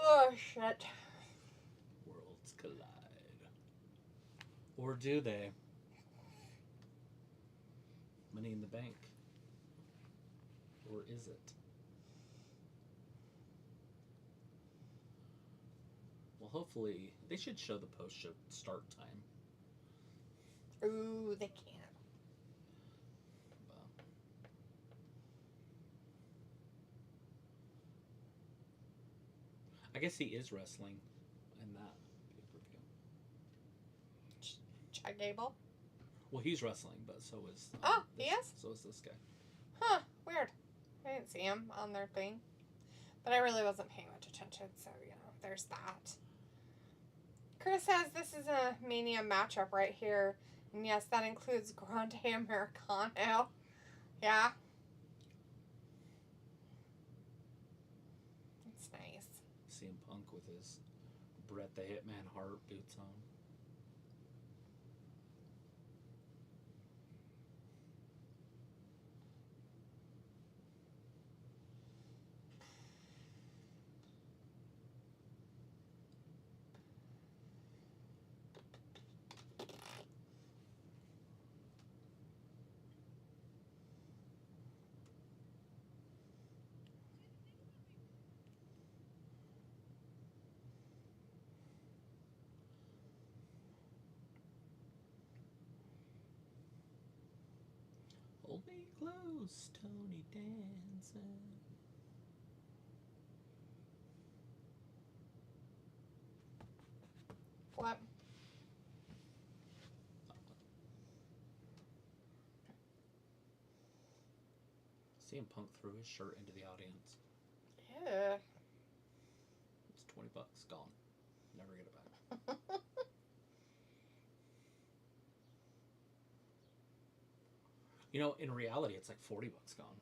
B: Oh, shit.
A: Worlds collide. Or do they? Money in the Bank. Or is it? Well, hopefully, they should show the post-show start time.
B: Ooh, they can't.
A: Well, I guess he is wrestling in that pay-per-view.
B: Chad Gable?
A: Well, he's wrestling, but so is...
B: he is?
A: So is this guy.
B: Huh, weird. I didn't see him on their thing. But I really wasn't paying much attention, so, you know, there's that. Chris says this is a Mania matchup right here. And yes, that includes Grande Americano. Yeah. It's nice.
A: CM Punk with his Bret the Hitman Hart boots on. Hold me close, Tony Danza.
B: What?
A: CM Punk threw his shirt into the audience.
B: Yeah.
A: It's $20. Gone. Never get it back. You know, in reality, it's like $40 gone.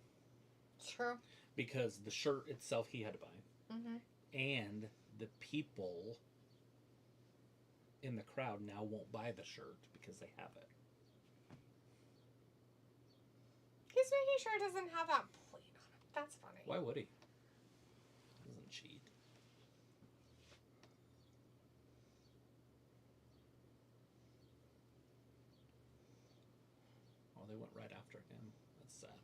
B: True.
A: Because the shirt itself he had to buy.
B: Mm-hmm.
A: And the people in the crowd now won't buy the shirt because they have it.
B: He's making sure it doesn't have that plate on it. That's funny.
A: Why would he? He doesn't cheat. Oh, they went right after him. That's sad.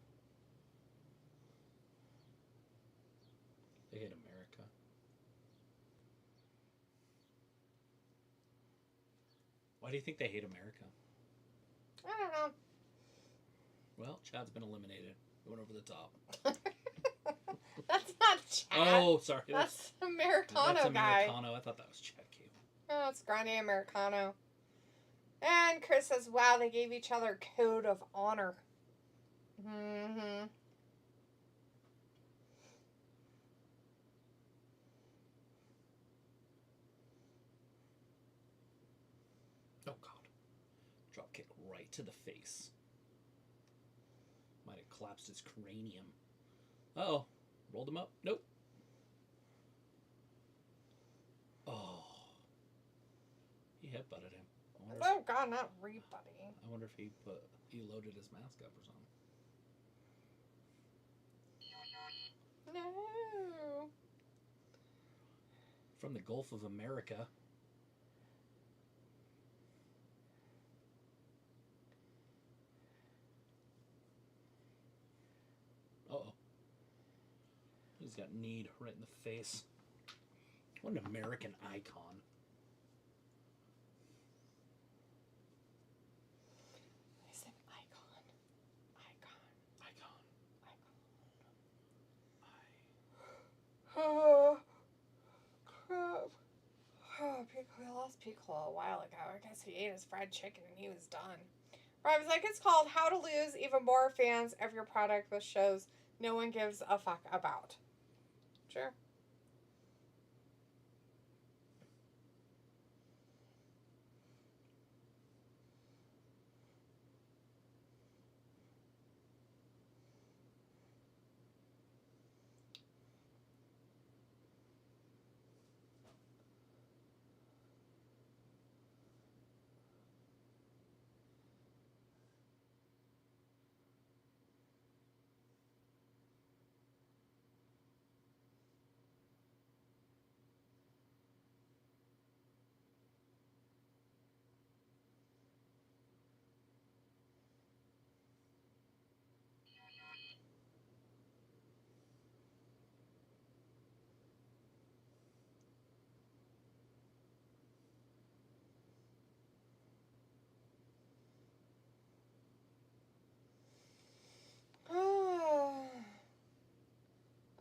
A: They hate America. Why do you think they hate America?
B: I don't know.
A: Well, Chad's been eliminated. He went over the top.
B: That's not Chad.
A: Oh, sorry.
B: That's Americano
A: that's
B: guy.
A: Americano. I thought that was Chad Cable.
B: No, it's Grande Americano. And Chris says, wow, they gave each other code of honor. Mm-hmm.
A: Oh, God. Drop kick right to the face. Might have collapsed his cranium. Uh-oh. Rolled him up. Nope. Oh. He headbutted him.
B: Oh, God, not rebutting.
A: I wonder if he loaded his mask up or something.
B: No.
A: From the Gulf of America. Uh-oh. He's got kneed right in the face. What an American icon.
B: He's an icon. Oh, crap. Oh, we lost Piccolo a while ago. I guess he ate his fried chicken and he was done. Rob's like, it's called How to Lose Even More Fans of Your Product with Shows No One Gives a Fuck About. Sure.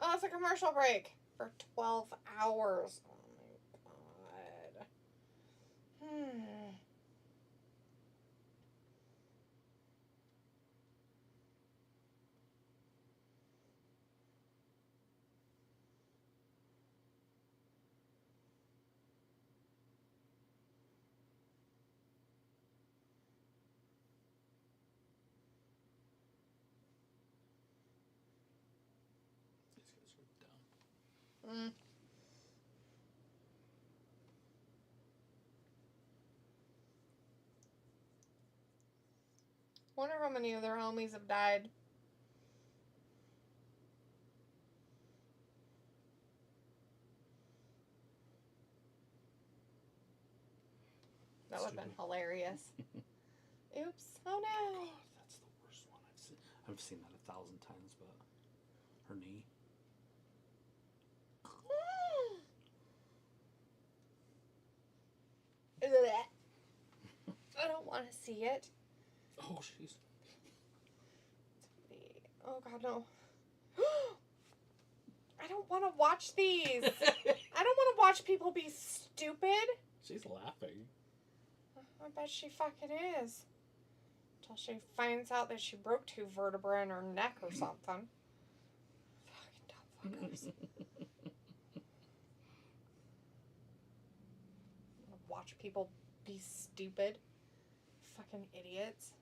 B: Oh, it's a commercial break for 12 hours. Oh my god. Wonder how many of their homies have died. That would have been hilarious. Oops. Oh no.
A: God, that's the worst one I've seen. I've seen that 1,000 times, but her knee.
B: I don't want to see it.
A: Oh, jeez.
B: Oh, God, no. I don't want to watch these. I don't want to watch people be stupid.
A: She's laughing.
B: I bet she fucking is. Until she finds out that she broke 2 vertebrae in her neck or something. Fucking dumb fuckers. Watch people be stupid. Fucking idiots.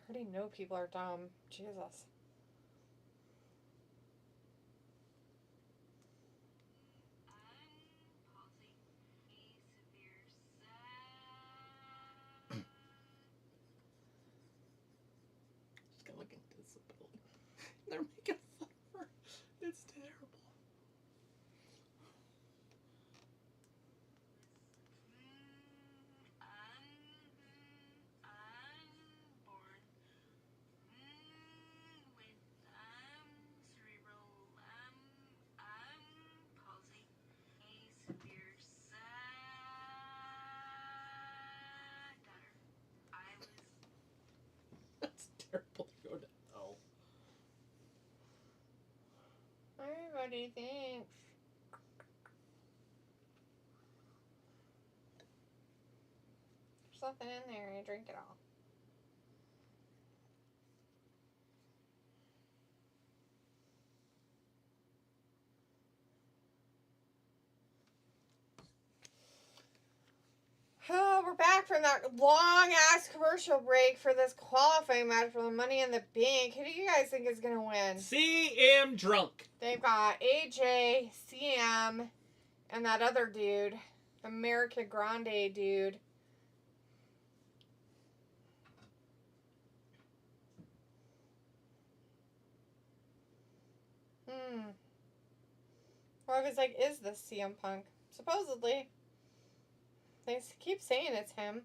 B: I already know people are dumb. Jesus.
A: She's got like a disability. They're making fun of her. It's terrible. That's terrible to go to hell.
B: Everybody thinks. There's nothing in there. You drink it all. Oh, we're back from that long-ass commercial break for this qualifying match for the Money in the Bank. Who do you guys think is going to win?
A: CM Drunk.
B: They've got AJ, CM, and that other dude. America Grande dude. Well, I was like, is this CM Punk? Supposedly. They keep saying it's him.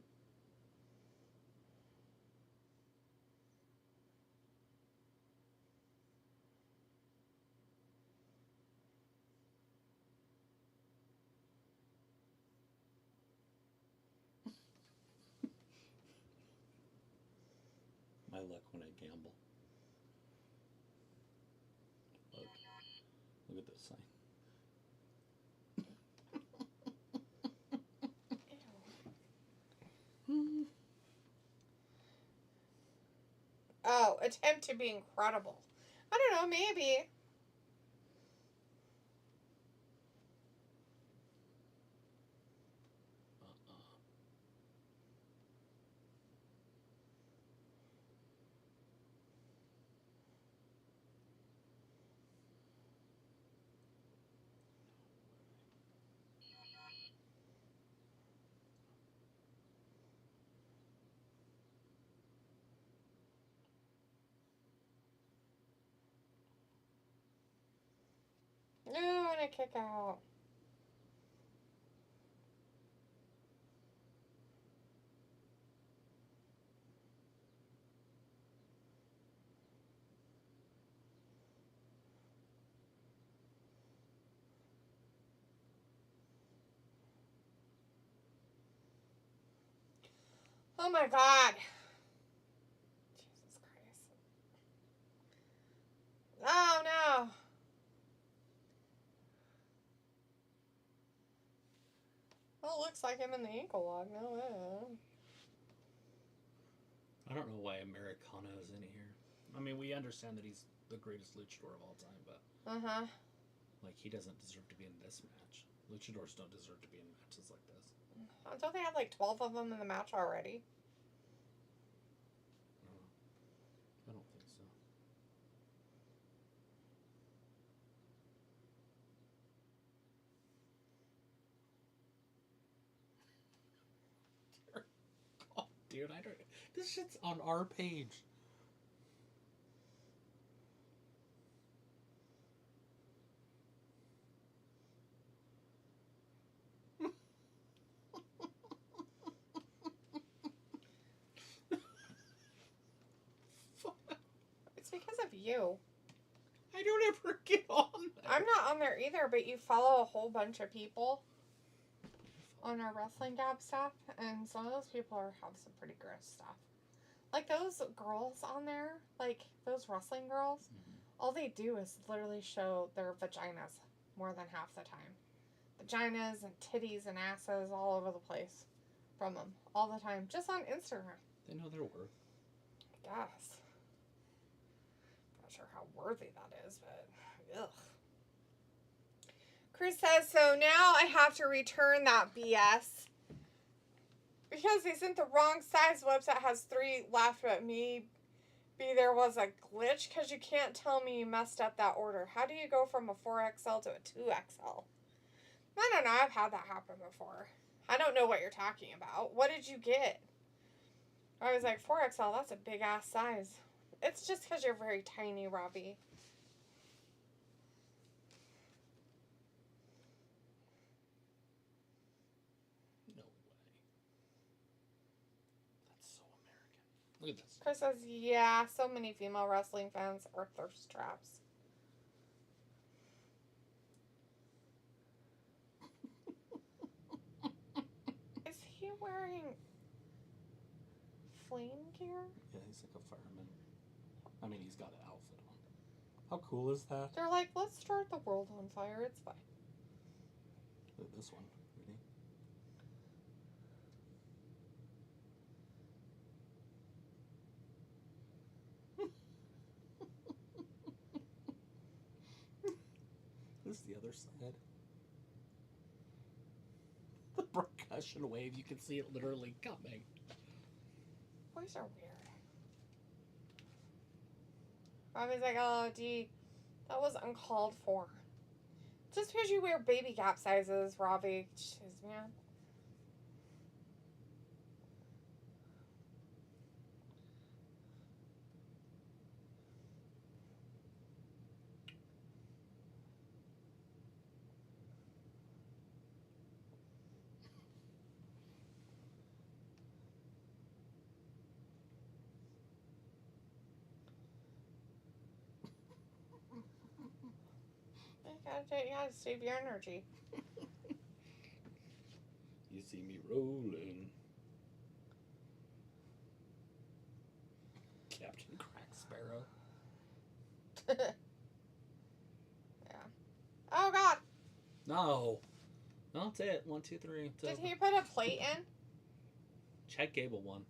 A: My luck when I gamble. Look at this sign.
B: Oh, attempt to be incredible. I don't know, maybe. No, I want to kick out. Oh my God. Jesus Christ. Oh no. Well, it looks like him in the ankle lock. No way.
A: I don't know why Americano is in here. I mean, we understand that he's the greatest luchador of all time, but like, he doesn't deserve to be in this match. Luchadors don't deserve to be in matches like this.
B: Don't they have like 12 of them in the match already?
A: I don't think so. Oh, dude, I don't. This shit's on our page.
B: It's because of you.
A: I don't ever get on there.
B: I'm not on there either, but you follow a whole bunch of people on our Wrestling Gab stuff, and some of those people have some pretty gross stuff. Like those girls on there, like those wrestling girls, all they do is literally show their vaginas more than half the time. Vaginas and titties and asses all over the place from them all the time, just on Instagram.
A: They know their worth.
B: I guess. Not sure how worthy that is, but ugh. Chris says, so now I have to return that BS because they sent the wrong size. The website has 3 left, but maybe there was a glitch because you can't tell me you messed up that order. How do you go from a 4XL to a 2XL? I don't know. I've had that happen before. I don't know what you're talking about. What did you get? I was like, 4XL, that's a big ass size. It's just because you're very tiny, Robbie.
A: No way. That's so American. Look at this.
B: Chris says, yeah, so many female wrestling fans are thirst traps. Is he wearing flame gear?
A: Yeah, he's like a fireman. I mean, he's got an outfit on. How cool is that?
B: They're like, let's start the world on fire. It's fine.
A: Look at this one. Ready? this the other side? The percussion wave, you can see it literally coming.
B: Boys are weird. Robbie's like, oh, D, that was uncalled for. Just because you wear baby gap sizes, Robbie. Jeez, man. You gotta save your energy.
A: You see me rolling. Captain Crack Sparrow.
B: Yeah. Oh, God.
A: No. No, that's it. 1, 2, 3.
B: Did he put a plate in?
A: Chad Gable won.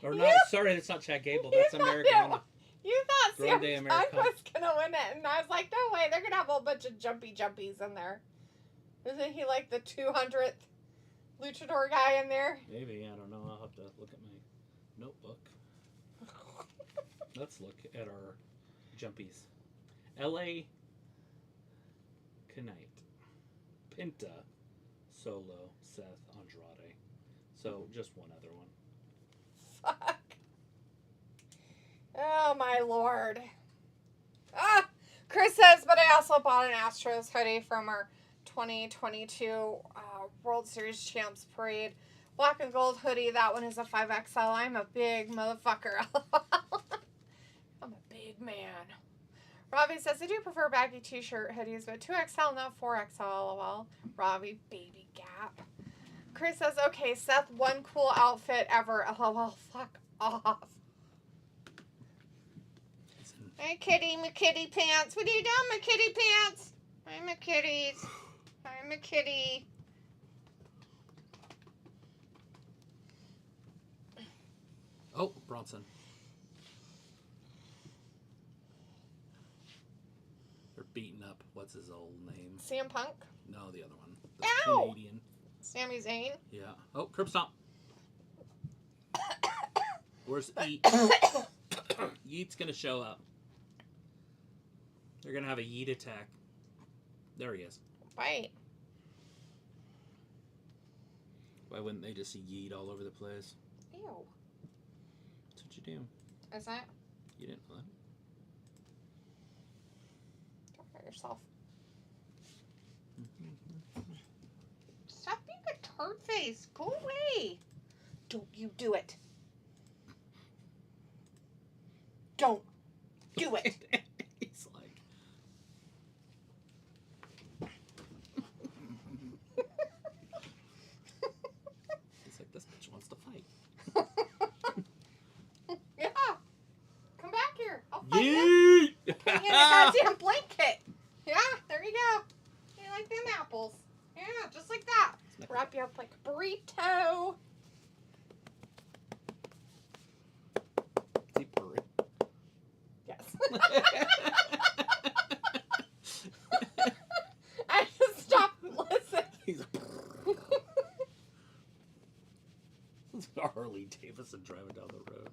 A: Or not, sorry, it's not Chad Gable. That's American.
B: You thought CM Punk was going to win it, and I was like, no way, they're going to have a whole bunch of jumpies in there. Isn't he like the 200th luchador guy in there?
A: Maybe, I don't know. I'll have to look at my notebook. Let's look at our jumpies. L.A. Knight, Penta, Solo, Seth, Andrade. So, just one other one.
B: Fuck. Oh, my Lord. Ah! Chris says, but I also bought an Astros hoodie from our 2022 World Series Champs Parade. Black and gold hoodie. That one is a 5XL. I'm a big motherfucker. I'm a big man. Robbie says, I do prefer baggy t-shirt hoodies, but 2XL, not 4XL, lol. Robbie, baby gap. Chris says, okay, Seth, one cool outfit ever. LOL, fuck off. Hey, kitty, my kitty pants. What are you doing, my kitty pants? I'm a kitties. I'm a kitty.
A: Oh, Bronson. They're beating up, what's his old name?
B: CM Punk?
A: No, the other one. The
B: Ow!
A: Canadian.
B: Sami Zayn?
A: Yeah. Oh, curb stomp. Where's Yeet? Yeet's gonna show up. They're gonna have a Yeet attack. There he is.
B: Right.
A: Why wouldn't they just Yeet all over the place?
B: Ew.
A: That's what you do.
B: Is that?
A: You didn't know that?
B: Don't hurt yourself. Stop being a turd face. Go away. Don't you do it. Don't do it.
A: He's like... He's like, this bitch wants to fight.
B: Yeah. Come back here. I'll fight you.
A: Yeet!
B: Put me in a goddamn blanket. Yeah, there you go. You like them apples. Yeah, just like that. Wrap you up like a burrito.
A: Is he purring?
B: Yes. I just stopped and listened.
A: He's a Harley Davidson driving down the road.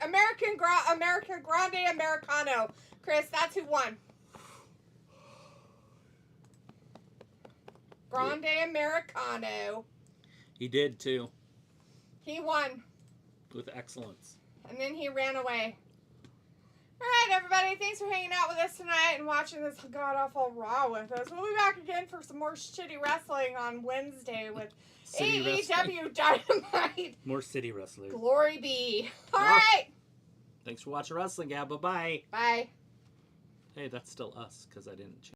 B: American Grande Americano. Chris, that's who won. Grande Americano.
A: He did too.
B: He won.
A: With excellence.
B: And then he ran away. Alright, everybody. Thanks for hanging out with us tonight and watching this god-awful Raw with us. We'll be back again for some more shitty wrestling on Wednesday with AEW Dynamite.
A: More city wrestling.
B: Glory be. Alright.
A: Thanks for watching Wrestling Gab. Bye-bye.
B: Bye.
A: Hey, that's still us, because I didn't change.